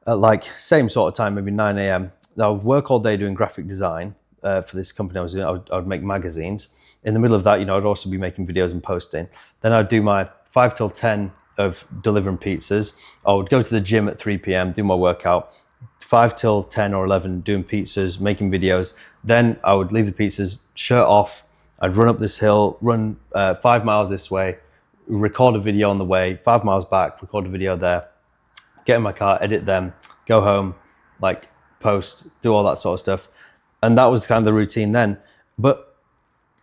[SPEAKER 5] at like same sort of time, maybe 9 a.m. I would work all day doing graphic design for this company I was doing. I would make magazines. In the middle of that, you know, I'd also be making videos and posting. Then I'd do my 5 till 10 of delivering pizzas. I would go to the gym at 3 p.m., do my workout. 5 till 10 or 11 doing pizzas, making videos. Then I would leave the pizzas, shirt off. I'd run up this hill, run 5 miles this way, record a video on the way, 5 miles back, record a video there, get in my car, edit them, go home, like post, do all that sort of stuff. And that was kind of the routine then. But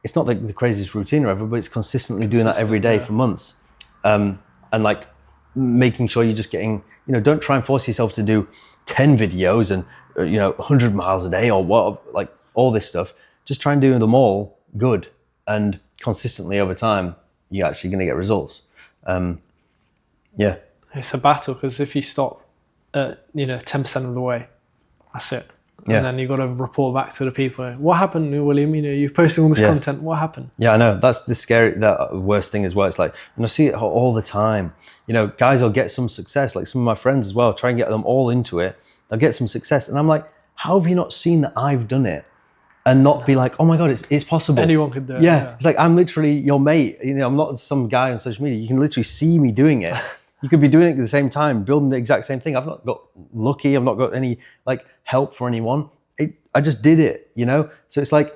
[SPEAKER 5] it's not the craziest routine or ever, but it's consistently doing that every day for months. And like making sure you're just getting, you know, don't try and force yourself to do 10 videos and, you know, 100 miles a day or what, like all this stuff. Just try and do them all good and consistently over time, you're actually going to get results. Yeah.
[SPEAKER 1] It's a battle, because if you stop at, you know, 10% of the way, that's it.
[SPEAKER 5] Yeah.
[SPEAKER 1] And then you've got to report back to the people. What happened, William? You know, you're posting all this content. What happened?
[SPEAKER 5] Yeah, I know. That's the worst thing as well. It's like, and I see it all the time. You know, guys will get some success, like some of my friends as well, try and get them all into it. They'll get some success. And I'm like, how have you not seen that I've done it? And not be like, oh my God, it's possible.
[SPEAKER 1] Anyone could do it.
[SPEAKER 5] Yeah. It's like, I'm literally your mate. You know, I'm not some guy on social media. You can literally see me doing it. You could be doing it at the same time, building the exact same thing. I've not got lucky. I've not got any like help for anyone. I just did it, you know? So it's like,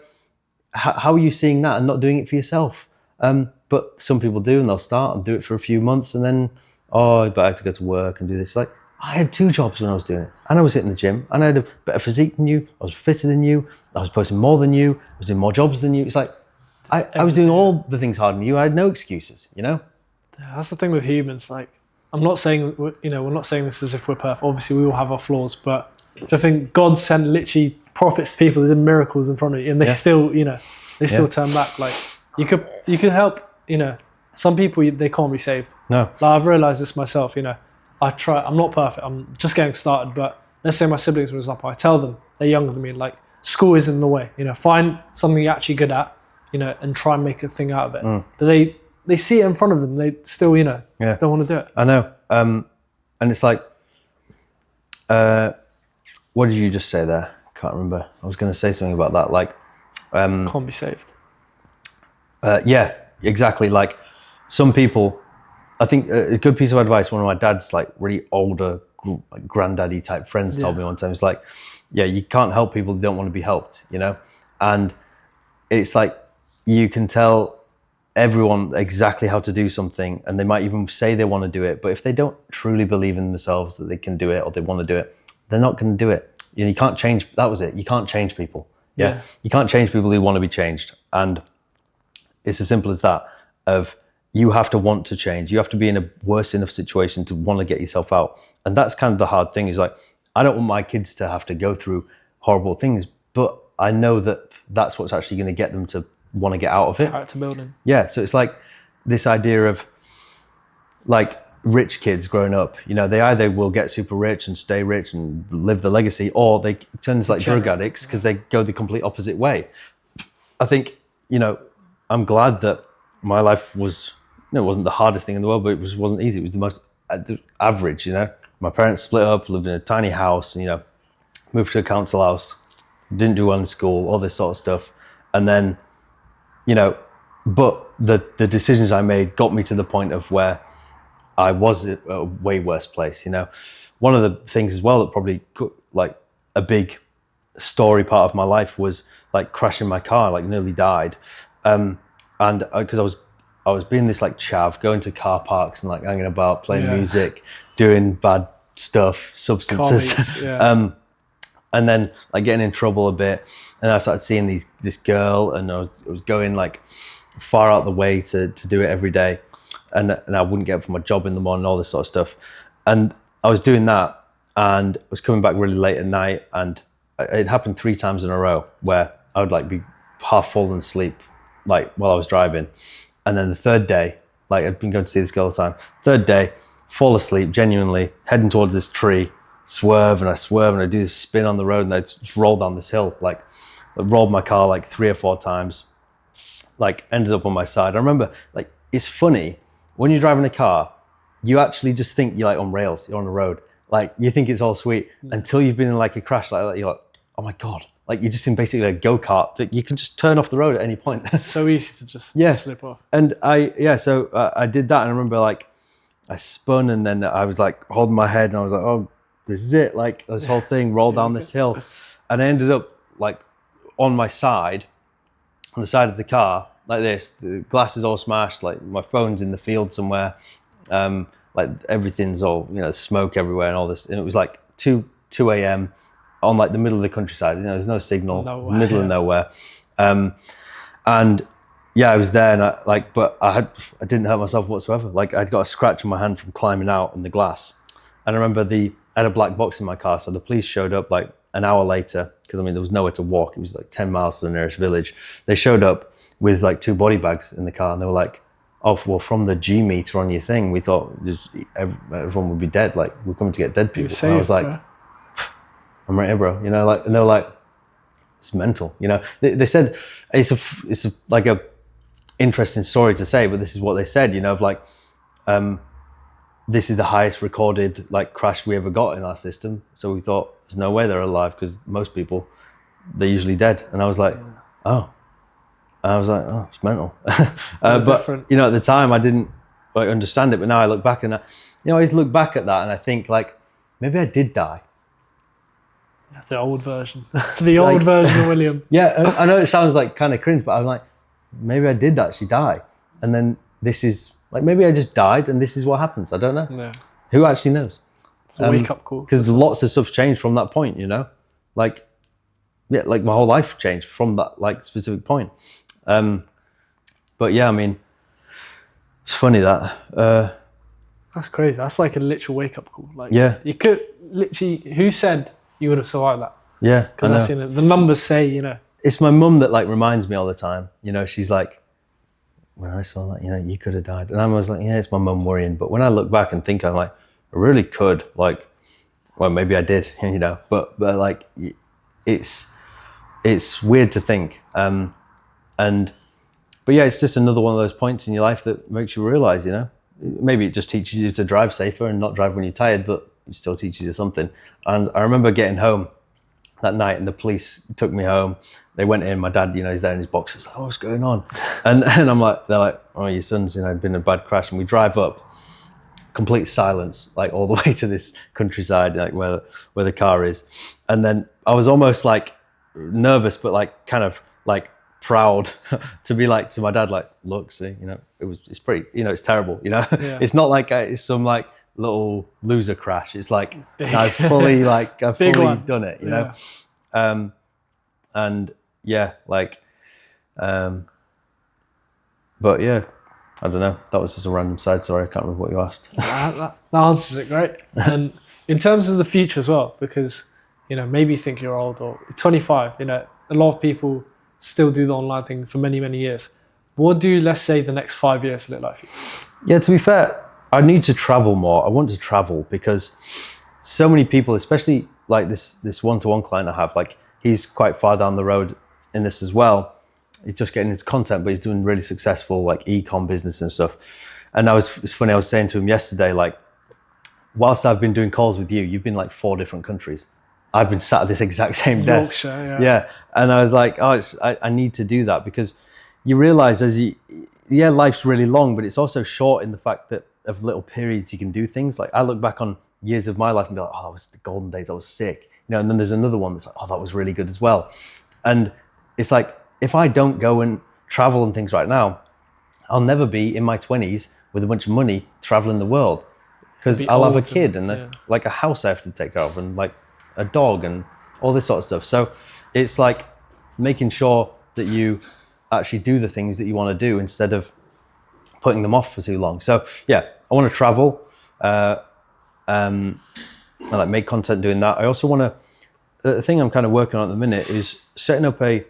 [SPEAKER 5] how are you seeing that and not doing it for yourself? But some people do, and they'll start and do it for a few months, and then, but I have to go to work and do this. Like, I had 2 jobs when I was doing it, and I was hitting the gym, and I had a better physique than you. I was fitter than you. I was posting more than you. I was doing more jobs than you. It's like I was doing all the things harder than you. I had no excuses, you know.
[SPEAKER 1] That's the thing with humans. Like, I'm not saying, you know, we're not saying this as if we're perfect. Obviously, we all have our flaws, but I think God sent literally prophets to people that did miracles in front of you, and they still, you know, they still turn back. Like, you could help, you know, some people, they can't be saved.
[SPEAKER 5] No.
[SPEAKER 1] Like, I've realised this myself, you know. I'm not perfect. I'm just getting started, but let's say my siblings, for example, I tell them, they're younger than me, like, school isn't in the way, you know, find something you're actually good at, you know, and try and make a thing out of it. But they see it in front of them. They still, you know, don't want to do it.
[SPEAKER 5] I know. And it's like, what did you just say there? Can't remember. I was going to say something about that. Like,
[SPEAKER 1] Can't be saved.
[SPEAKER 5] yeah, exactly. Like, some people, I think a good piece of advice, one of my dad's like really older, like granddaddy type friends told me one time, it's like, yeah, you can't help people who don't want to be helped, you know? And it's like, you can tell everyone exactly how to do something, and they might even say they want to do it, but if they don't truly believe in themselves that they can do it or they want to do it, they're not going to do it. You know, you can't change, that was it. You can't change people. Yeah. You can't change people who want to be changed. And it's as simple as that, of you have to want to change. You have to be in a worse enough situation to want to get yourself out. And that's kind of the hard thing, is like, I don't want my kids to have to go through horrible things, but I know that that's what's actually going to get them to want to get out of it.
[SPEAKER 1] Character building.
[SPEAKER 5] Yeah. So it's like this idea of like rich kids growing up, you know, they either will get super rich and stay rich and live the legacy, or they turn into like drug addicts because they go the complete opposite way. I think, you know, I'm glad that my life was, it wasn't the hardest thing in the world, but it wasn't easy. It was the most average, you know. My parents split up, lived in a tiny house, you know, moved to a council house, didn't do well in school, all this sort of stuff. And then, you know, but the decisions I made got me to the point of where I was at a way worse place, you know. One of the things as well that probably like a big story part of my life was like crashing my car, like nearly died. And because I was being this like chav, going to car parks and like hanging about, playing music, doing bad stuff, substances. And then like getting in trouble a bit. And I started seeing this girl, and I was going like far out the way to do it every day. And I wouldn't get up for my job in the morning, all this sort of stuff. And I was doing that, and I was coming back really late at night, and it happened 3 times in a row where I would like be half falling asleep like while I was driving. And then the third day, like I'd been going to see this girl all the time. Third day, fall asleep, genuinely heading towards this tree, swerve, and I do this spin on the road, and I just roll down this hill. Like I rolled my car like 3 or 4 times, like ended up on my side. I remember, like, it's funny when you're driving a car, you actually just think you're like on rails, you're on the road. Like you think it's all sweet until you've been in like a crash like that. You're like, oh my God. Like you're just in basically a go-kart that you can just turn off the road at any point.
[SPEAKER 1] It's so easy to just slip off.
[SPEAKER 5] And I did that, and I remember like I spun, and then I was like holding my head, and I was like, oh, this is it. Like this whole thing, roll down this hill. And I ended up like on my side, on the side of the car, like this. The glass is all smashed, like my phone's in the field somewhere. Like everything's all, you know, smoke everywhere and all this. And it was like 2 a.m. on like the middle of the countryside. You know, there's no signal, middle of nowhere. And yeah, I was there, and I didn't hurt myself whatsoever. Like I'd got a scratch on my hand from climbing out in the glass. And I remember I had a black box in my car. So the police showed up like an hour later, because I mean, there was nowhere to walk. It was like 10 miles to the nearest village. They showed up with like 2 body bags in the car, and they were like, oh, well, from the G meter on your thing, we thought everyone would be dead. Like, we're coming to get dead people. And I was like, I'm right here, bro. You know, like, and they were like, it's mental. You know, they said it's like a interesting story to say, but this is what they said. You know, of like, this is the highest recorded like crash we ever got in our system. So we thought there's no way they're alive, because most people, they're usually dead. And I was like, oh. And I was like, oh, it's mental. But, you know, at the time I didn't like understand it. But now I look back, and I always look back at that, and I think like, maybe I did die.
[SPEAKER 1] The old version. The old version of William.
[SPEAKER 5] Yeah, I know it sounds like kind of cringe, but I was like, maybe I did actually die. And then this is like, maybe I just died, and this is what happens. I don't know.
[SPEAKER 1] Yeah.
[SPEAKER 5] Who actually knows?
[SPEAKER 1] It's a wake up call.
[SPEAKER 5] Because lots of stuff's changed from that point, like my whole life changed from that like specific point. But yeah, I mean, it's funny that.
[SPEAKER 1] That's crazy. That's like a literal wake up call. Like,
[SPEAKER 5] yeah,
[SPEAKER 1] you could literally. Who said you would have survived that?
[SPEAKER 5] Yeah,
[SPEAKER 1] because that's the numbers say.
[SPEAKER 5] It's my mum that like reminds me all the time. She's like, when I saw that, you could have died, and I was like, yeah, it's my mum worrying. But when I look back and think, I'm like, I really could. Like, well, maybe I did. But like, it's weird to think. But yeah, it's just another one of those points in your life that makes you realize, maybe it just teaches you to drive safer and not drive when you're tired, but it still teaches you something. And I remember getting home that night and the police took me home. They went in, my dad, he's there in his box. It's like, oh, what's going on? And I'm like, they're like, oh, your son's, been in a bad crash. And we drive up, complete silence, like all the way to this countryside, like where the car is. And then I was almost like nervous, but like kind of like proud to be like to my dad, like, look, see, it's pretty, it's terrible, Yeah. It's not like it's some like little loser crash. It's like I've fully done it, know. And yeah, like, but yeah, I don't know. That was just a random side story. I can't remember what you asked.
[SPEAKER 1] That answers it great. And in terms of the future as well, because maybe you think you're old or 25. A lot of people still do the online thing for many, many years. What do, let's say, the next 5 years look like for you?
[SPEAKER 5] Yeah, to be fair, I need to travel more. I want to travel because so many people, especially like this one-to-one client I have, like he's quite far down the road in this as well. He's just getting his content, but he's doing really successful like e-com business and stuff. And it's funny, I was saying to him yesterday, like, whilst I've been doing calls with you, you've been like 4 different countries. I've been sat at this exact same desk.
[SPEAKER 1] Yorkshire,
[SPEAKER 5] yeah. And I was like, I need to do that because you realize life's really long, but it's also short in the fact that of little periods you can do things. Like I look back on years of my life and be like, oh, that was the golden days. I was sick, and then there's another one that's like, oh, that was really good as well. And it's like, if I don't go and travel and things right now, I'll never be in my 20s with a bunch of money traveling the world because I'll have a kid and like a house I have to take care of and like a dog and all this sort of stuff. So it's like making sure that you actually do the things that you want to do instead of putting them off for too long. So yeah, I want to travel. I like make content doing that. I also want to, the thing I'm kind of working on at the minute is setting up a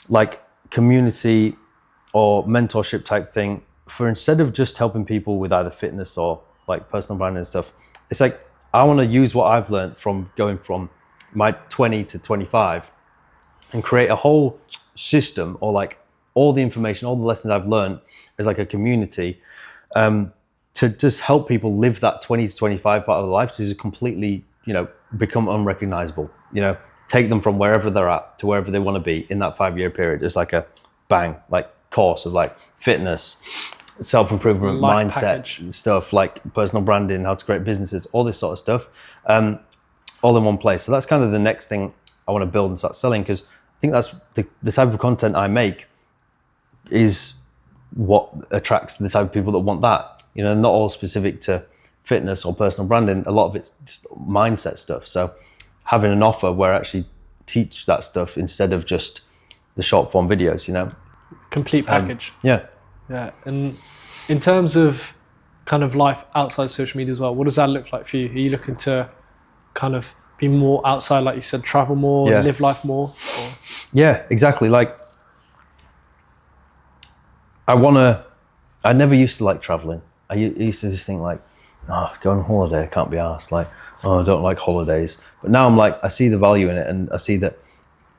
[SPEAKER 5] like community or mentorship type thing for instead of just helping people with either fitness or like personal branding and stuff. It's like, I want to use what I've learned from going from my 20 to 25 and create a whole system or like all the information, all the lessons I've learned as like a community to just help people live that 20 to 25 part of their life to just completely, become unrecognizable, take them from wherever they're at to wherever they want to be in that 5-year period. It's like a bang, like course of like fitness, self-improvement,
[SPEAKER 1] Life
[SPEAKER 5] mindset
[SPEAKER 1] package.
[SPEAKER 5] Stuff like personal branding, how to create businesses, all this sort of stuff, all in one place. So that's kind of the next thing I want to build and start selling, because I think that's the type of content I make is what attracts the type of people that want that. Not all specific to fitness or personal branding. A lot of it's just mindset stuff. So having an offer where I actually teach that stuff instead of just the short form videos,
[SPEAKER 1] Complete package.
[SPEAKER 5] Yeah.
[SPEAKER 1] And in terms of kind of life outside social media as well, what does that look like for you? Are you looking to kind of be more outside, like you said, travel more, live life more? Or?
[SPEAKER 5] Yeah, exactly. Like I never used to like traveling. I used to just think like, oh, go on holiday, I can't be arsed. Like, oh, I don't like holidays. But now I'm like, I see the value in it, and I see that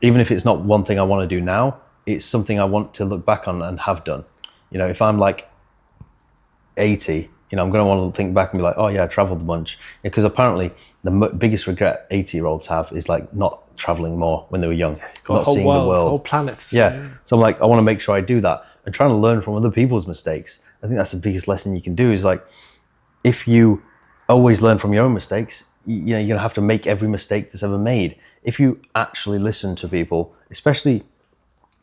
[SPEAKER 5] even if it's not one thing I want to do now, it's something I want to look back on and have done. If I'm like 80, I'm going to want to think back and be like, oh yeah, I traveled a bunch. Because apparently the biggest regret 80-year-olds have is like not traveling more when they were young, not seeing the world.
[SPEAKER 1] The whole planet.
[SPEAKER 5] Yeah. So I'm like, I want to make sure I do that and trying to learn from other people's mistakes. I think that's the biggest lesson you can do is like, if you always learn from your own mistakes, you're going to have to make every mistake that's ever made. If you actually listen to people, especially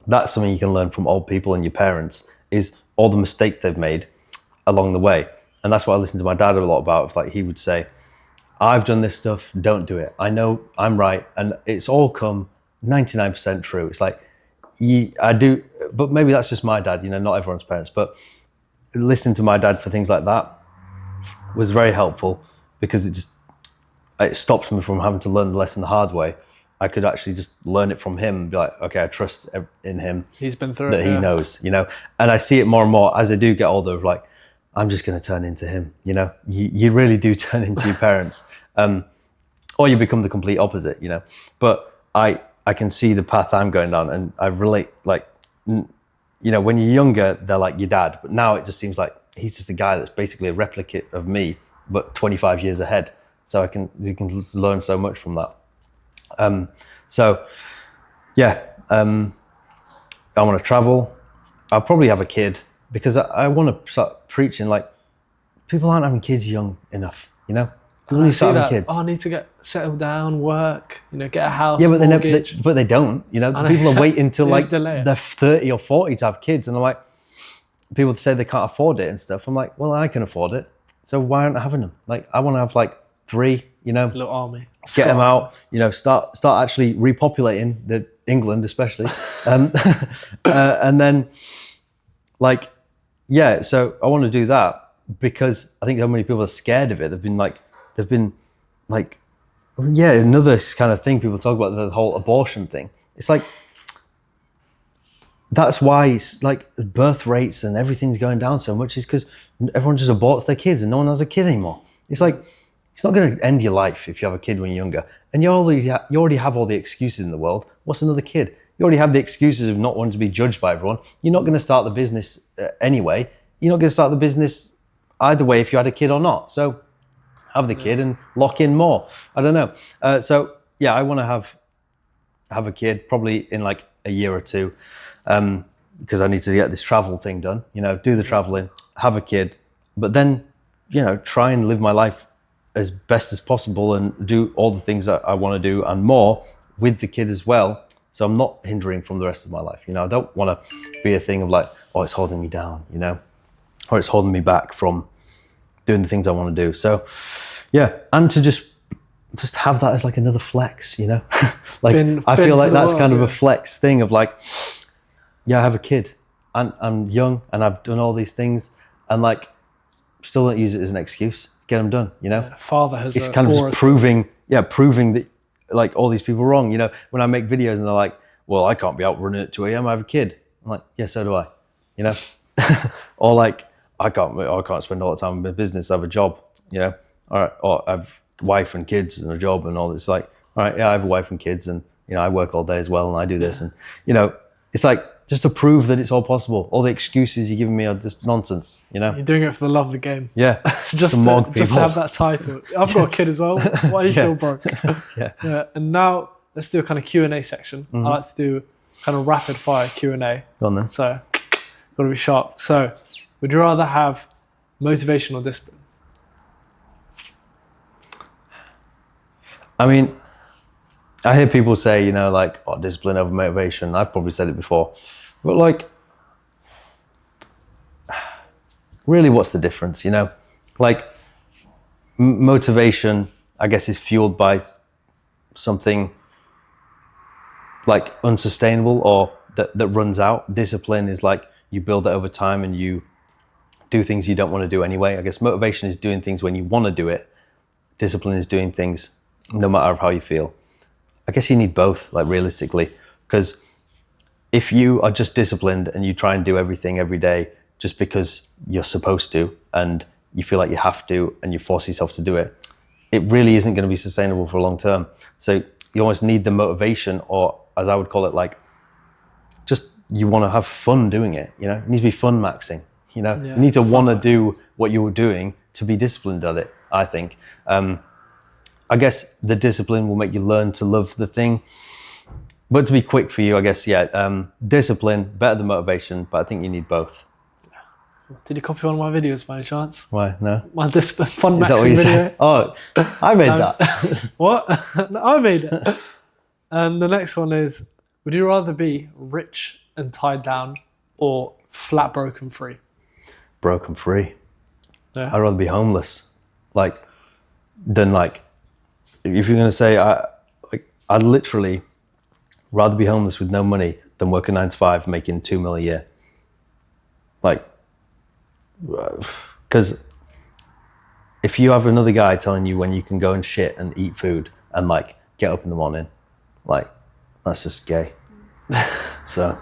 [SPEAKER 5] that's something you can learn from old people and your parents, is all the mistakes they've made along the way. And that's what I listened to my dad a lot about. Like he would say, I've done this stuff, don't do it. I know I'm right. And it's all come 99% true. It's like, I do, but maybe that's just my dad, not everyone's parents, but listening to my dad for things like that was very helpful because it stops me from having to learn the lesson the hard way. I could actually just learn it from him and be like, okay, I trust in him.
[SPEAKER 1] He's been through
[SPEAKER 5] that
[SPEAKER 1] it.
[SPEAKER 5] He knows, and I see it more and more as I do get older of like, I'm just going to turn into him. You really do turn into your parents, or you become the complete opposite, but I can see the path I'm going down and I relate, like, when you're younger, they're like your dad, but now it just seems like he's just a guy that's basically a replicate of me, but 25 years ahead. So you can learn so much from that. I want to travel. I'll probably have a kid because I want to start preaching. Like, people aren't having kids young enough, People need to start having kids.
[SPEAKER 1] I need to get settled down, work, get a house.
[SPEAKER 5] Yeah, but
[SPEAKER 1] mortgage.
[SPEAKER 5] they don't. People are waiting until like they're 30 or 40 to have kids, and I'm like, people say they can't afford it and stuff. I'm like, well, I can afford it, so why aren't I having them? Like, I want to have like 3,
[SPEAKER 1] little army.
[SPEAKER 5] Get them out, start actually repopulating England, especially, and then, like, so I want to do that because I think so many people are scared of it. They've been like, another kind of thing people talk about, the whole abortion thing. It's like, that's why like birth rates and everything's going down so much is because everyone just aborts their kids and no one has a kid anymore. It's like, it's not going to end your life if you have a kid when you're younger. And you already have all the excuses in the world. What's another kid? You already have the excuses of not wanting to be judged by everyone. You're not going to start the business anyway. You're not going to start the business either way if you had a kid or not. So have the kid and lock in more. I don't know. I want to have a kid probably in like a year or 2 because I need to get this travel thing done, do the traveling, have a kid, but then, try and live my life as best as possible and do all the things that I want to do and more with the kid as well. So I'm not hindering from the rest of my life. I don't want to be a thing of like, oh, it's holding me down, or it's holding me back from doing the things I want to do. So and to just have that as like another flex, like I feel like that's kind of a flex thing of like, I have a kid and I'm young and I've done all these things and like still don't use it as an excuse. Get them done,
[SPEAKER 1] Father has.
[SPEAKER 5] It's kind of just proving that like all these people are wrong. When I make videos and they're like, "Well, I can't be out running at 2 a.m. I have a kid." I'm like, "Yeah, so do I," or like, I can't spend all the time in business. I have a job, All right, or I have a wife and kids and a job and all this. Like, all right, I have a wife and kids and I work all day as well and I do this and it's like just to prove that it's all possible. All the excuses you're giving me are just nonsense,
[SPEAKER 1] You're doing it for the love of the game.
[SPEAKER 5] Yeah.
[SPEAKER 1] just to have that title. I've got a kid as well. Why are you still broke?
[SPEAKER 5] Yeah.
[SPEAKER 1] And now let's do a kind of Q&A section.
[SPEAKER 5] Mm-hmm.
[SPEAKER 1] I like to do kind of rapid fire Q&A.
[SPEAKER 5] Go on then.
[SPEAKER 1] So, got to be sharp. So, would you rather have motivation or discipline?
[SPEAKER 5] I mean, I hear people say, like, oh, discipline over motivation. I've probably said it before. But like, really, what's the difference, Like, motivation, I guess, is fueled by something like unsustainable or that runs out. Discipline is like you build it over time and you do things you don't want to do anyway. I guess motivation is doing things when you want to do it. Discipline is doing things no matter how you feel. I guess you need both, like realistically, because if you are just disciplined and you try and do everything every day just because you're supposed to and you feel like you have to and you force yourself to do it, it really isn't going to be sustainable for a long term. So you almost need the motivation, or as I would call it, like just you want to have fun doing it. It needs to be fun maxing. You need to want to do what you're doing to be disciplined at it, I think. I guess the discipline will make you learn to love the thing. But to be quick for you, I guess, discipline, better than motivation, but I think you need both.
[SPEAKER 1] Did you copy one of my videos by any chance?
[SPEAKER 5] Why? No?
[SPEAKER 1] My discipline fun maxing video.
[SPEAKER 5] Said? Oh, I made that.
[SPEAKER 1] What? No, I made it. And the next one is, would you rather be rich and tied down or flat broken free?
[SPEAKER 5] Broken free.
[SPEAKER 1] Yeah.
[SPEAKER 5] I'd rather be homeless, than if you're going to say, I'd literally rather be homeless with no money than work a 9 to 5 making $2 million a year. Like, because if you have another guy telling you when you can go and shit and eat food and like get up in the morning, like that's just gay. So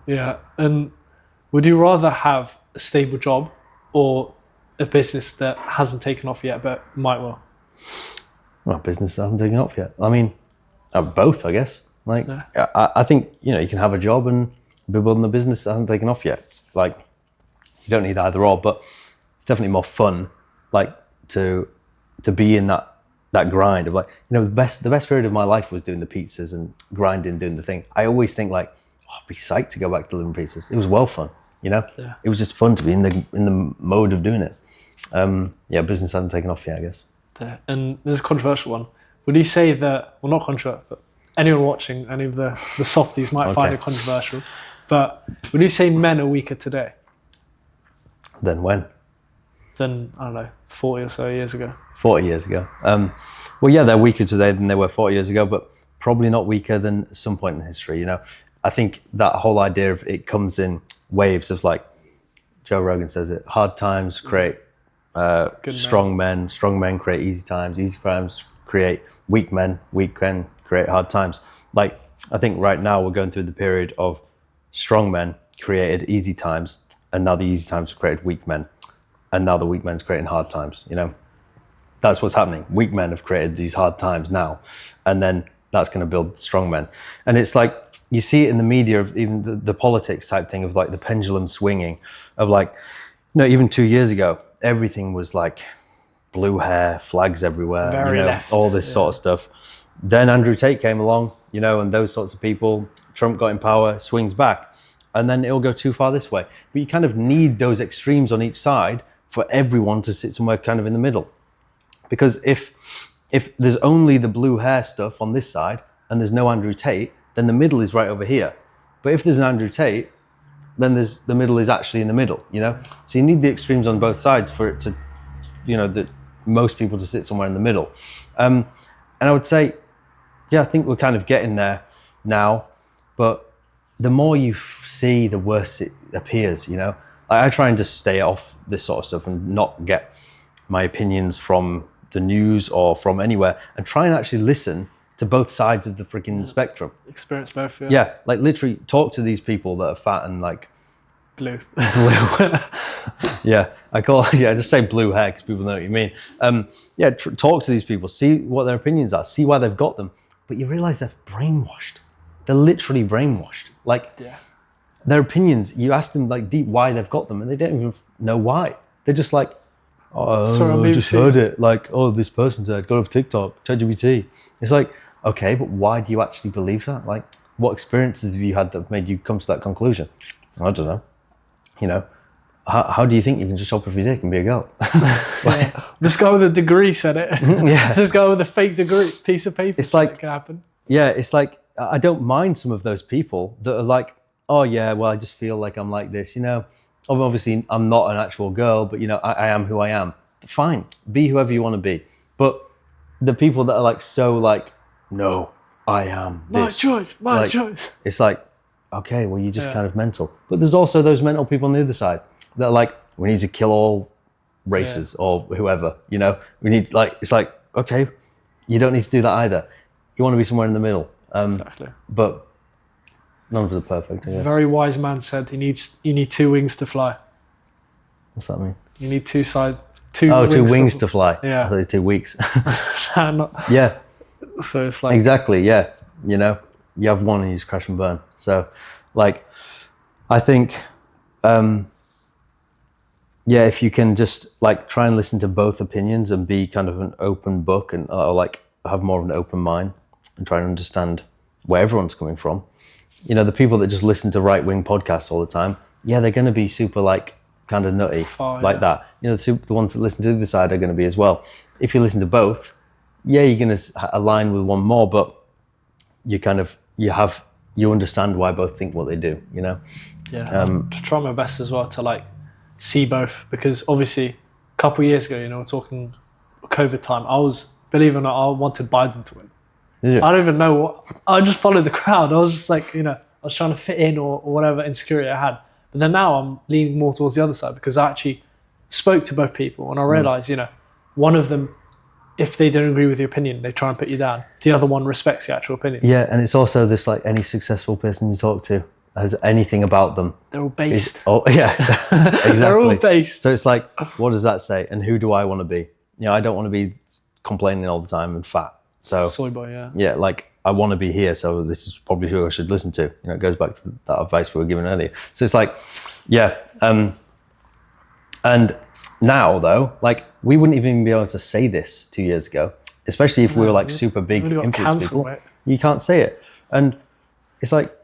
[SPEAKER 1] Yeah. And would you rather have a stable job or a business that hasn't taken off yet but might will?
[SPEAKER 5] Well, business hasn't taken off yet. I mean, both, I guess. Like, yeah. I think, you know, you can have a job and be building a business that hasn't taken off yet. Like, you don't need either or, but it's definitely more fun, like, to be in that grind of like, you know, the best period of my life was doing the pizzas and grinding, doing the thing. I always think like, oh, I'd be psyched to go back to delivering pizzas. It was well fun, you know? Yeah. It was just fun to be in the mode of doing it. Yeah, business hasn't taken off yet, I guess.
[SPEAKER 1] And there's a controversial one. Would you say that, well, not controversial, but anyone watching, any of the softies might find it controversial, but would you say men are weaker today?
[SPEAKER 5] Than when?
[SPEAKER 1] Than, I don't know, 40 or so years ago.
[SPEAKER 5] 40 years ago. Well, yeah, they're weaker today than they were 40 years ago, but probably not weaker than some point in history, you know? I think that whole idea of it comes in waves of like, Joe Rogan says it, hard times create strong men create easy times create weak men create hard times. Like, I think right now we're going through the period of strong men created easy times, and now the easy times have created weak men, and now the weak men's creating hard times, you know? That's what's happening. Weak men have created these hard times now, and then that's going to build strong men. And it's like, you see it in the media of even the politics type thing of like the pendulum swinging of like, you know, even 2 years ago, everything was like blue hair, flags everywhere,
[SPEAKER 1] Very
[SPEAKER 5] you know,
[SPEAKER 1] left,
[SPEAKER 5] all this sort of stuff. Then Andrew Tate came along, you know, and those sorts of people, Trump got in power, swings back, and then it'll go too far this way. But you kind of need those extremes on each side for everyone to sit somewhere kind of in the middle. Because if there's only the blue hair stuff on this side and there's no Andrew Tate, then the middle is right over here. But if there's an Andrew Tate, then the middle is actually in the middle, you know? So you need the extremes on both sides for it to, you know, most people to sit somewhere in the middle. And I would say, yeah, I think we're kind of getting there now, but the more you see, the worse it appears, you know? I try and just stay off this sort of stuff and not get my opinions from the news or from anywhere, and try and actually listen to both sides of the freaking spectrum.
[SPEAKER 1] Experience both, yeah.
[SPEAKER 5] Yeah, like literally talk to these people that are fat and like
[SPEAKER 1] blue.
[SPEAKER 5] Yeah, just say blue hair because people know what you mean. Yeah, talk to these people, see what their opinions are, see why they've got them. But you realize they're brainwashed. They're literally brainwashed. Like, their opinions, you ask them like deep why they've got them, and they don't even know why. They're just like, oh, I just heard it. Like, oh, this person said, go to TikTok, ChatGPT. It's like, okay, but why do you actually believe that? Like, what experiences have you had that made you come to that conclusion? I don't know. You know, how do you think you can just chop off your dick and be a girl?
[SPEAKER 1] Yeah. This guy with a degree said it.
[SPEAKER 5] Yeah.
[SPEAKER 1] This guy with a fake degree, piece of paper.
[SPEAKER 5] It's like,
[SPEAKER 1] it can happen.
[SPEAKER 5] Yeah, it's like, I don't mind some of those people that are like, oh yeah, well, I just feel like I'm like this, you know. Obviously, I'm not an actual girl, but you know, I am who I am. Fine, be whoever you want to be. But the people that are like so like, no, I am this.
[SPEAKER 1] My choice.
[SPEAKER 5] It's like, okay, well, you're just kind of mental. But there's also those mental people on the other side that are like, we need to kill all races or whoever, you know. We need like, it's like, okay, you don't need to do that either. You want to be somewhere in the middle.
[SPEAKER 1] Exactly.
[SPEAKER 5] But none of us are perfect, I guess.
[SPEAKER 1] A very wise man said you need 2 wings to fly.
[SPEAKER 5] What's that mean?
[SPEAKER 1] You need 2 sides.
[SPEAKER 5] 2 wings to fly.
[SPEAKER 1] Yeah.
[SPEAKER 5] I thought 2 weeks.
[SPEAKER 1] Yeah. So it's like.
[SPEAKER 5] Exactly, yeah. You know, you have one and you just crash and burn. So, like, I think, yeah, if you can just like try and listen to both opinions and be kind of an open book and like have more of an open mind and try and understand where everyone's coming from. You know, the people that just listen to right-wing podcasts all the time, yeah, they're going to be super like kind of nutty that. You know, the ones that listen to the other side are going to be as well. If you listen to both, yeah, you're going to align with one more, but you kind of, you understand why both think what they do, you know?
[SPEAKER 1] Yeah, to try my best as well to like see both, because obviously a couple of years ago, you know, we're talking COVID time, I was believe it or not, I wanted Biden to win.
[SPEAKER 5] Did you?
[SPEAKER 1] I don't even know what, I just followed the crowd. I was just like, I was trying to fit in or whatever insecurity I had. But then now I'm leaning more towards the other side because I actually spoke to both people and I realized, one of them, if they don't agree with your opinion, they try and put you down. The other one respects the actual opinion.
[SPEAKER 5] Yeah, and it's also this, like, any successful person you talk to has anything about them.
[SPEAKER 1] They're all based.
[SPEAKER 5] Yeah, exactly.
[SPEAKER 1] They're all based.
[SPEAKER 5] So it's like, what does that say? And who do I want to be? I don't want to be complaining all the time and fat. So
[SPEAKER 1] Soy boy, yeah.
[SPEAKER 5] Yeah, like, I want to be here, so this is probably who I should listen to. It goes back to that advice we were given earlier. So it's like, yeah. And now, though, like, we wouldn't even be able to say this 2 years ago, especially if we were like super big influence people. Mate. You can't say it. And it's like,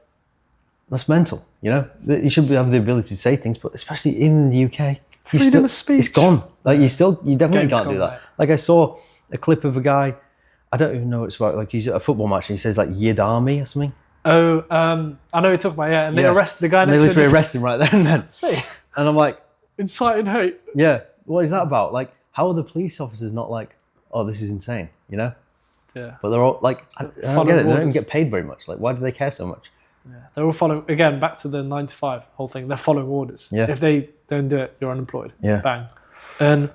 [SPEAKER 5] that's mental, You should have the ability to say things, but especially in the UK,
[SPEAKER 1] freedom of speech.
[SPEAKER 5] It's gone. Like, you definitely can't do that.
[SPEAKER 1] Mate.
[SPEAKER 5] Like, I saw a clip of a guy, I don't even know what it's about, like, he's at a football match and he says, like, Yid Army or something.
[SPEAKER 1] Oh, I know what you're talking about, yeah. And they arrest the guy next to him.
[SPEAKER 5] They literally arrest him right there and then.
[SPEAKER 1] Hey.
[SPEAKER 5] And I'm like...
[SPEAKER 1] Inciting hate.
[SPEAKER 5] Yeah. What is that about? Like, how are the police officers not like, oh, this is insane,
[SPEAKER 1] Yeah.
[SPEAKER 5] But they're all, like, I don't get it. They don't even get paid very much. Like, why do they care so much?
[SPEAKER 1] Yeah. They're all following, again, back to the 9 to 5 whole thing. They're following orders.
[SPEAKER 5] Yeah.
[SPEAKER 1] If they don't do it, you're unemployed.
[SPEAKER 5] Yeah.
[SPEAKER 1] Bang. And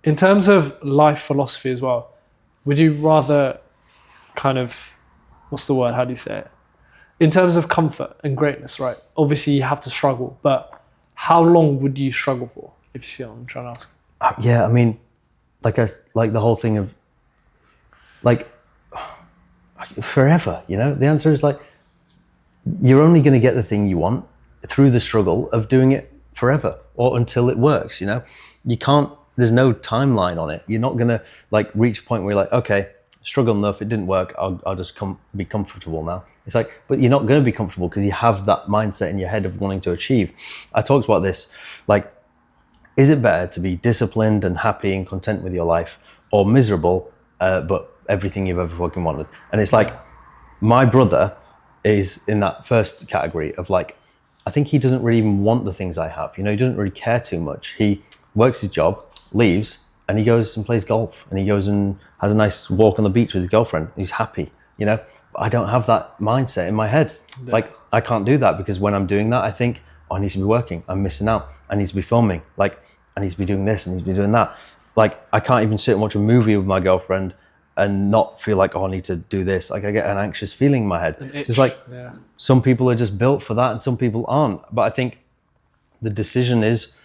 [SPEAKER 1] in terms of life philosophy as well, would you rather kind of, what's the word? How do you say it? In terms of comfort and greatness, right? Obviously, you have to struggle, but how long would you struggle for? If you see what I'm trying to ask.
[SPEAKER 5] Yeah, I mean, like the whole thing of, like, forever. The answer is, like, you're only going to get the thing you want through the struggle of doing it forever or until it works. You can't. There's no timeline on it. You're not going to, like, reach a point where you're like, okay, struggle enough, it didn't work, I'll just be comfortable now. It's like, but you're not going to be comfortable because you have that mindset in your head of wanting to achieve. I talked about this, like, is it better to be disciplined and happy and content with your life, or miserable, but everything you've ever fucking wanted? And it's like, my brother is in that first category of, like, I think he doesn't really even want the things I have. He doesn't really care too much. He works his job, leaves, and he goes and plays golf, and he goes and has a nice walk on the beach with his girlfriend. He's happy, But I don't have that mindset in my head. Yeah. Like, I can't do that because when I'm doing that, I think, oh, I need to be working. I'm missing out. I need to be filming. Like, I need to be doing this. I need to be doing that. Like, I can't even sit and watch a movie with my girlfriend and not feel like, oh, I need to do this. Like, I get an anxious feeling in my head. Just like, some people are just built for that and some people aren't. But I think the decision is,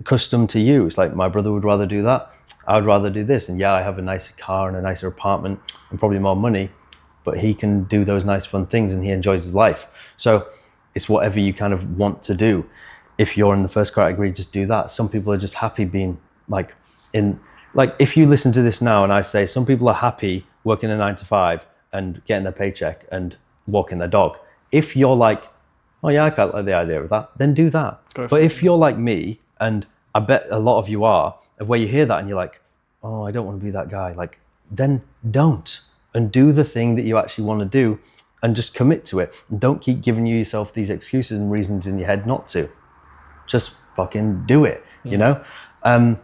[SPEAKER 5] custom to you. It's like, my brother would rather do that. I would rather do this. And yeah, I have a nicer car and a nicer apartment and probably more money, but he can do those nice fun things and he enjoys his life. So it's whatever you kind of want to do. If you're in the first category, just do that. Some people are just happy being like if you listen to this now and I say some people are happy working a 9 to 5 and getting their paycheck and walking their dog. If you're like, oh yeah, I quite like the idea of that, then do that. But if you're like me, and I bet a lot of you are, of where you hear that and you're like, oh, I don't want to be that guy, like, then don't. And do the thing that you actually want to do and just commit to it. And don't keep giving yourself these excuses and reasons in your head not to. Just fucking do it, And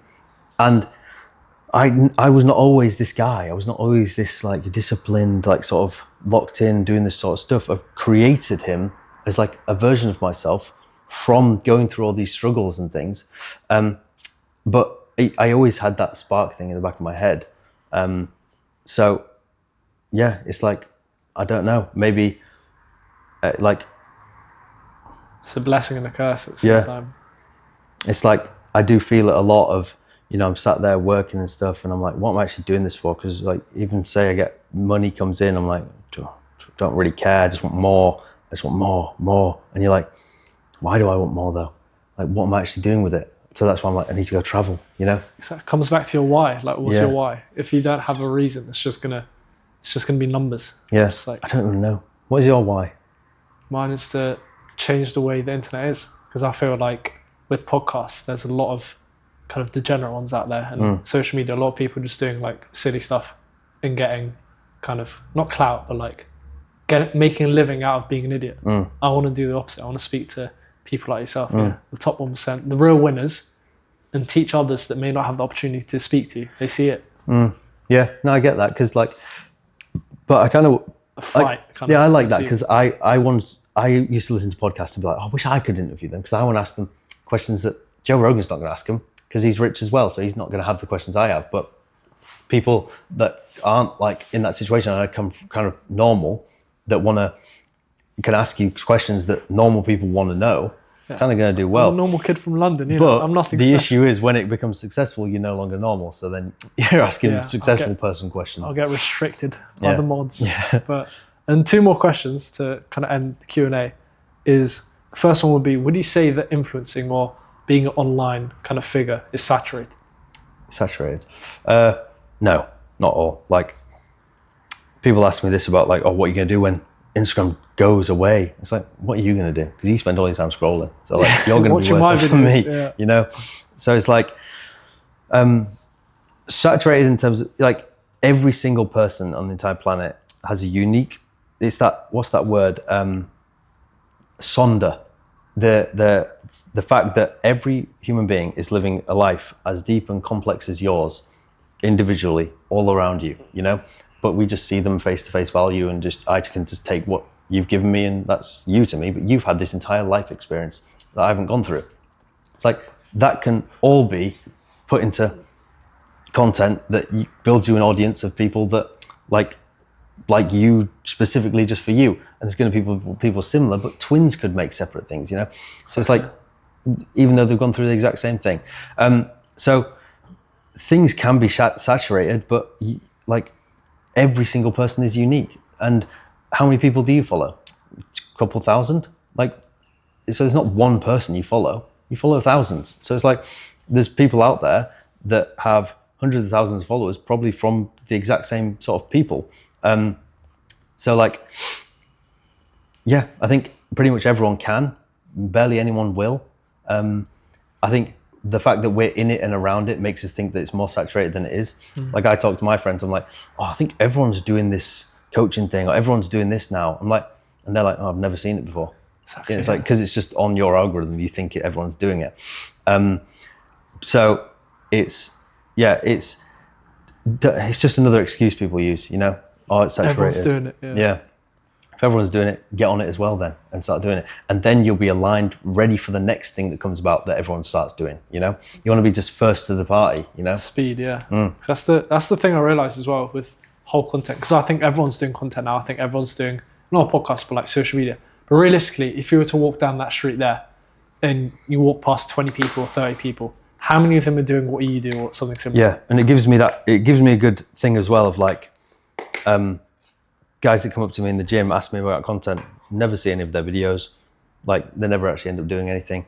[SPEAKER 5] I was not always this guy. I was not always this, like, disciplined, like, sort of locked in, doing this sort of stuff. I've created him as, like, a version of myself from going through all these struggles and things. But I always had that spark thing in the back of my head. So yeah, it's like, I don't know, maybe like,
[SPEAKER 1] it's a blessing and a curse at the same time.
[SPEAKER 5] It's like, I do feel it a lot of, I'm sat there working and stuff and I'm like, what am I actually doing this for? Because, like, even say I get money comes in, I'm like, don't really care, I just want more. I just want more. And you're like, why do I want more though? Like, what am I actually doing with it? So that's why I'm like, I need to go travel,
[SPEAKER 1] So it comes back to your why. Like, what's your why? If you don't have a reason, it's just gonna be numbers.
[SPEAKER 5] Yeah.
[SPEAKER 1] Just like,
[SPEAKER 5] I don't even know. What is your why?
[SPEAKER 1] Mine is to change the way the internet is. Because I feel like with podcasts, there's a lot of kind of degenerate ones out there, and social media, a lot of people just doing, like, silly stuff and getting kind of, not clout, but like making a living out of being an idiot. I want to do the opposite. I want to speak to people like yourself, the top 1%, the real winners, and teach others that may not have the opportunity to speak to you. They see it.
[SPEAKER 5] Yeah, no, I get that because but I kind of
[SPEAKER 1] fight.
[SPEAKER 5] I like that because I used to listen to podcasts and be like, I wish I could interview them because I want to ask them questions that Joe Rogan's not going to ask them because he's rich as well, so he's not going to have the questions I have. But people that aren't like in that situation and I come from kind of normal that can ask you questions that normal people want to know. Kind of going to do well.
[SPEAKER 1] I'm a normal kid from London,
[SPEAKER 5] but
[SPEAKER 1] I'm nothing
[SPEAKER 5] the
[SPEAKER 1] special.
[SPEAKER 5] issue is when it becomes successful, you're no longer normal. So then you're asking successful person questions.
[SPEAKER 1] I'll get restricted by the mods.
[SPEAKER 5] Yeah.
[SPEAKER 1] And 2 more questions to kind of end the Q&A is, the first one would be, would you say that influencing or being an online kind of figure is saturated?
[SPEAKER 5] Saturated? No, not all. Like, people ask me this about like, oh, what are you going to do when Instagram goes away? It's like, what are you going to do? Because you spend all your time scrolling. So like, you're going to be worse off than me, you know? So it's like, saturated in terms of like every single person on the entire planet has a unique, what's that word? Sonder. The fact that every human being is living a life as deep and complex as yours individually all around you, you know? But we just see them face-to-face value and I can just take what you've given me and that's you to me, but you've had this entire life experience that I haven't gone through. It's like that can all be put into content that builds you an audience of people that like you specifically just for you. And there's going to be people similar, but twins could make separate things, you know? So it's like, even though they've gone through the exact same thing. So things can be saturated, but like, every single person is unique. And how many people do you follow? A couple thousand? Like, so there's not one person you follow thousands. So it's like, there's people out there that have hundreds of thousands of followers, probably from the exact same sort of people. So like, yeah, I think pretty much everyone can, barely anyone will. I think the fact that we're in it and around it makes us think that it's more saturated than it is. Like I talk to my friends, I'm like, oh, I think everyone's doing this coaching thing or everyone's doing this now. I'm like, and they're like, oh, I've never seen it before. Exactly, it's like, because it's just on your algorithm, you think everyone's doing it. So it's just another excuse people use, you know? Oh, it's saturated.
[SPEAKER 1] Everyone's doing it,
[SPEAKER 5] yeah. If everyone's doing it, get on it as well then and start doing it. And then you'll be aligned, ready for the next thing that comes about that everyone starts doing, you know? You want to be just first to the party, you know?
[SPEAKER 1] Speed, yeah. That's the thing I realized as well with whole content, because I think everyone's doing content now. I think everyone's doing, not a podcast, but like social media. But realistically, if you were to walk down that street there and you walk past 20 people or 30 people, how many of them are doing what you do or something similar?
[SPEAKER 5] Yeah, and it gives me a good thing as well of like, guys that come up to me in the gym, ask me about content, never see any of their videos. Like they never actually end up doing anything.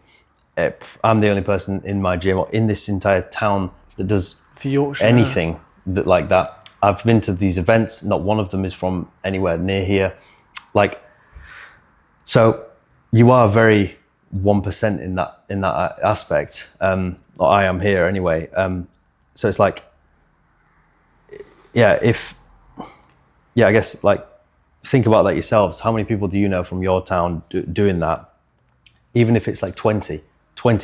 [SPEAKER 5] I'm the only person in my gym or in this entire town that does anything that like that. I've been to these events, not one of them is from anywhere near here. Like, so you are very 1% in that aspect. Or I am here anyway. So it's like, I guess like think about that yourselves. How many people do you know from your town doing that? Even if it's like 20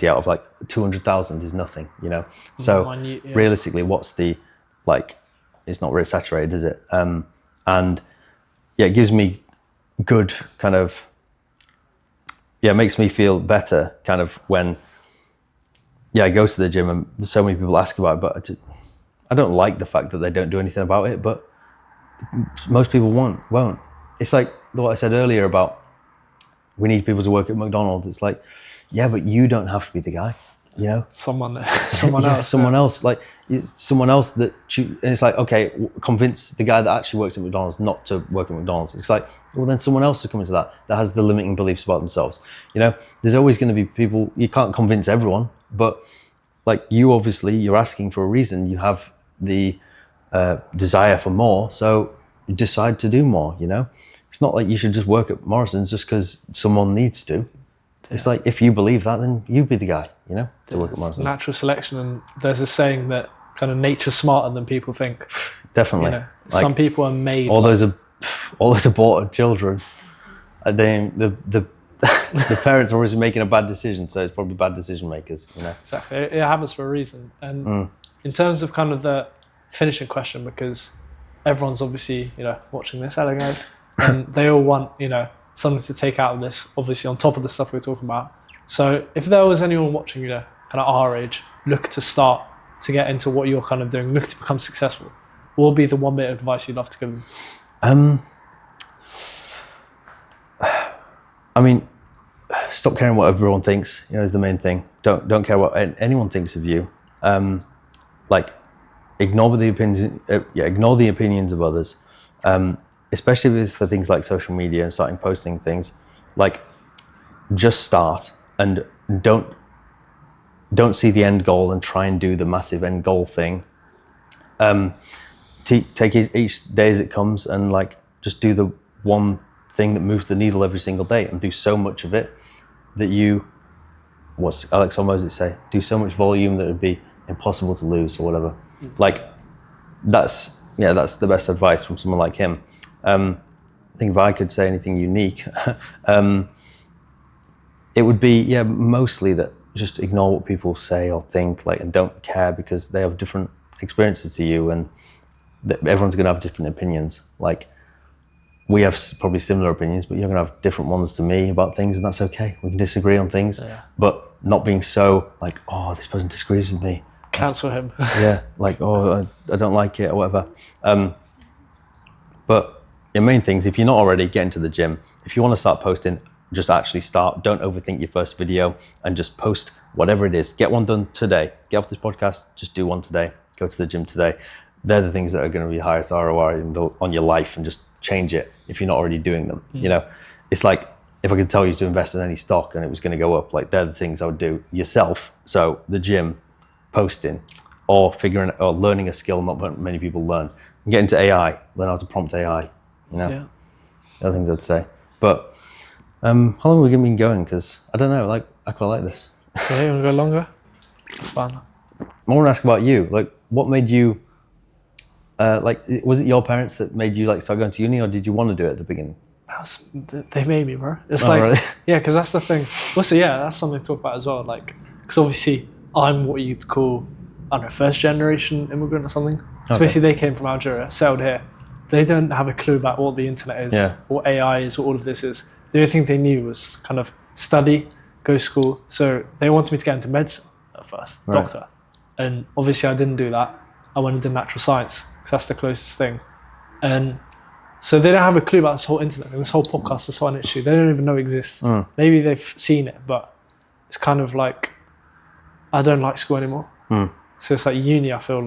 [SPEAKER 5] out of like 200,000 is nothing, you know? So realistically, what's the, like, it's not really saturated, is it? And yeah, it gives me good kind of, it makes me feel better kind of when, I go to the gym and so many people ask about it, but I don't like the fact that they don't do anything about it, but most people won't. It's like what I said earlier about we need people to work at McDonald's. It's like, yeah, but you don't have to be the guy, you know?
[SPEAKER 1] Someone else.
[SPEAKER 5] Like someone else that and it's like, okay, convince the guy that actually works at McDonald's not to work at McDonald's. It's like, well, then someone else will come into that has the limiting beliefs about themselves. You know, there's always going to be people, you can't convince everyone, but like you're asking for a reason. You have the desire for more, so you decide to do more, you know? It's not like you should just work at Morrison's just because someone needs to. It's like, if you believe that, then you be the guy, you know, to work at Morrison's.
[SPEAKER 1] Natural selection, and there's a saying that kind of nature's smarter than people think.
[SPEAKER 5] Definitely.
[SPEAKER 1] You know, like, some people are made.
[SPEAKER 5] All those aborted children, the parents are always making a bad decision, so it's probably bad decision makers, you know.
[SPEAKER 1] Exactly, it happens for a reason. And in terms of kind of the finishing question, because everyone's obviously, watching this, hello guys, and they all want, something to take out of this, obviously on top of the stuff we're talking about. So if there was anyone watching, kind of our age, look to start to get into what you're kind of doing, look to become successful, what would be the one bit of advice you'd love to give them?
[SPEAKER 5] I mean, stop caring what everyone thinks, is the main thing. Don't care what anyone thinks of you. Ignore the opinions of others, especially if it's for things like social media and starting posting things. Just start and don't see the end goal and try and do the massive end goal thing. Take each day as it comes, and just do the one thing that moves the needle every single day, and do so much of it that what's Alex Hormozy say? Do so much volume that it would be impossible to lose, or whatever. That's the best advice from someone like him. I think if I could say anything unique, it would be mostly that just ignore what people say or think, and don't care, because they have different experiences to you, and everyone's going to have different opinions. We have probably similar opinions, but you're going to have different ones to me about things, and that's okay. We can disagree on things, but not being so this person disagrees with me.
[SPEAKER 1] Cancel him.
[SPEAKER 5] I don't like it or whatever. But the main thing is, if you're not already, get into the gym. If you want to start posting, just actually start. Don't overthink your first video, and just post whatever it is. Get one done today. Get off this podcast, just do one today. Go to the gym today. They're the things that are going to be highest ROI on your life, and just change it if you're not already doing them. It's like, if I could tell you to invest in any stock and it was going to go up, they're the things I would do yourself. So the gym, posting, or learning a skill not many people learn. And get into AI, learn how to prompt AI. The other things I'd say. But how long are we going to be going? Because I don't know. I quite like this.
[SPEAKER 1] Yeah, you want to go longer? It's fun.
[SPEAKER 5] I want to ask about you. What made you? Was it your parents that made you start going to uni, or did you want to do it at the beginning?
[SPEAKER 1] They made me, bro. It's
[SPEAKER 5] really?
[SPEAKER 1] Yeah, because that's the thing. Also, that's something to talk about as well. Because obviously I'm what you'd call, I don't know, first generation immigrant or something. So basically they came from Algeria, settled here. They don't have a clue about what the internet is, what AI is, what all of this is. The only thing they knew was kind of study, go to school. So they wanted me to get into medicine at first, doctor. And obviously I didn't do that. I went into natural science, because that's the closest thing. And so they don't have a clue about this whole internet and this whole podcast, this whole issue. They don't even know it exists. Maybe they've seen it, but it's kind of I don't like school anymore. So it's uni, I feel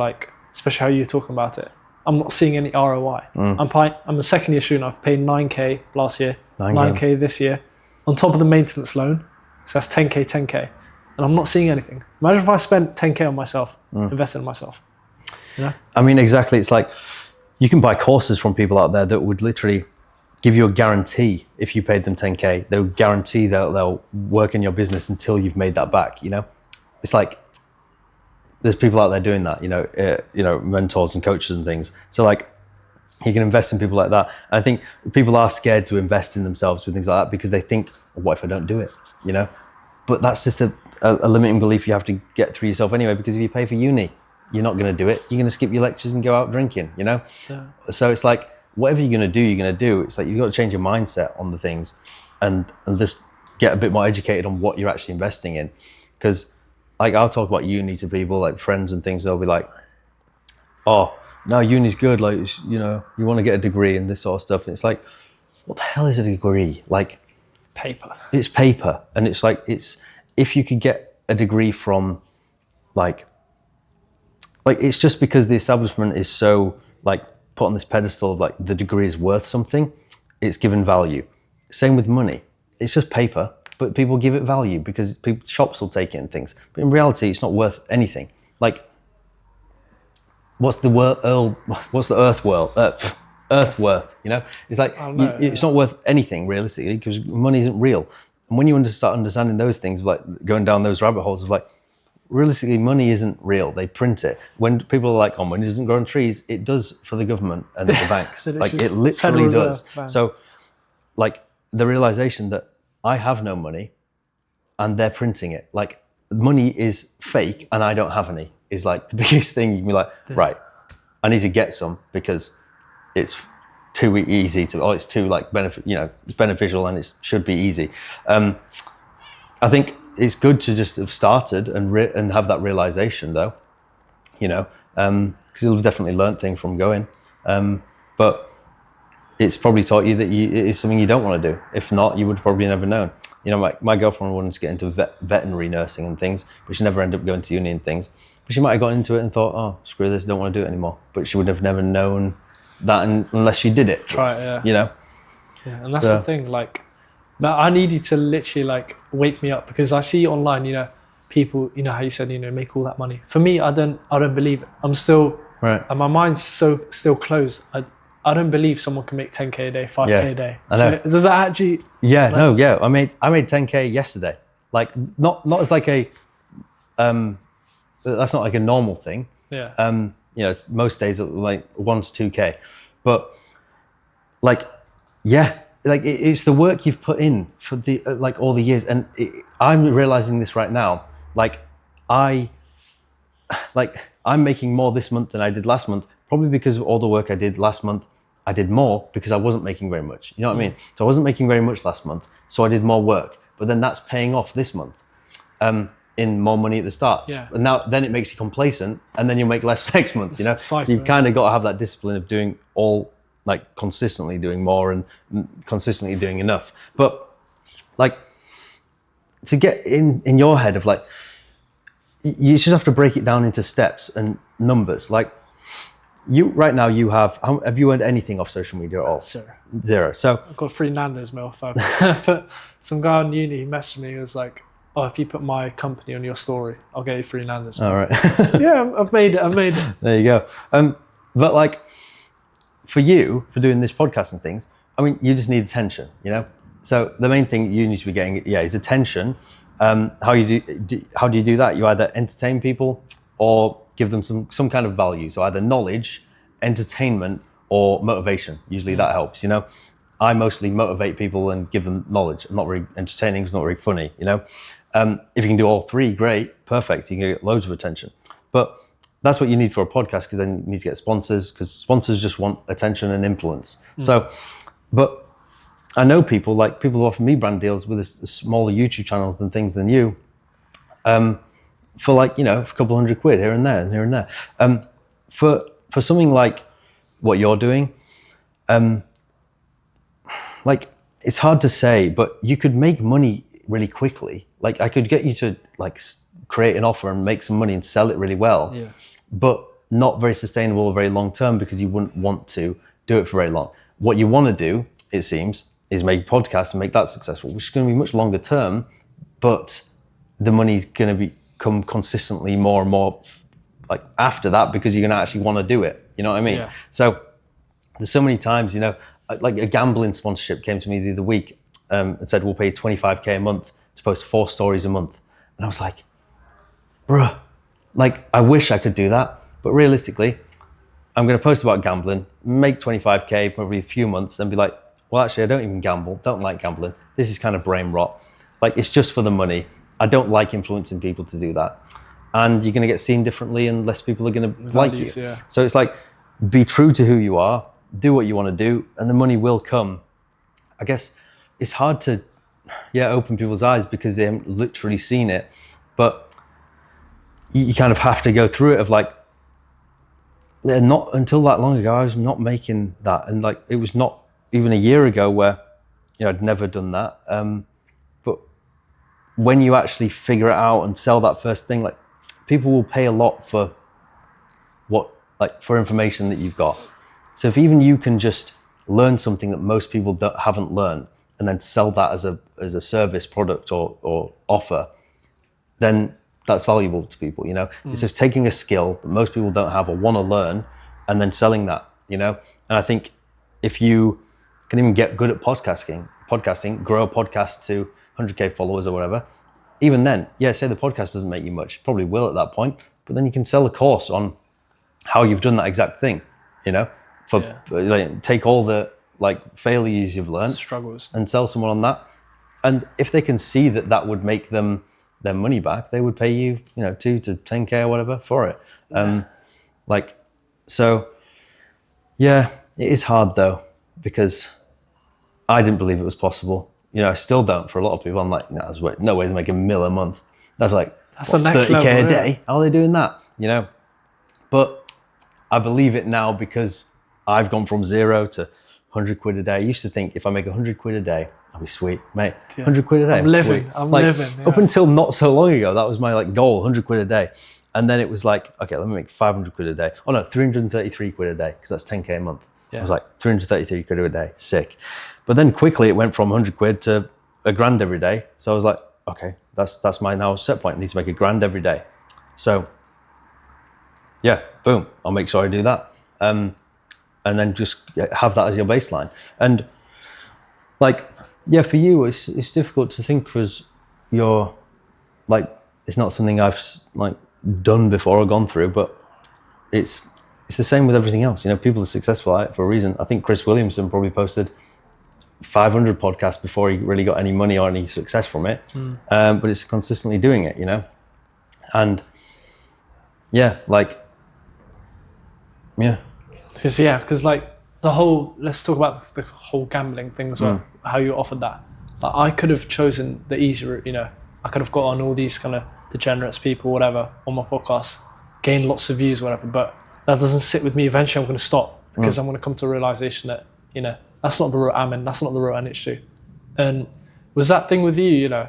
[SPEAKER 1] especially how you're talking about it, I'm not seeing any ROI. I'm a second year student. I've paid 9k last year, 9k this year, on top of the maintenance loan. So that's 10k, and I'm not seeing anything. Imagine if I spent 10k on myself, invested in myself.
[SPEAKER 5] I mean, exactly. It's you can buy courses from people out there that would literally give you a guarantee. If you paid them 10k, they'll guarantee that they'll work in your business until you've made that back. It's there's people out there doing that. Mentors and coaches and things. So you can invest in people like that. And I think people are scared to invest in themselves with things like that, because they think, what if I don't do it? But that's just a limiting belief you have to get through yourself anyway. Because if you pay for uni, you're not going to do it. You're going to skip your lectures and go out drinking, So it's whatever you're going to do, you're going to do. It's you've got to change your mindset on the things, and just get a bit more educated on what you're actually investing in. Because I'll talk about uni to people, friends and things. They'll be like, oh, no, uni's good. You want to get a degree and this sort of stuff. And it's what the hell is a degree?
[SPEAKER 1] Paper. It's
[SPEAKER 5] paper. And it's if you could get a degree from it's just because the establishment is so put on this pedestal of the degree is worth something, it's given value. Same with money. It's just paper, but people give it value because shops will take it and things. But in reality, it's not worth anything. What's the earth worth? It's it's not worth anything realistically, because money isn't real. And when you start understanding those things, going down those rabbit holes of realistically, money isn't real. They print it. When people are oh, money doesn't grow on trees, it does for the government and the banks. It literally does. So, the realization that I have no money and they're printing it. Money is fake and I don't have any is the biggest thing. You can be right, I need to get some because it's too easy to, or it's too like benefit, it's beneficial and it should be easy. I think it's good to just have started and have that realization though, because you'll definitely learn things from going. But it's probably taught you that it is something you don't want to do. If not, you would probably never known. My girlfriend wanted to get into veterinary nursing and things, but she never ended up going to uni and things. But she might have got into it and thought, oh, screw this, don't want to do it anymore. But she would have never known that unless she did it.
[SPEAKER 1] Try it,
[SPEAKER 5] Yeah,
[SPEAKER 1] and that's the thing. Like, but I need you to literally like wake me up, because I see online, people, how you said, make all that money. For me, I don't believe it. I'm still,
[SPEAKER 5] right.
[SPEAKER 1] And my mind's still closed. I don't believe someone can make 10k a day, 5k a day.
[SPEAKER 5] I know.
[SPEAKER 1] So does that actually?
[SPEAKER 5] Yeah, I made 10k yesterday. Like not as like a, that's not like a normal thing.
[SPEAKER 1] Yeah.
[SPEAKER 5] Most days like 1 to 2k, but like, yeah, like it's the work you've put in for the like all the years, and I'm realizing this right now. Like I'm making more this month than I did last month, probably because of all the work I did last month. I did more because I wasn't making very much. You know what I mean? So I wasn't making very much last month, so I did more work. But then that's paying off this month in more money at the start.
[SPEAKER 1] Yeah.
[SPEAKER 5] And then it makes you complacent, and then you'll make less next month. So you've kind of got to have that discipline of doing all, like consistently doing more and consistently doing enough. But like to get in your head of like, you just have to break it down into steps and numbers. Like right now you have you earned anything off social media at all? Zero. So
[SPEAKER 1] I've got 3 Nando's meal. But some guy on uni messaged me. He was like, "Oh, if you put my company on your story, I'll get you 3 Nando's meal."
[SPEAKER 5] All right.
[SPEAKER 1] Yeah, I've made it.
[SPEAKER 5] There you go. But like for you, for doing this podcast and things, I mean, you just need attention, So the main thing you need to be getting, is attention. How do you do that? You either entertain people or give them some kind of value. So either knowledge, entertainment, or motivation. Usually that helps. I mostly motivate people and give them knowledge. I'm not very entertaining. It's not very funny. If you can do all 3, great, perfect. You can get loads of attention. But that's what you need for a podcast, because then you need to get sponsors, because sponsors just want attention and influence. So, but I know people who offer me brand deals with smaller YouTube channels and things than you, for like, a couple £100 here and there and here and there. For something like what you're doing, like it's hard to say, but you could make money really quickly. Like I could get you to like create an offer and make some money and sell it really well, but not very sustainable or very long term, because you wouldn't want to do it for very long. What you want to do, it seems, is make podcasts and make that successful, which is going to be much longer term, but the money's going to become consistently more and more like after that, because you're going to actually want to do it. You know what I mean?
[SPEAKER 1] Yeah.
[SPEAKER 5] So there's so many times, like a gambling sponsorship came to me the other week and said, we'll pay 25k a month to post 4 stories a month. And I was like, bruh, like I wish I could do that. But realistically, I'm going to post about gambling, make 25k, probably a few months, then be like, well, actually, I don't even gamble, don't like gambling. This is kind of brain rot. Like, it's just for the money. I don't like influencing people to do that. And you're going to get seen differently and less people are going to like you.
[SPEAKER 1] Yeah.
[SPEAKER 5] So it's like, be true to who you are, do what you want to do, and the money will come. I guess it's hard to, open people's eyes because they haven't literally seen it. But you kind of have to go through it of like, not until that long ago, I was not making that. And like, it was not even a year ago where, I'd never done that. But when you actually figure it out and sell that first thing, like people will pay a lot for for information that you've got. So if even you can just learn something that most people haven't learned and then sell that as a service, product or offer, then that's valuable to people, It's just taking a skill that most people don't have or want to learn and then selling that, And I think if you can even get good at podcasting, grow a podcast to 100k followers or whatever, even then, say the podcast doesn't make you much, probably will at that point, but then you can sell a course on how you've done that exact thing, take all the failures you've learned,
[SPEAKER 1] struggles, and
[SPEAKER 5] sell someone on that. And if they can see that would make them their money back, they would pay you, 2 to 10k or whatever for it. So yeah, it is hard though, because I didn't believe it was possible. You know, I still don't for a lot of people. I'm like, no, there's no way to make $1 million a month. That's like,
[SPEAKER 1] that's the next
[SPEAKER 5] 30K
[SPEAKER 1] level,
[SPEAKER 5] a day. How are they doing that? You know, but I believe it now because I've gone from 0 to 100 quid a day. I used to think if I make 100 quid a day, I'll be sweet, mate. 100 quid a day.
[SPEAKER 1] I'm living.
[SPEAKER 5] Sweet.
[SPEAKER 1] I'm
[SPEAKER 5] like,
[SPEAKER 1] living. Yeah.
[SPEAKER 5] Up until not so long ago, that was my like goal, 100 quid a day. And then it was like, okay, let me make 500 quid a day. Oh no, 333 quid a day, because that's 10K a month.
[SPEAKER 1] Yeah.
[SPEAKER 5] I was like, 333 quid a day, sick. But then quickly it went from 100 quid to $1,000 every day. So I was like, okay, that's my now set point. I need to make $1,000 every day. So yeah, boom, I'll make sure I do that. And then just have that as your baseline. And like, yeah, for you, it's difficult to think because you're like, it's not something I've like done before or gone through, but it's the same with everything else. You know, people are successful at it for a reason. I think Chris Williamson probably posted 500 podcasts before he really got any money or any success from it. But it's consistently doing it, you know? And yeah, like, yeah.
[SPEAKER 1] Because like let's talk about the whole gambling thing as well, how you offered that. Like, I could have chosen the easy route, you know. I could have got on all these kind of degenerates people, whatever, on my podcast, gained lots of views, whatever, but that doesn't sit with me. Eventually I'm going to stop because I'm going to come to a realization that, you know, that's not the route I'm in, that's not the route NH2. And was that thing with you, you know,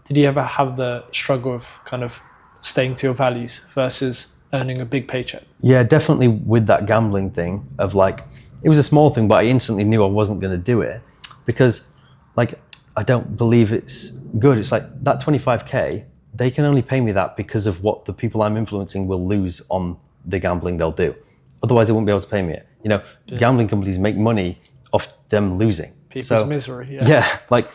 [SPEAKER 1] did you ever have the struggle of kind of staying to your values versus earning a big paycheck?
[SPEAKER 5] Yeah, definitely with that gambling thing of like, it was a small thing, but I instantly knew I wasn't going to do it because like, I don't believe it's good. It's like that 25K, they can only pay me that because of what the people I'm influencing will lose on the gambling they'll do. Otherwise, they wouldn't be able to pay me it. You know, gambling companies make money off them losing.
[SPEAKER 1] People's misery,
[SPEAKER 5] Yeah, like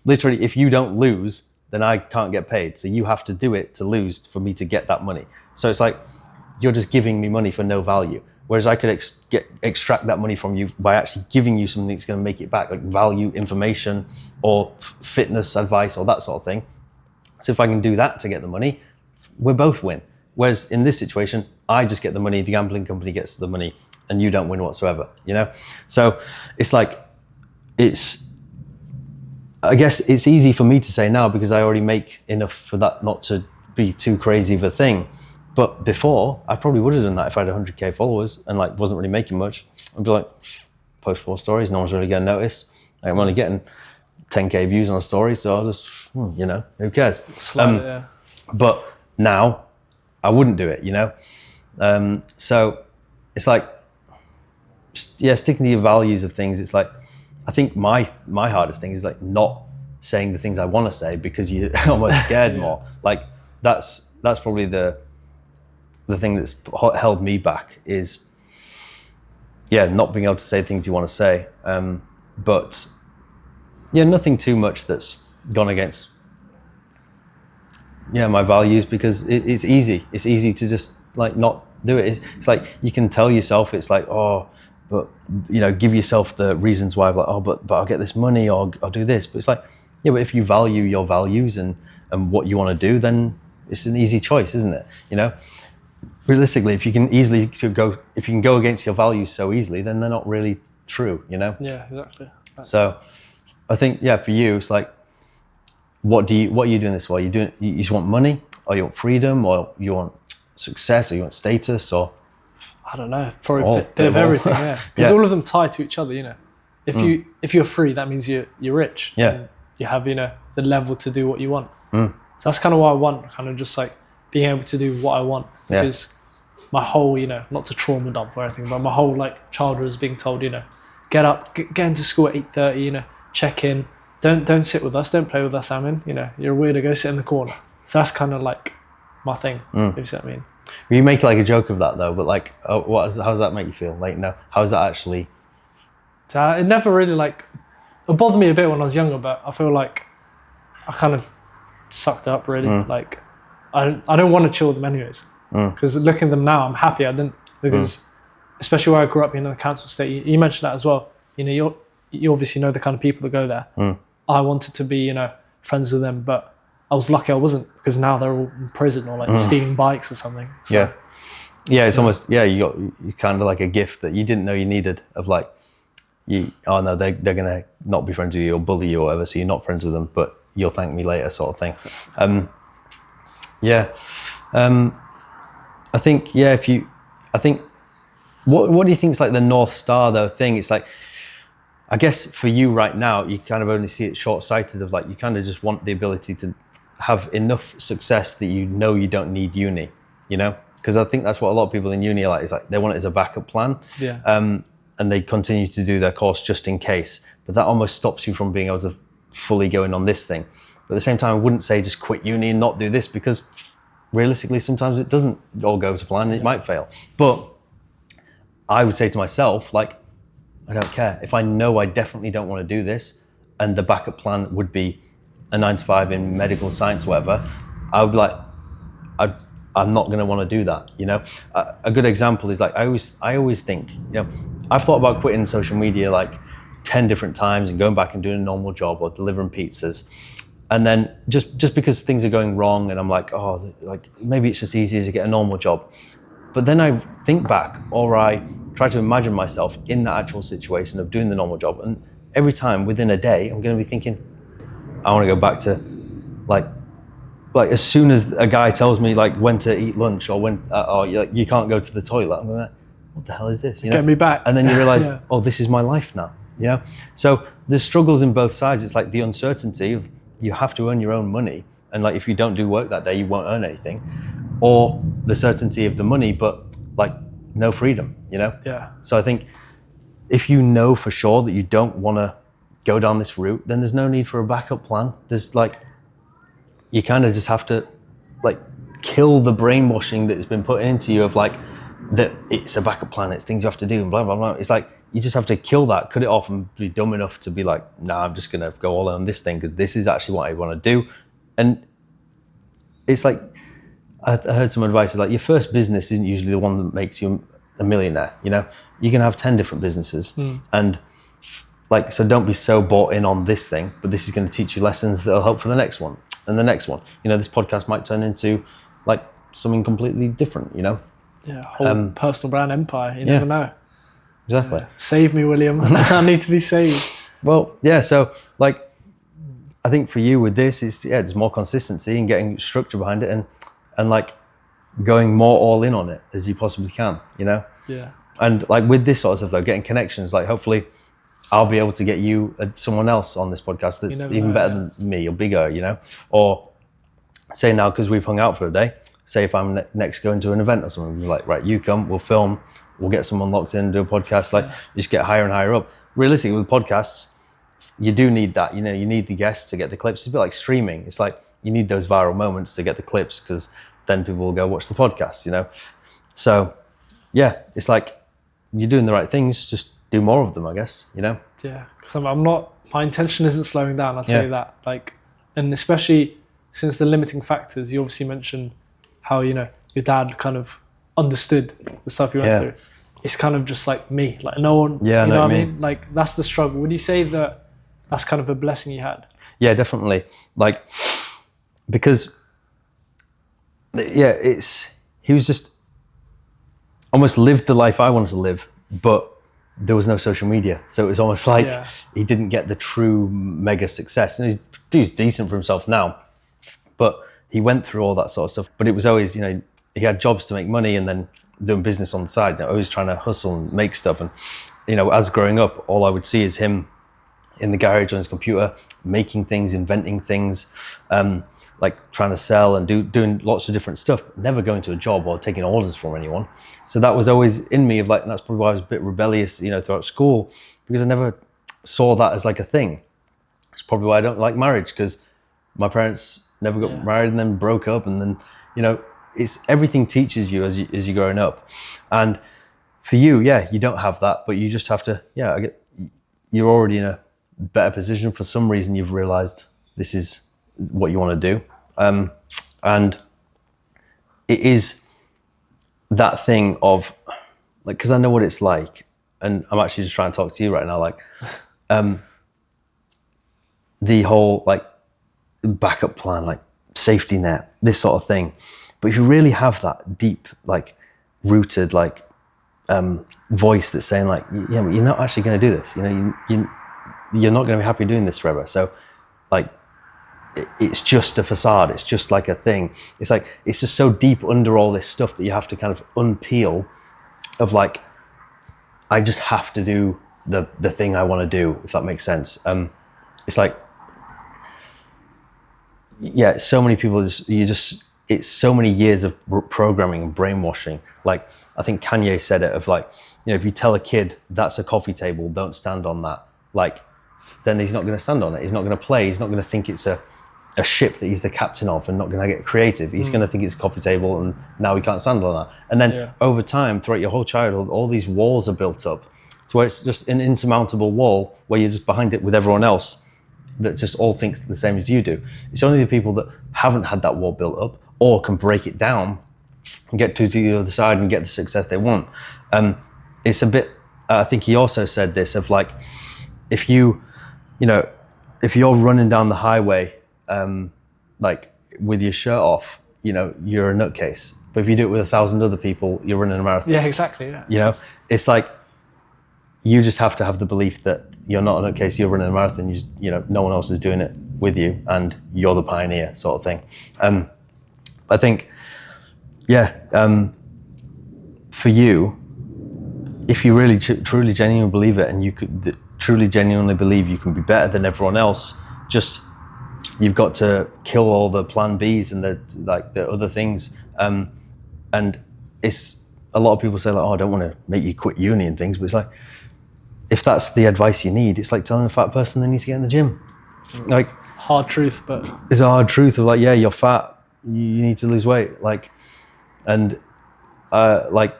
[SPEAKER 5] literally, if you don't lose, then I can't get paid. So you have to do it to lose for me to get that money. So it's like, you're just giving me money for no value. Whereas I could extract that money from you by actually giving you something that's going to make it back, like value, information, or fitness advice, or that sort of thing. So if I can do that to get the money, we both win. Whereas in this situation, I just get the money, the gambling company gets the money, and you don't win whatsoever, you know? So it's like, I guess it's easy for me to say now because I already make enough for that not to be too crazy of a thing. But before, I probably would have done that if I had 100K followers and like wasn't really making much. I'd be like, post 4 stories, no one's really going to notice. I'm only getting 10K views on a story, so I'll just, you know, who cares?
[SPEAKER 1] Yeah.
[SPEAKER 5] But now, I wouldn't do it, you know? So it's like, yeah, sticking to your values of things. It's like, I think my hardest thing is like not saying the things I want to say because you're almost scared more. Like that's probably the thing that's held me back is, yeah, not being able to say things you want to say. But yeah, nothing too much that's gone against, yeah, my values because it's easy. It's easy to just like not do it. It's like you can tell yourself, it's like, oh, but you know, give yourself the reasons why, like, oh, but I'll get this money or I'll do this. But it's like, yeah, but if you value your values and what you want to do, then it's an easy choice, isn't it? You know, realistically, if you can go against your values so easily, then they're not really true, you know?
[SPEAKER 1] Yeah, exactly.
[SPEAKER 5] So I think, yeah, for you, it's like, what are you doing this for? You just want money, or you want freedom, or you want success, or you want status, or?
[SPEAKER 1] I don't know, probably a bit of everything, yeah. Because all of them tie to each other, you know. If you're free, that means you're rich.
[SPEAKER 5] Yeah.
[SPEAKER 1] And you have, you know, the level to do what you want. So that's kind of what I want, kind of just like being able to do what I want. Because my whole, you know, not to trauma dump or anything, but my whole like childhood was being told, you know, get up, get into school at 8:30, you know, check in, don't sit with us, don't play with us, Amin, you know, you're a weirdo, go sit in the corner. So that's kind of like my thing, if you see what I mean.
[SPEAKER 5] You make like a joke of that though, but like, how does that make you feel? Like, no, how is that actually?
[SPEAKER 1] So it never really like, it bothered me a bit when I was younger, but I feel like I kind of sucked it up really. Like, I don't want to chill with them anyways. Because looking at them now, I'm happy I didn't, because especially where I grew up, you know, the council estate, you mentioned that as well. You know, you obviously know the kind of people that go there. I wanted to be, you know, friends with them, but I was lucky I wasn't, because now they're all in prison or like stealing bikes or something. So.
[SPEAKER 5] Yeah, it's almost, you kind of like a gift that you didn't know you needed of like, oh no, they're going to not be friends with you or bully you or whatever, so you're not friends with them, but you'll thank me later sort of thing. I think, what do you think is like the North Star though thing? It's like, I guess for you right now, you kind of only see it short-sighted of like, you kind of just want the ability to have enough success that you know you don't need uni, you know? Because I think that's what a lot of people in uni are like, is like they want it as a backup plan.
[SPEAKER 1] Yeah.
[SPEAKER 5] And they continue to do their course just in case. But that almost stops you from being able to fully go in on this thing. But at the same time, I wouldn't say just quit uni and not do this, because realistically, sometimes it doesn't all go to plan and it might fail. But I would say to myself, like, I don't care. If I know I definitely don't want to do this, and the backup plan would be a 9-to-5 in medical science, whatever, I would be like, I'm not going to want to do that, you know? A good example is like, I always think, you know, I've thought about quitting social media like 10 different times and going back and doing a normal job or delivering pizzas. And then just because things are going wrong and I'm like, oh, like maybe it's just easier to get a normal job. But then I think back, or I try to imagine myself in the actual situation of doing the normal job. And every time within a day, I'm going to be thinking, I want to go back to like as soon as a guy tells me like when to eat lunch or when, or you can't go to the toilet, I'm like, what the hell is this? You know?
[SPEAKER 1] Get me back.
[SPEAKER 5] And then you realize, oh, this is my life now. You know? So there's struggles in both sides. It's like the uncertainty of you have to earn your own money. And like, if you don't do work that day, you won't earn anything. Or the certainty of the money, but like no freedom, you know?
[SPEAKER 1] Yeah.
[SPEAKER 5] So I think if you know for sure that you don't want to go down this route, then there's no need for a backup plan. There's like, you kind of just have to like kill the brainwashing that has been put into you of like, that it's a backup plan, it's things you have to do and blah, blah, blah. It's like, you just have to kill that, cut it off and be dumb enough to be like, nah, I'm just going to go all in on this thing because this is actually what I want to do. And it's like, I heard some advice like your first business isn't usually the one that makes you a millionaire, you know? You can have 10 different businesses and like, so don't be so bought in on this thing, but this is going to teach you lessons that'll help for the next one and the next one. You know, this podcast might turn into like something completely different, you know?
[SPEAKER 1] Yeah, whole personal brand empire, you never know.
[SPEAKER 5] Exactly.
[SPEAKER 1] Save me, William. I need to be saved.
[SPEAKER 5] Well, yeah, so like, I think for you with this is, there's more consistency and getting structure behind it and like going more all in on it as you possibly can, you know?
[SPEAKER 1] Yeah.
[SPEAKER 5] And like with this sort of stuff though, getting connections, like hopefully I'll be able to get you someone else on this podcast that's even better than me or bigger, you know? Or say now, because we've hung out for a day, say if I'm next going to an event or something, we're like, right, you come, we'll film, we'll get someone locked in, do a podcast, like you just get higher and higher up. Realistically with podcasts, you do need that, you know, you need the guests to get the clips. It's a bit like streaming. It's like you need those viral moments to get the clips because then people will go watch the podcast, you know? So yeah, it's like you're doing the right things, just do more of them, I guess, you know?
[SPEAKER 1] Yeah, because I'm not, my intention isn't slowing down, I'll tell you that. Like, and especially since the limiting factors, you obviously mentioned how, you know, your dad kind of understood the stuff you went through. It's kind of just like me, like no one, you know what I mean? Like that's the struggle. Would you say that that's kind of a blessing you had? Yeah,
[SPEAKER 5] definitely. Like, because he was just almost lived the life I wanted to live, but there was no social media. So it was almost like he didn't get the true mega success. And he's decent for himself now, but he went through all that sort of stuff. But it was always, you know, he had jobs to make money and then doing business on the side, you know, always trying to hustle and make stuff. And, you know, as growing up, all I would see is him in the garage on his computer, making things, inventing things, like trying to sell and doing lots of different stuff, never going to a job or taking orders from anyone. So that was always in me of like, and that's probably why I was a bit rebellious, you know, throughout school, because I never saw that as like a thing. It's probably why I don't like marriage, because my parents never got married and then broke up. And then, you know, it's everything teaches you as you're growing up. And for you, you don't have that, but you just have to, you're already in a better position. For some reason, you've realized this is what you want to do. And it is that thing of like, because I know what it's like, and I'm actually just trying to talk to you right now, like the whole like backup plan, like safety net, this sort of thing. But if you really have that deep like rooted like voice that's saying like, yeah, but you're not actually going to do this. You know, you're not going to be happy doing this forever. So like, it's just a facade. It's just like a thing. It's like, it's just so deep under all this stuff that you have to kind of unpeel of like, I just have to do the thing I want to do, if that makes sense. It's like, yeah, so many people it's so many years of programming and brainwashing. Like, I think Kanye said it of like, you know, if you tell a kid that's a coffee table, don't stand on that. Like, then he's not going to stand on it. He's not going to play. He's not going to think it's a ship that he's the captain of and not going to get creative. He's going to think it's a coffee table and now he can't stand on that. And then over time, throughout your whole childhood, all these walls are built up to where it's just an insurmountable wall where you're just behind it with everyone else that just all thinks the same as you do. It's only the people that haven't had that wall built up or can break it down and get to the other side and get the success they want. It's a bit, I think he also said this of like, if you're running down the highway, like with your shirt off, you know, you're a nutcase. But if you do it with 1,000 other people, you're running a marathon.
[SPEAKER 1] Yeah, exactly. Yeah.
[SPEAKER 5] You know, it's like, you just have to have the belief that you're not a nutcase, you're running a marathon, you know, no one else is doing it with you and you're the pioneer sort of thing. I think, for you, if you really truly genuinely believe it and you could truly genuinely believe you can be better than everyone else, just you've got to kill all the plan Bs and the other things. And it's, a lot of people say like, oh, I don't want to make you quit uni and things, but it's like, if that's the advice you need, it's like telling a fat person they need to get in the gym. Like,
[SPEAKER 1] hard truth, but
[SPEAKER 5] it's a hard truth of like, yeah, you're fat, you need to lose weight. Like, and like,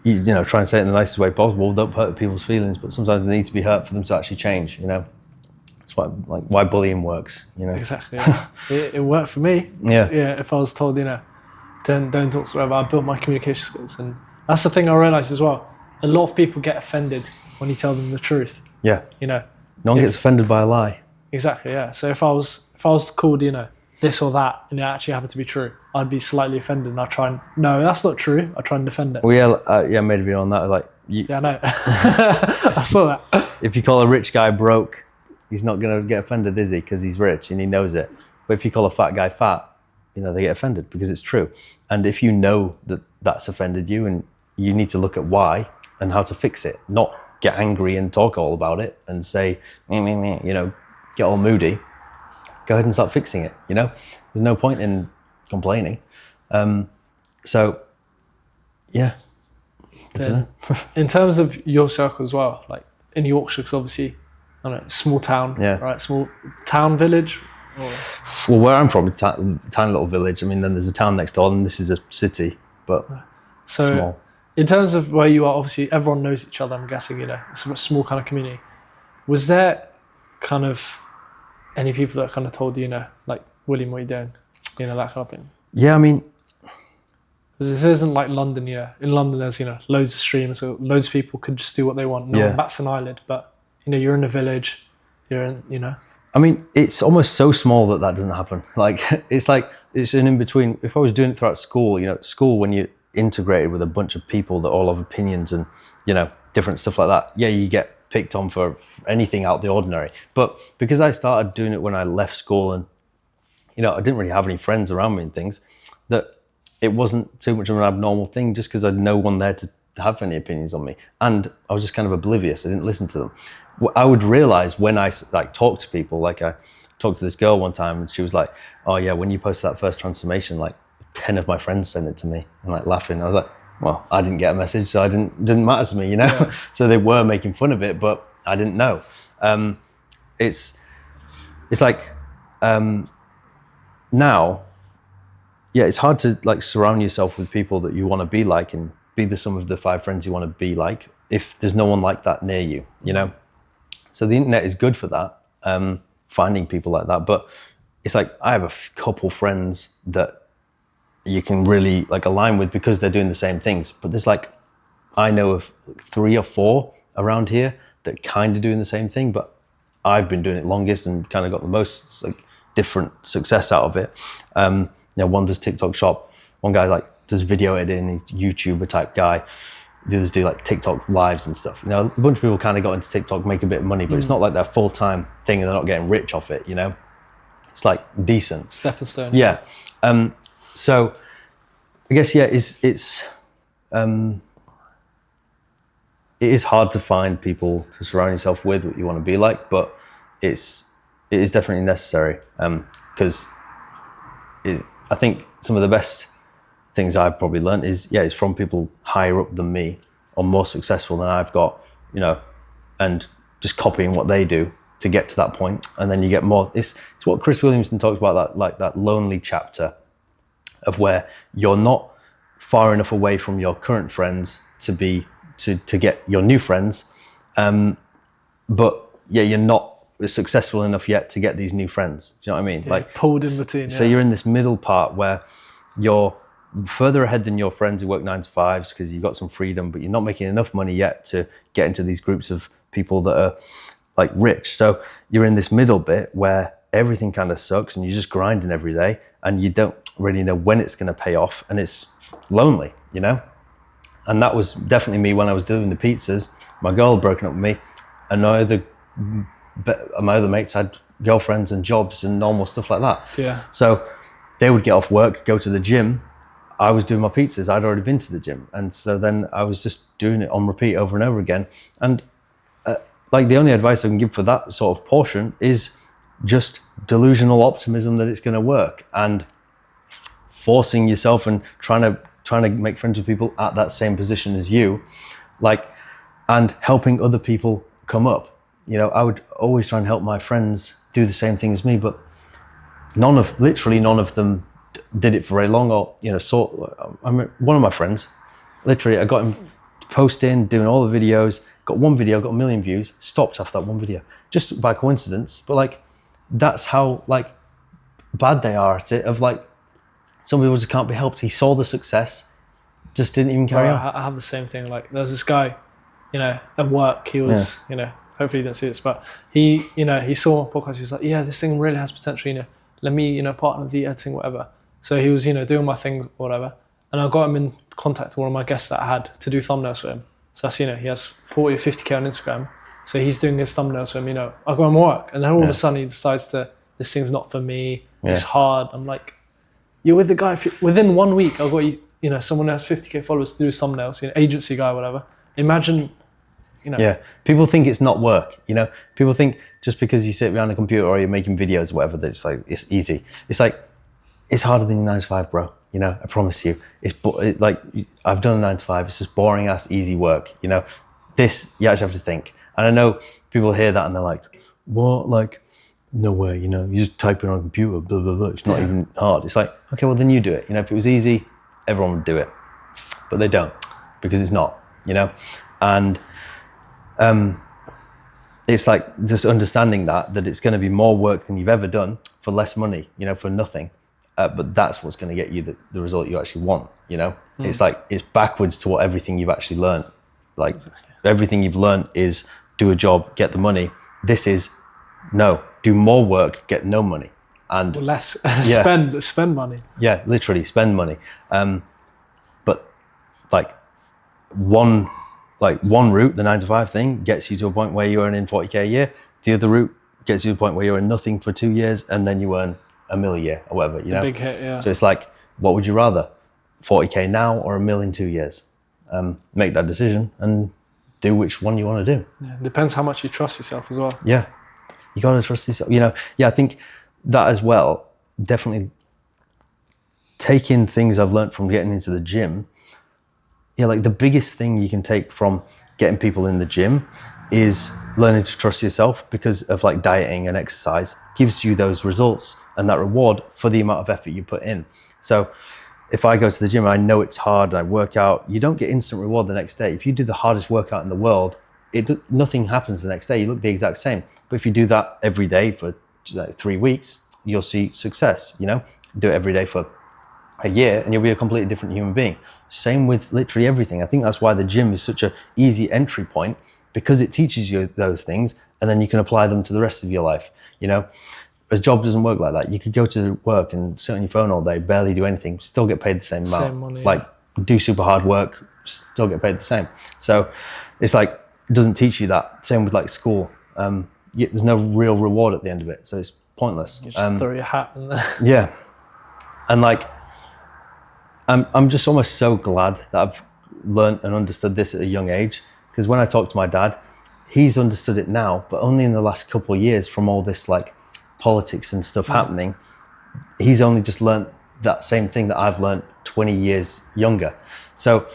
[SPEAKER 5] you know, try and say it in the nicest way possible. Don't hurt people's feelings, but sometimes they need to be hurt for them to actually change. You know, that's why bullying works. You know,
[SPEAKER 1] exactly. Yeah. it worked for me.
[SPEAKER 5] Yeah.
[SPEAKER 1] If I was told, you know, don't talk to whatever, I built my communication skills, and that's the thing I realized as well. A lot of people get offended when you tell them the truth.
[SPEAKER 5] Yeah.
[SPEAKER 1] You know,
[SPEAKER 5] no one gets offended by a lie.
[SPEAKER 1] Exactly. Yeah. So if I was called, you know, this or that, and it actually happened to be true, I'd be slightly offended, and I try and no, that's not true. I try and defend it.
[SPEAKER 5] Well, I made a video on that. Like,
[SPEAKER 1] yeah, I know. I saw that.
[SPEAKER 5] If you call a rich guy broke, he's not going to get offended, is he? Because he's rich and he knows it. But if you call a fat guy fat, you know, they get offended because it's true. And if you know that that's offended you, and you need to look at why and how to fix it, not get angry and talk all about it and say, you know, get all moody. Go ahead and start fixing it. You know, there's no point in complaining. So, yeah.
[SPEAKER 1] In terms of your circle as well, like in Yorkshire, because obviously, I don't know, small town, right? Small town, village. Or...
[SPEAKER 5] Well, where I'm from, it's a tiny little village. I mean, then there's a town next door, and this is a city, but small.
[SPEAKER 1] In terms of where you are, obviously everyone knows each other, I'm guessing, you know, it's a small kind of community. Was there kind of any people that kind of told you, you know, like, William, what are you doing? You know, that kind of thing?
[SPEAKER 5] Yeah, I mean...
[SPEAKER 1] Because this isn't like London, you know. In London, there's, you know, loads of streams, so loads of people could just do what they want. No one bats an eyelid, but, you know, you're in a village, you're in, you know.
[SPEAKER 5] I mean, it's almost so small that doesn't happen. Like, it's an in-between. If I was doing it throughout school, you know, school, when you integrated with a bunch of people that all have opinions and, you know, different stuff like that, yeah, you get picked on for anything out of the ordinary. But because I started doing it when I left school, and, you know, I didn't really have any friends around me and things, that it wasn't too much of an abnormal thing, just because I had no one there to have any opinions on me. And I was just kind of oblivious. I didn't listen to them. I would realize when I like talk to people, like I talked to this girl one time and she was like, oh yeah, when you posted that first transformation, like 10 of my friends sent it to me, and like laughing. I was like, well, I didn't get a message, so didn't matter to me, you know? Yeah. So they were making fun of it, but I didn't know. It's like, now, yeah, it's hard to like surround yourself with people that you want to be like and be the sum of the 5 friends you want to be like, if there's no one like that near you, you know? So the internet is good for that, finding people like that. But it's like, I have a couple friends that you can really like align with because they're doing the same things. But there's like, I know of 3 or 4 around here that kind of doing the same thing, but I've been doing it longest and kind of got the most like different success out of it. You know, one does TikTok shop, one guy like does video editing, YouTuber type guy. The others do like TikTok lives and stuff. You know, a bunch of people kind of got into TikTok, make a bit of money, but it's not like their full-time thing and they're not getting rich off it, you know? It's like decent.
[SPEAKER 1] Stepping stone.
[SPEAKER 5] Yeah. So I guess, yeah, it is hard to find people to surround yourself with what you want to be like, but it is definitely necessary. Because I think some of the best things I've probably learned is from people higher up than me or more successful than I've got, you know, and just copying what they do to get to that point. And then you get more, it's what Chris Williamson talks about, that lonely chapter of where you're not far enough away from your current friends to get your new friends. But yeah, you're not successful enough yet to get these new friends. Do you know what I mean?
[SPEAKER 1] Yeah,
[SPEAKER 5] like
[SPEAKER 1] pulled in between.
[SPEAKER 5] So you're in this middle part where you're further ahead than your friends who work 9 to 5s because you've got some freedom, but you're not making enough money yet to get into these groups of people that are like rich. So you're in this middle bit where everything kind of sucks and you're just grinding every day and you don't really know when it's going to pay off, and it's lonely, you know? And that was definitely me when I was doing the pizzas. My girl had broken up with me, and my other mates had girlfriends and jobs and normal stuff like that.
[SPEAKER 1] Yeah.
[SPEAKER 5] So they would get off work, go to the gym. I was doing my pizzas. I'd already been to the gym. And so then I was just doing it on repeat over and over again. And like the only advice I can give for that sort of portion is just delusional optimism that it's going to work, and forcing yourself and trying to make friends with people at that same position as you, like, and helping other people come up. You know, I would always try and help my friends do the same thing as me, but literally none of them did it for very long, or, you know, I mean, one of my friends, literally, I got him posting, doing all the videos, got one video, got 1 million views, stopped after that one video, just by coincidence. But like, that's how like bad they are at it, of like, some people just can't be helped. He saw the success, just didn't even carry on.
[SPEAKER 1] I have the same thing. Like, there's this guy, you know, at work, he was, you know, hopefully you don't see this, but he, you know, he saw a podcast, he was like, yeah, this thing really has potential, you know, let me, you know, partner with the editing, whatever. So he was, you know, doing my thing, whatever. And I got him in contact with one of my guests that I had to do thumbnails for him. So that's, you know, he has 40 or 50K on Instagram. So he's doing his thumbnails for him, you know, I go and work. And then all of a sudden he decides this thing's not for me, it's hard. I'm like, you're with the guy, within 1 week, I've got you know, someone who has 50K followers to do his thumbnails, you know, agency guy, whatever. Imagine, you know. Yeah,
[SPEAKER 5] people think it's not work, you know. People think just because you sit behind a computer or you're making videos or whatever, that it's like, it's easy. It's like, it's harder than your 9 to 5, bro. You know, I promise you. It's like, I've done a 9 to 5. It's just boring ass easy work. You know, this you actually have to think. And I know people hear that and they're like, what? Like, no way. You know, you just type it on a computer. Blah blah blah. It's not even hard. It's like, okay, well then you do it. You know, if it was easy, everyone would do it, but they don't, because it's not. You know, and it's like just understanding that it's going to be more work than you've ever done for less money. You know, for nothing. But that's what's going to get you the result you actually want, you know? It's like, it's backwards to what everything you've actually learned. Like, everything you've learned is do a job, get the money. This is, no, do more work, get no money. And
[SPEAKER 1] less, spend money. Yeah,
[SPEAKER 5] literally, spend money. But like one route, the 9 to 5 thing, gets you to a point where you're earning 40K a year. The other route gets you to a point where you're earning nothing for 2 years, and then you earn $1 million a year or whatever, you know.
[SPEAKER 1] Big hit, yeah.
[SPEAKER 5] So it's like, what would you rather, 40K now or $1 million in 2 years? Make that decision and do which one you want to do.
[SPEAKER 1] Yeah, depends how much you trust yourself as well.
[SPEAKER 5] Yeah, you got to trust yourself. You know, I think that as well, definitely taking things I've learned from getting into the gym. Yeah, like the biggest thing you can take from getting people in the gym is learning to trust yourself, because of like dieting and exercise gives you those results and that reward for the amount of effort you put in. So if I go to the gym, I know it's hard, and I work out, you don't get instant reward the next day. If you do the hardest workout in the world, nothing happens the next day. You look the exact same. But if you do that every day for 3 weeks, you'll see success, you know. Do it every day for a year and you'll be a completely different human being. Same with literally everything. I think that's why the gym is such an easy entry point, because it teaches you those things and then you can apply them to the rest of your life, you know. a job doesn't work like that. You could go to work and sit on your phone all day, barely do anything, still get paid the same amount.
[SPEAKER 1] Same money,
[SPEAKER 5] like do super hard work, still get paid the same. So it's like, it doesn't teach you that. Same with like school. There's no real reward at the end of it, so it's pointless.
[SPEAKER 1] You just throw your hat in there.
[SPEAKER 5] Yeah, and like I'm just almost so glad that I've learned and understood this at a young age, because when I talk to my dad, he's understood it now, but only in the last couple of years from all this like politics and stuff happening. He's only just learned that same thing that I've learned 20 years younger. So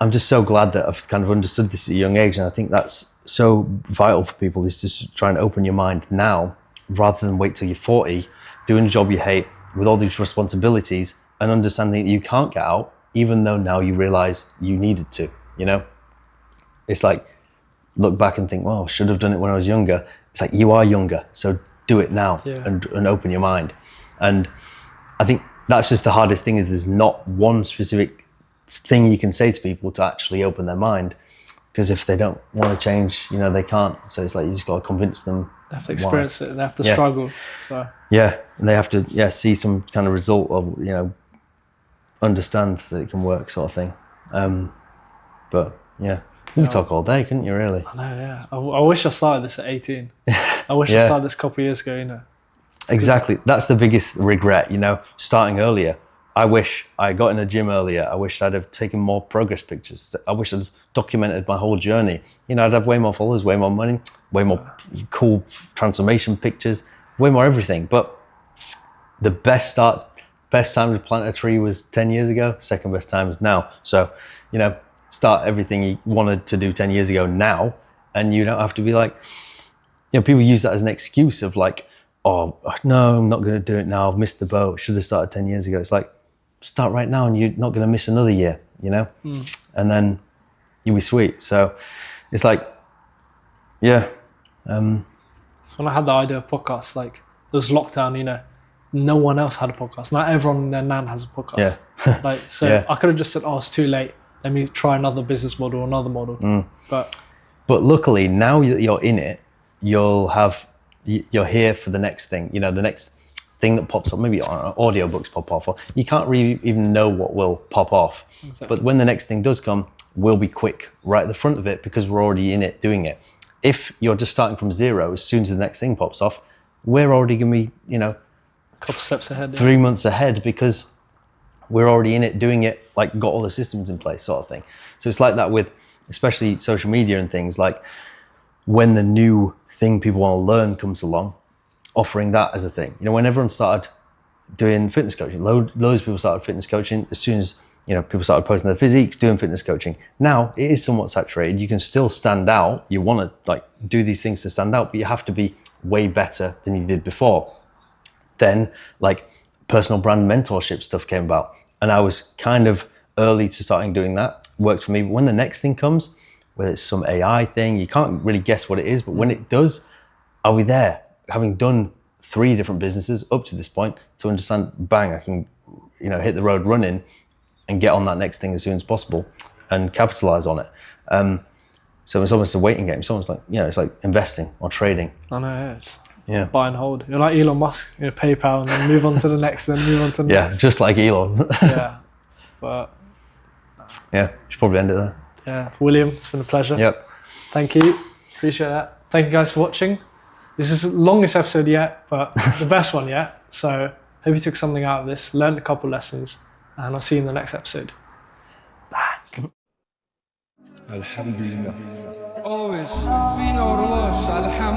[SPEAKER 5] I'm just so glad that I've kind of understood this at a young age, and I think that's so vital for people, is just trying to open your mind now rather than wait till you're 40, doing a job you hate with all these responsibilities and understanding that you can't get out, even though now you realize you needed to, you know? It's like, look back and think, well, I should have done it when I was younger. It's like, you are younger, so do it now and open your mind. And I think that's just the hardest thing, is there's not one specific thing you can say to people to actually open their mind, because if they don't want to change, you know, they can't. So it's like, you just got to convince them.
[SPEAKER 1] They have to experience it, and they have to struggle. So
[SPEAKER 5] yeah, and they have to see some kind of result, of, you know, understand that it can work, sort of thing. But yeah, you could talk all day, couldn't you, really?
[SPEAKER 1] I know, yeah. I wish I started this at 18. I wish I started this a couple of years ago, you know.
[SPEAKER 5] Exactly. That's the biggest regret, you know, starting earlier. I wish I got in the gym earlier. I wish I'd have taken more progress pictures. I wish I'd have documented my whole journey. You know, I'd have way more followers, way more money, way more cool transformation pictures, way more everything. But the best time to plant a tree was 10 years ago. Second best time is now. So, you know, start everything you wanted to do 10 years ago now, and you don't have to be like, you know, people use that as an excuse of like, oh, no, I'm not going to do it now. I've missed the boat. Should have started 10 years ago. It's like, start right now and you're not going to miss another year, you know? And then you'll be sweet. So it's like, yeah. So
[SPEAKER 1] when I had the idea of podcasts, like, there was lockdown, you know, no one else had a podcast. Not everyone and their nan has a podcast.
[SPEAKER 5] Yeah.
[SPEAKER 1] Like, so I could have just said, oh, it's too late. Let me try another business model, another model. But luckily, now that you're in it, you're here for the next thing, you know, the next thing that pops up. Maybe audiobooks pop off, or you can't really even know what will pop off. Exactly. But when the next thing does come, we'll be quick right at the front of it, because we're already in it doing it. If you're just starting from zero, as soon as the next thing pops off, we're already going to be, you know, a couple steps ahead.
[SPEAKER 5] 3 months ahead, because we're already in it doing it, like got all the systems in place, sort of thing. So it's like that with especially social media and things, like when the new thing people want to learn comes along, offering that as a thing. You know, when everyone started doing fitness coaching, loads of people started fitness coaching as soon as, you know, people started posting their physiques, doing fitness coaching. Now it is somewhat saturated. You can still stand out. You want to like do these things to stand out, but you have to be way better than you did before. Then like personal brand mentorship stuff came about, and I was kind of early to starting doing that. Worked for me. But when the next thing comes, whether it's some AI thing, you can't really guess what it is, but when it does, I'll be there, having done 3 different businesses up to this point, to understand, bang, I can, you know, hit the road running and get on that next thing as soon as possible and capitalize on it. So it's almost a waiting game. It's almost like, you know, it's like investing or trading.
[SPEAKER 1] I know, yeah. Just buy and hold. You're like Elon Musk, you know, PayPal, and then move on to the next, and move on to the next.
[SPEAKER 5] Yeah, just like Elon.
[SPEAKER 1] Yeah. But
[SPEAKER 5] yeah, should probably end it there.
[SPEAKER 1] Yeah, William, it's been a pleasure.
[SPEAKER 5] Yep.
[SPEAKER 1] Thank you. Appreciate that. Thank you guys for watching. This is the longest episode yet, but the best one yet. So hope you took something out of this, learned a couple lessons, and I'll see you in the next episode.
[SPEAKER 3] Alhamdulillah. Always, we know Allah, alhamdulillah.